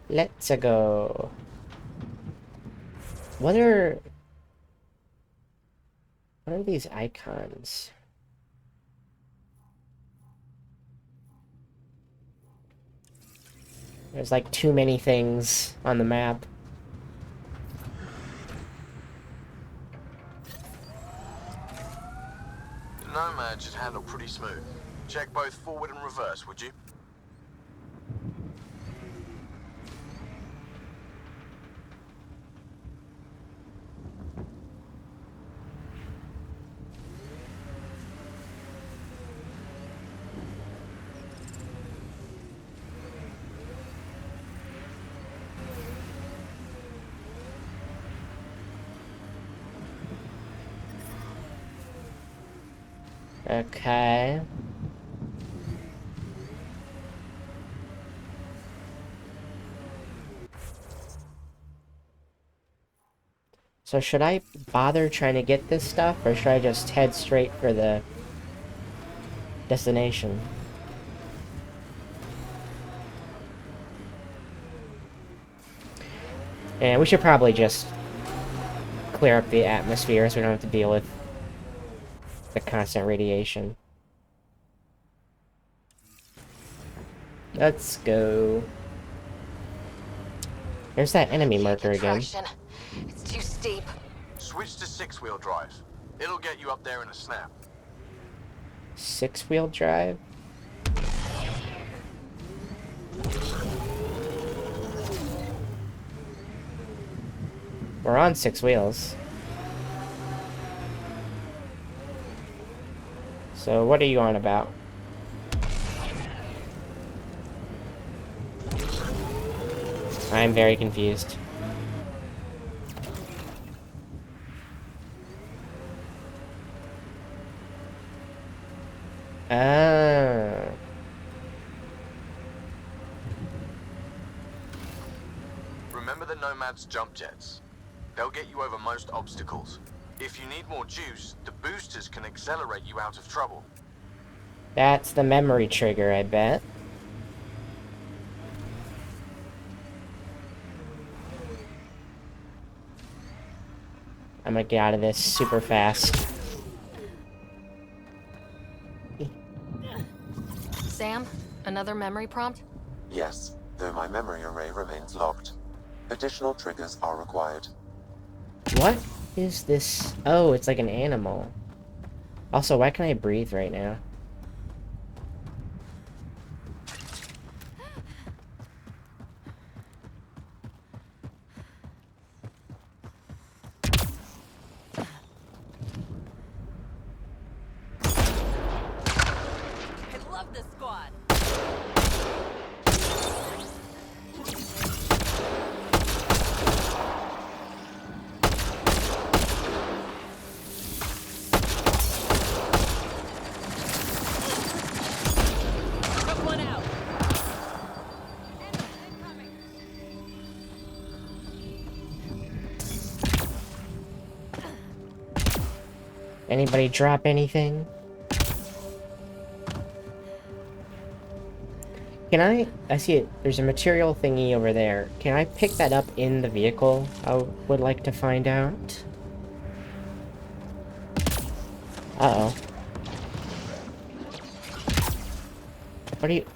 Speaker 1: Let's go. What are these icons? There's like too many things on the map.
Speaker 14: The Nomad should handle pretty smooth. Check both forward and reverse, would you?
Speaker 1: Okay. So should I bother trying to get this stuff, or should I just head straight for the destination? And we should probably just clear up the atmosphere so we don't have to deal with the constant radiation. Let's go. There's that enemy marker again.
Speaker 7: It's too steep.
Speaker 14: Switch to 6-wheel drive. It'll get you up there in a snap.
Speaker 1: 6-wheel drive? We're on 6 wheels. So what are you on about? I'm very confused. Oh.
Speaker 14: Remember the Nomad's jump jets? They'll get you over most obstacles. If you need more juice, the boosters can accelerate you out of trouble.
Speaker 1: That's the memory trigger, I bet. I'm gonna get out of this super fast.
Speaker 7: Sam, another memory prompt?
Speaker 4: Yes, though my memory array remains locked. Additional triggers are required.
Speaker 1: What is this? Oh, it's like an animal. Also, why can't I breathe right now?
Speaker 6: I love this squad. Took one out.
Speaker 1: Anybody drop anything? Can I see it. There's a material thingy over there. Can I pick that up in the vehicle? I would like to find out. Uh-oh.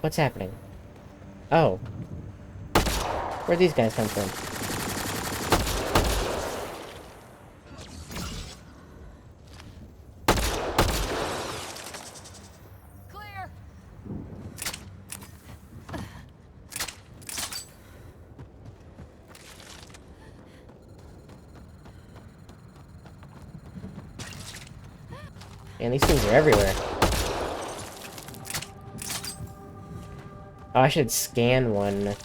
Speaker 1: What's happening? Oh. Where'd these guys come from?
Speaker 6: Clear.
Speaker 1: Man, these things are everywhere. Oh, I should scan one.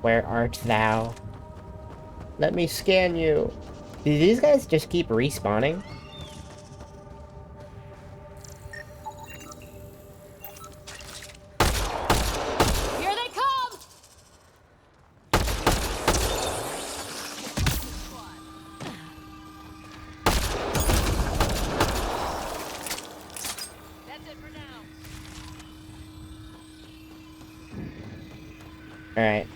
Speaker 1: Where art thou? Let me scan you. Do these guys just keep respawning?
Speaker 6: Here they come. That's it for now.
Speaker 1: Alright.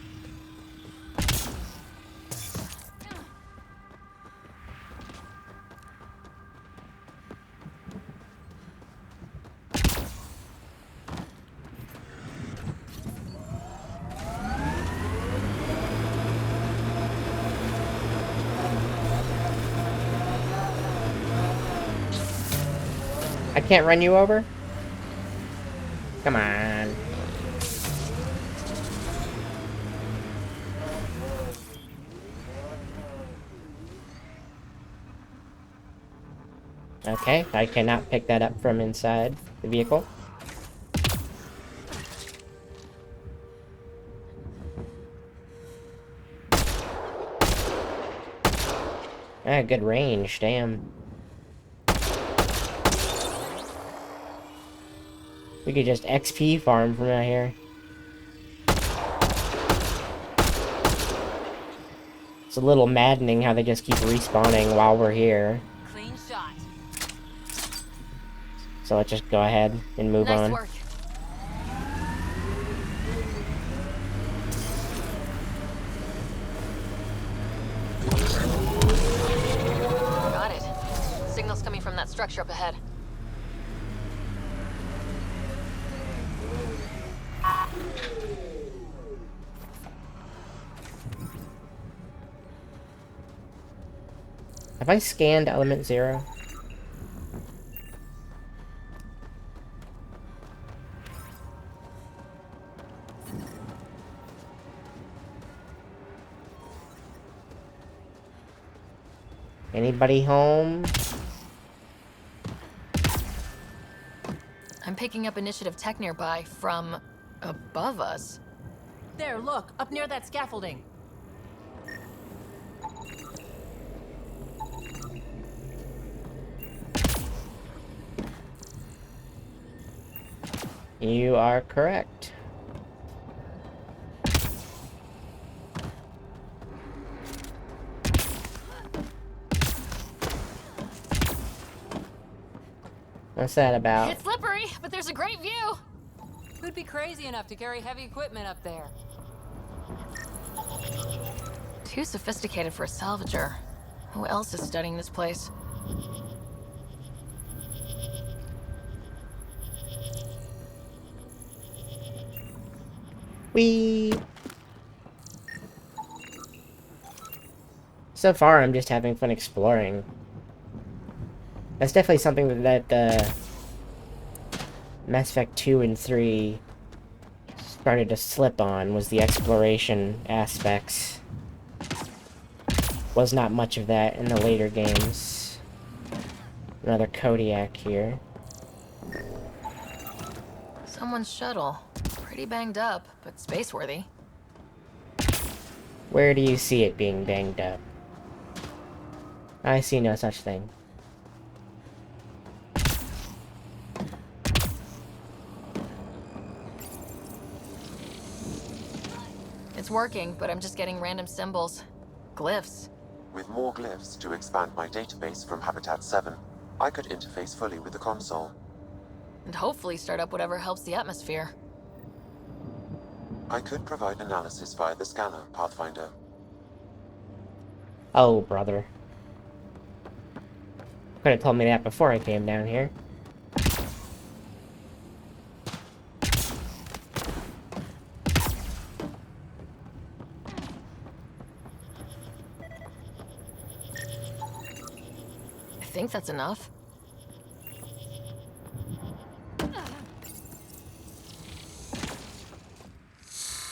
Speaker 1: I can't run you over? Come on. Okay, I cannot pick that up from inside the vehicle. got good range, damn. We could just XP farm from out here. It's a little maddening how they just keep respawning while we're here.
Speaker 11: Clean shot.
Speaker 1: So let's just go ahead and move on.
Speaker 7: Nice work. Got it. Signal's coming from that structure up ahead.
Speaker 1: Have I scanned Element 0? Anybody home?
Speaker 7: I'm picking up initiative tech nearby from above us.
Speaker 2: There, look, up near that scaffolding.
Speaker 1: You are correct. What's that about?
Speaker 7: It's slippery, but there's a great view.
Speaker 6: Who'd be crazy enough to carry heavy equipment up there?
Speaker 7: Too sophisticated for a salvager. Who else is studying this place?
Speaker 1: Whee! So far, I'm just having fun exploring. That's definitely something that Mass Effect 2 and 3 started to slip on, was the exploration aspects. Was not much of that in the later games. Another Kodiak here.
Speaker 7: Someone's shuttle. Pretty banged up, but space-worthy.
Speaker 1: Where do you see it being banged up? I see no such thing.
Speaker 7: It's working, but I'm just getting random symbols. Glyphs.
Speaker 4: With more glyphs to expand my database from Habitat 7, I could interface fully with the console.
Speaker 7: And hopefully start up whatever helps the atmosphere.
Speaker 4: I could provide analysis via the scanner, Pathfinder.
Speaker 1: Oh, brother. Could have told me that before I came down here.
Speaker 7: I think that's enough.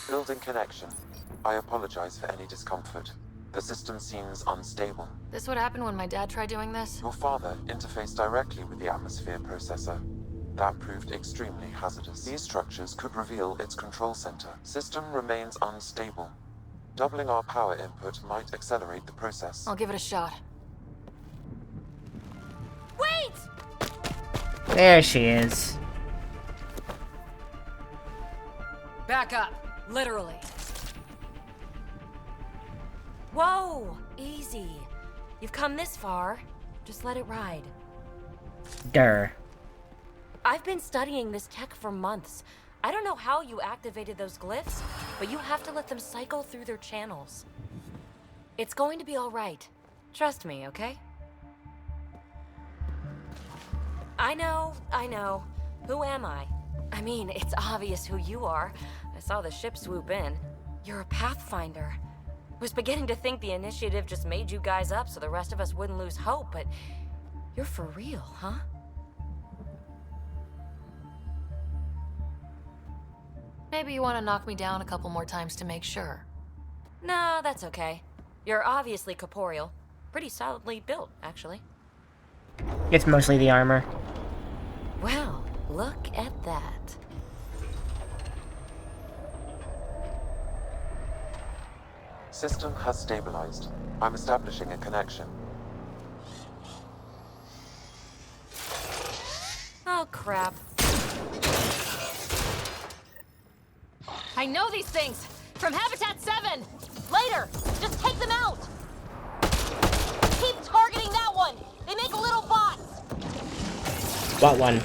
Speaker 4: Building connection. I apologize for any discomfort. The system seems unstable.
Speaker 7: This would happen when my dad tried doing this?
Speaker 4: Your father interfaced directly with the atmosphere processor. That proved extremely hazardous. These structures could reveal its control center. System remains unstable. Doubling our power input might accelerate the process.
Speaker 7: I'll give it a shot.
Speaker 8: Wait!
Speaker 1: There she is.
Speaker 6: Back up. Literally.
Speaker 8: Whoa! Easy. You've come this far. Just let it ride.
Speaker 1: Durr.
Speaker 8: I've been studying this tech for months. I don't know how you activated those glyphs, but you have to let them cycle through their channels. It's going to be all right. Trust me, okay? I know. Who am I? I mean, it's obvious who you are. I saw the ship swoop in. You're a Pathfinder. Was beginning to think the initiative just made you guys up so the rest of us wouldn't lose hope, but you're for real, huh?
Speaker 7: Maybe you want to knock me down a couple more times to make sure.
Speaker 8: No, that's okay. You're obviously corporeal. Pretty solidly built, actually.
Speaker 1: It's mostly the armor.
Speaker 8: Well, look at that.
Speaker 4: System has stabilized. I'm establishing a connection.
Speaker 7: crap. I know these things! From Habitat 7!
Speaker 8: Later! Just take them out! Keep targeting that one! They make little bots!
Speaker 1: What one?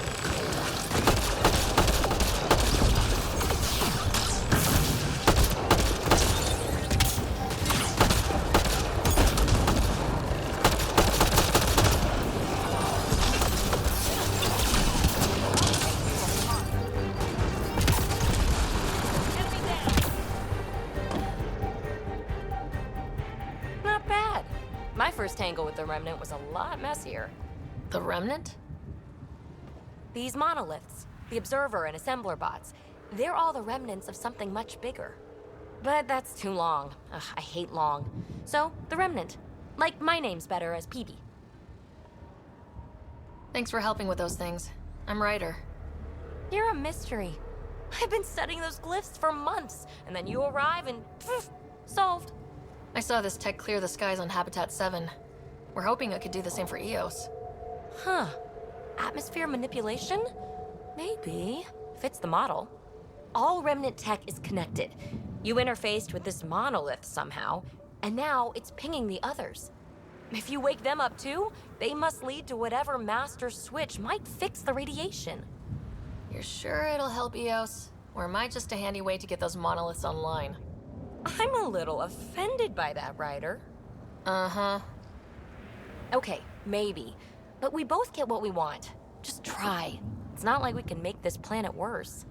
Speaker 8: Not bad. My first tangle with the Remnant was a lot messier.
Speaker 7: The Remnant?
Speaker 8: These monoliths, the Observer and Assembler bots, they're all the remnants of something much bigger. But that's too long. Ugh, I hate long. So, the Remnant. Like, my name's better as PB.
Speaker 7: Thanks for helping with those things. I'm Ryder.
Speaker 8: You're a mystery. I've been studying those glyphs for months, and then you arrive and poof, solved.
Speaker 7: I saw this tech clear the skies on Habitat 7. We're hoping it could do the same for EOS.
Speaker 8: Huh. Atmosphere manipulation? Maybe. Fits the model. All Remnant tech is connected. You interfaced with this monolith somehow, and now it's pinging the others. If you wake them up too, they must lead to whatever master switch might fix the radiation.
Speaker 7: You're sure it'll help EOS? Or am I just a handy way to get those monoliths online?
Speaker 8: I'm a little offended by that, Ryder.
Speaker 7: Uh-huh.
Speaker 8: Okay, maybe. But we both get what we want. Just try. It's not like we can make this planet worse.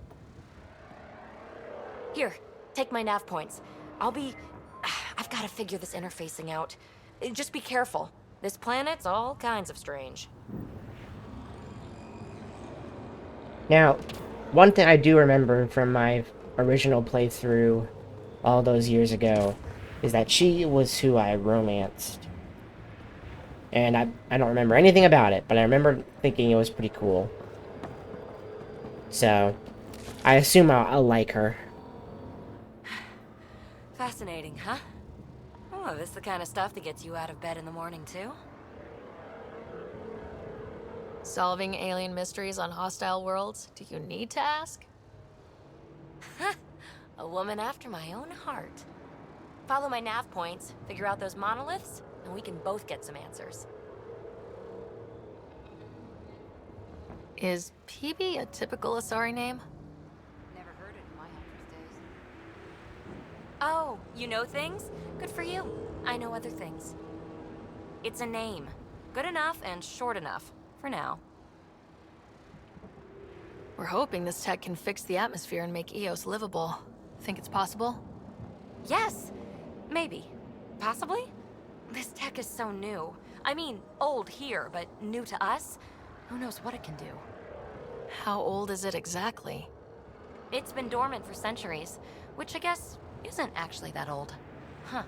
Speaker 8: Here, take my nav points. I've got to figure this interfacing out. Just be careful. This planet's all kinds of strange.
Speaker 1: Now, one thing I do remember from my original playthrough all those years ago is that she was who I romanced. And I don't remember anything about it, but I remember thinking it was pretty cool. So, I assume I'll like her.
Speaker 8: Fascinating, huh? Oh, this is the kind of stuff that gets you out of bed in the morning, too?
Speaker 7: Solving alien mysteries on hostile worlds? Do you need to ask?
Speaker 8: A woman after my own heart. Follow my nav points, figure out those monoliths, and we can both get some answers.
Speaker 7: Is PB a typical Asari name?
Speaker 6: Never heard it in my Hunter's days.
Speaker 8: Oh, you know things? Good for you. I know other things. It's a name. Good enough and short enough. For now.
Speaker 7: We're hoping this tech can fix the atmosphere and make EOS livable. Think it's possible?
Speaker 8: Yes! Maybe. Possibly? This tech is so new. I mean, old here, but new to us? Who knows what it can do?
Speaker 7: How old is it exactly?
Speaker 8: It's been dormant for centuries, which I guess isn't actually that old. Huh.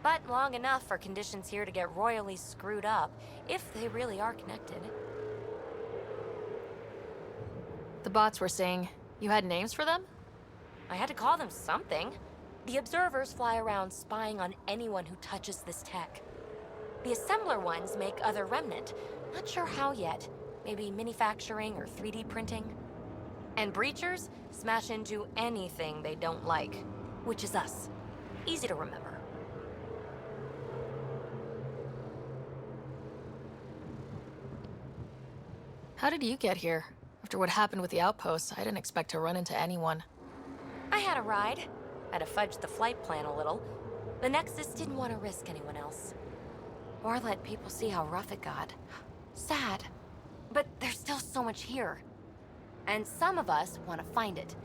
Speaker 8: But long enough for conditions here to get royally screwed up, if they really are connected.
Speaker 7: The bots were saying you had names for them?
Speaker 8: I had to call them something. The observers fly around spying on anyone who touches this tech. The assembler ones make other remnant. Not sure how yet. Maybe manufacturing or 3D printing. And breachers smash into anything they don't like, which is us. Easy to remember.
Speaker 7: How did you get here? After what happened with the outposts, I didn't expect to run into anyone.
Speaker 8: I had a ride. Had to fudge the flight plan a little. The Nexus didn't want to risk anyone else. Or let people see how rough it got. Sad. But there's still so much here. And some of us want to find it.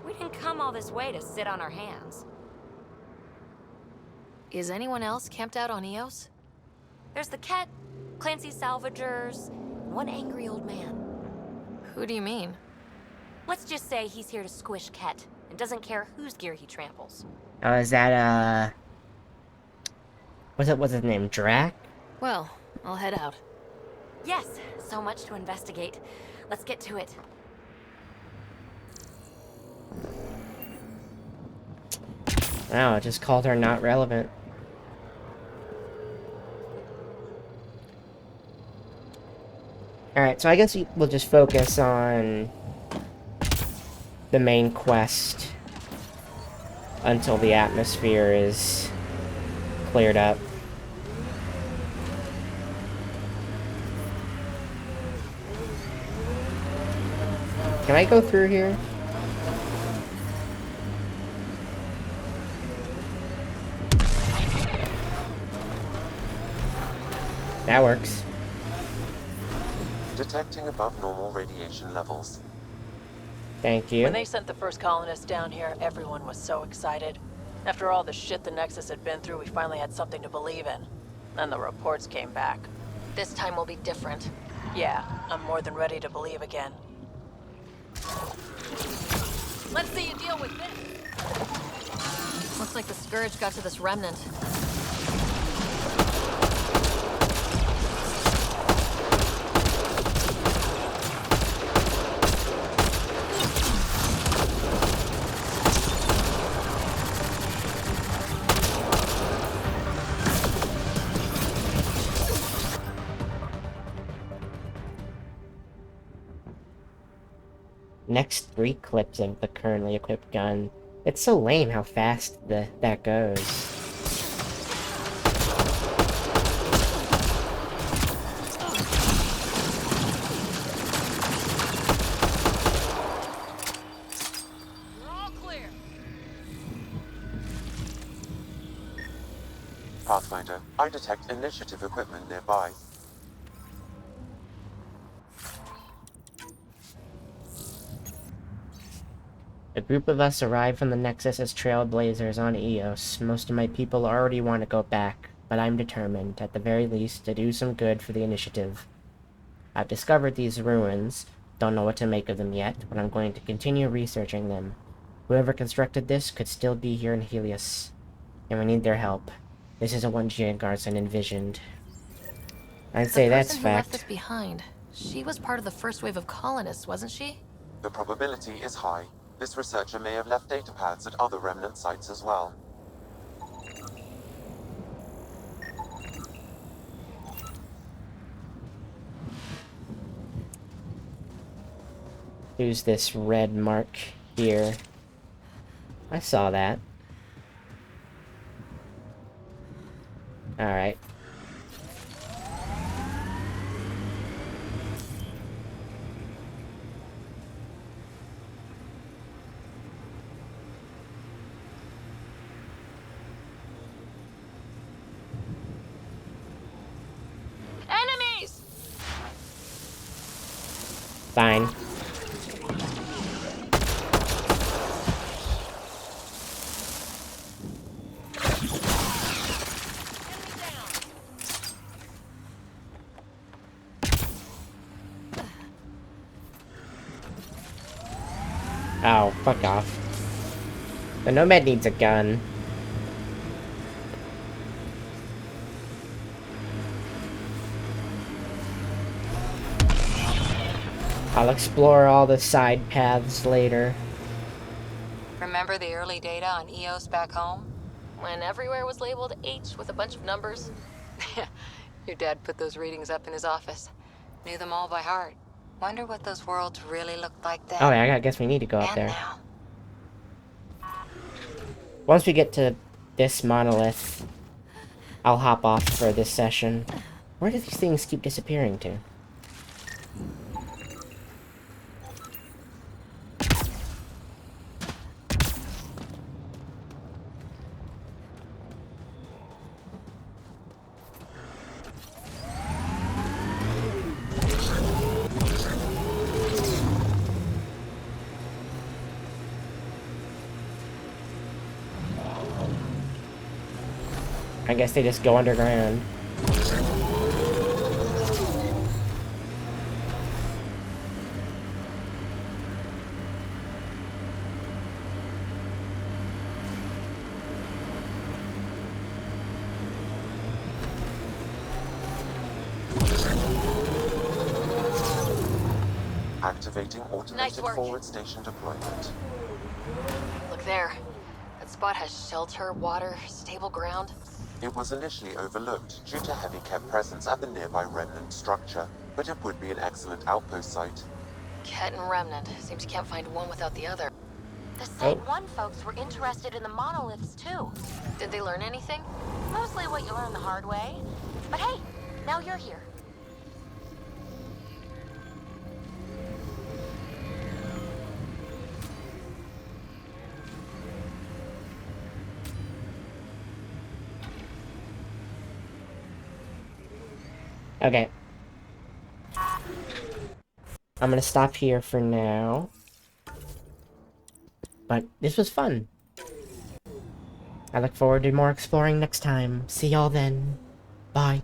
Speaker 8: We didn't come all this way to sit on our hands.
Speaker 7: Is anyone else camped out on EOS?
Speaker 8: There's the Ket, Clancy's salvagers, one angry old man.
Speaker 7: Who do you mean?
Speaker 8: Let's just say he's here to squish Ket, and doesn't care whose gear he tramples.
Speaker 1: Oh, is that, what's his name, Drac?
Speaker 7: Well, I'll head out.
Speaker 8: Yes, so much to investigate. Let's get to it.
Speaker 1: Wow, I just called her not relevant. Alright, so I guess we'll just focus on the main quest until the atmosphere is cleared up. Can I go through here? That works.
Speaker 4: Detecting above normal radiation levels.
Speaker 1: Thank you.
Speaker 2: When they sent the first colonists down here, everyone was so excited. After all the shit the Nexus had been through, we finally had something to believe in. Then the reports came back.
Speaker 8: This time will be different.
Speaker 2: Yeah, I'm more than ready to believe again.
Speaker 8: Let's see you deal with this. Looks like the Scourge got to this remnant.
Speaker 1: Next 3 clips of the currently equipped gun. It's so lame how fast that goes.
Speaker 8: We're all clear.
Speaker 4: Pathfinder, I detect initiative equipment nearby.
Speaker 1: A group of us arrived from the Nexus as trailblazers on Eos. Most of my people already want to go back, but I'm determined, at the very least, to do some good for the initiative. I've discovered these ruins. Don't know what to make of them yet, but I'm going to continue researching them. Whoever constructed this could still be here in Helios, and we need their help. This isn't what Gia Garson envisioned. I'd say that's
Speaker 7: The person who left this
Speaker 1: fact.
Speaker 7: behind, she was part of the first wave of colonists, wasn't she?
Speaker 4: The probability is high. This researcher may have left data paths at other remnant sites as well.
Speaker 1: Who's this red mark here? I saw that. Alright.
Speaker 8: Enemies!
Speaker 1: Fine. Oh, fuck off. The Nomad needs a gun. I'll explore all the side paths later.
Speaker 6: Remember the early data on EOS back home?
Speaker 7: When everywhere was labeled H with a bunch of numbers.
Speaker 6: Your dad put those readings up in his office. Knew them all by heart. Wonder what those worlds really looked like then.
Speaker 1: Oh yeah, I guess we need to go up
Speaker 6: and
Speaker 1: there.
Speaker 6: now.
Speaker 1: Once we get to this monolith, I'll hop off for this session. Where do these things keep disappearing to? I guess they just go underground.
Speaker 4: Activating automated
Speaker 8: work.
Speaker 4: forward station deployment.
Speaker 7: Look there. That spot has shelter, water, stable ground.
Speaker 4: It was initially overlooked due to heavy Kev presence at the nearby remnant structure. but it would be an excellent outpost site.
Speaker 7: Ket and Remnant. Seems you can't find one without the other.
Speaker 8: The Site 1 folks were interested in the monoliths, too.
Speaker 7: Did they learn anything?
Speaker 8: Mostly what you learn the hard way. But hey, now you're here.
Speaker 1: Okay. I'm gonna stop here for now. But this was fun. I look forward to more exploring next time. See y'all then. Bye.